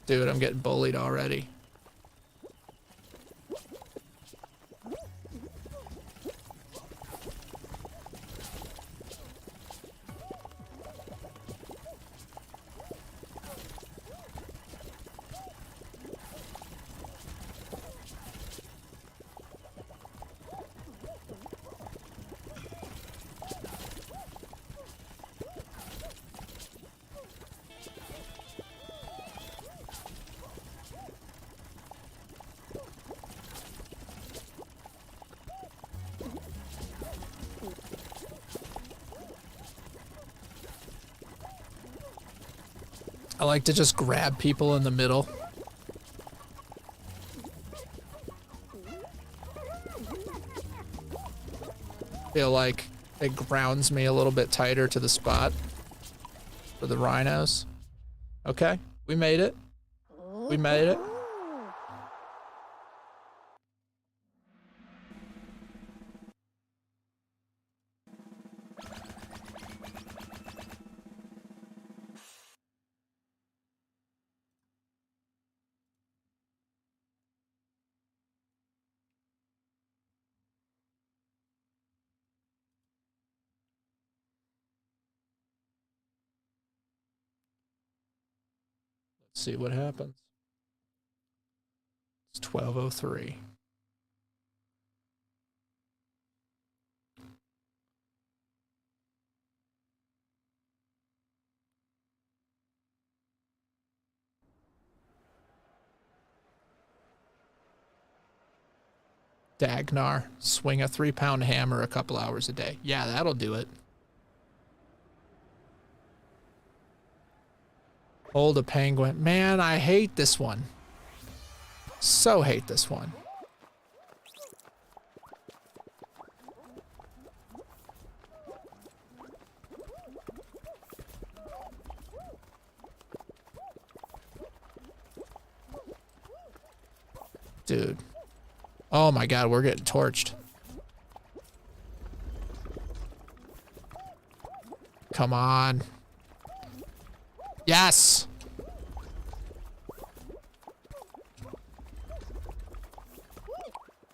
Dude, I'm getting bullied already. I like to just grab people in the middle. Feel like it grounds me a little bit tighter to the spot for the rhinos. Okay, we made it. We made it. See what happens. It's 12:03. Dagnar, swing a 3-pound hammer a couple hours a day. Yeah, that'll do it. Hold a penguin. Man, I hate this one. So hate this one. Dude. Oh my God, we're getting torched. Come on. Yes.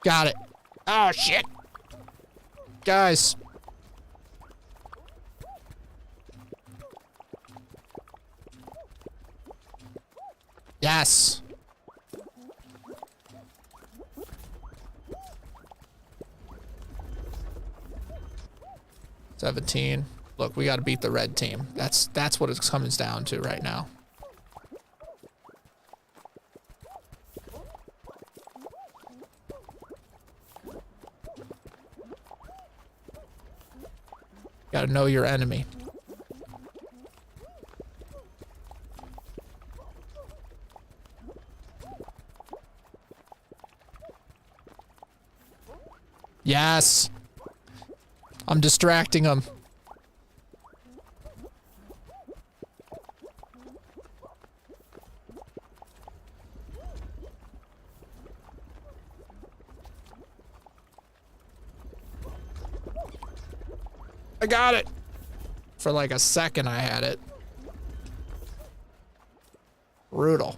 Got it. Oh, shit. Guys. Yes. $17. Look, we got to beat the red team. That's what it comes down to right now. Gotta know your enemy. Yes. I'm distracting him. I got it. For like a second I had it. Brutal.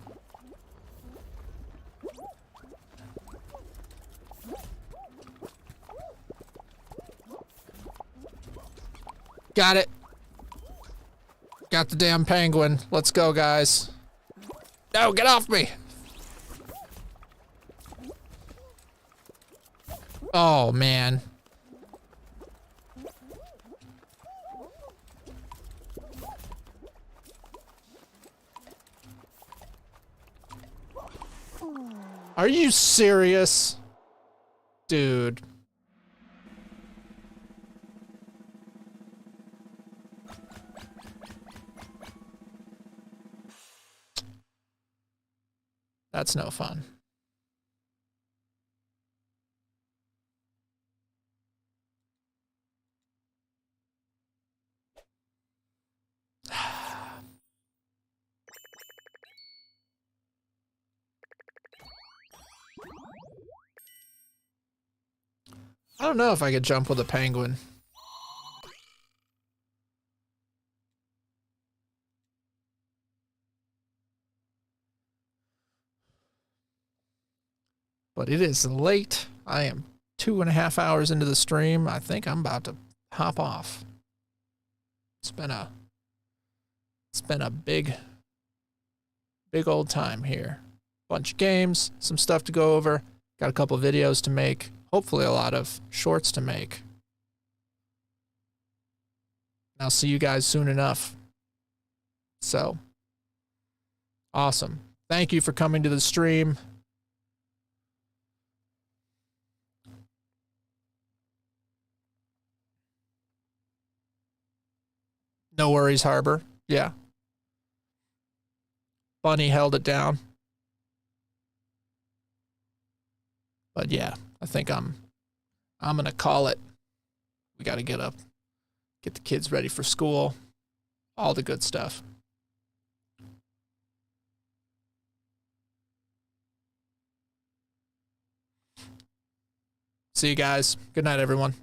Got it. Got the damn penguin. Let's go, guys. No, get off me. Oh, man. Are you serious? Dude. That's no fun. I don't know if I could jump with a penguin. But it is late. I am 2.5 hours into the stream. I think I'm about to hop off. It's been a big old time here. Bunch of games, some stuff to go over. Got a couple videos to make. Hopefully a lot of shorts to make. I'll see you guys soon enough. So, awesome. Thank you for coming to the stream. No worries, Harbor. Yeah. Bunny held it down. But yeah, I think I'm going to call it. We got to get up, get the kids ready for school, all the good stuff. See you guys. Good night, everyone.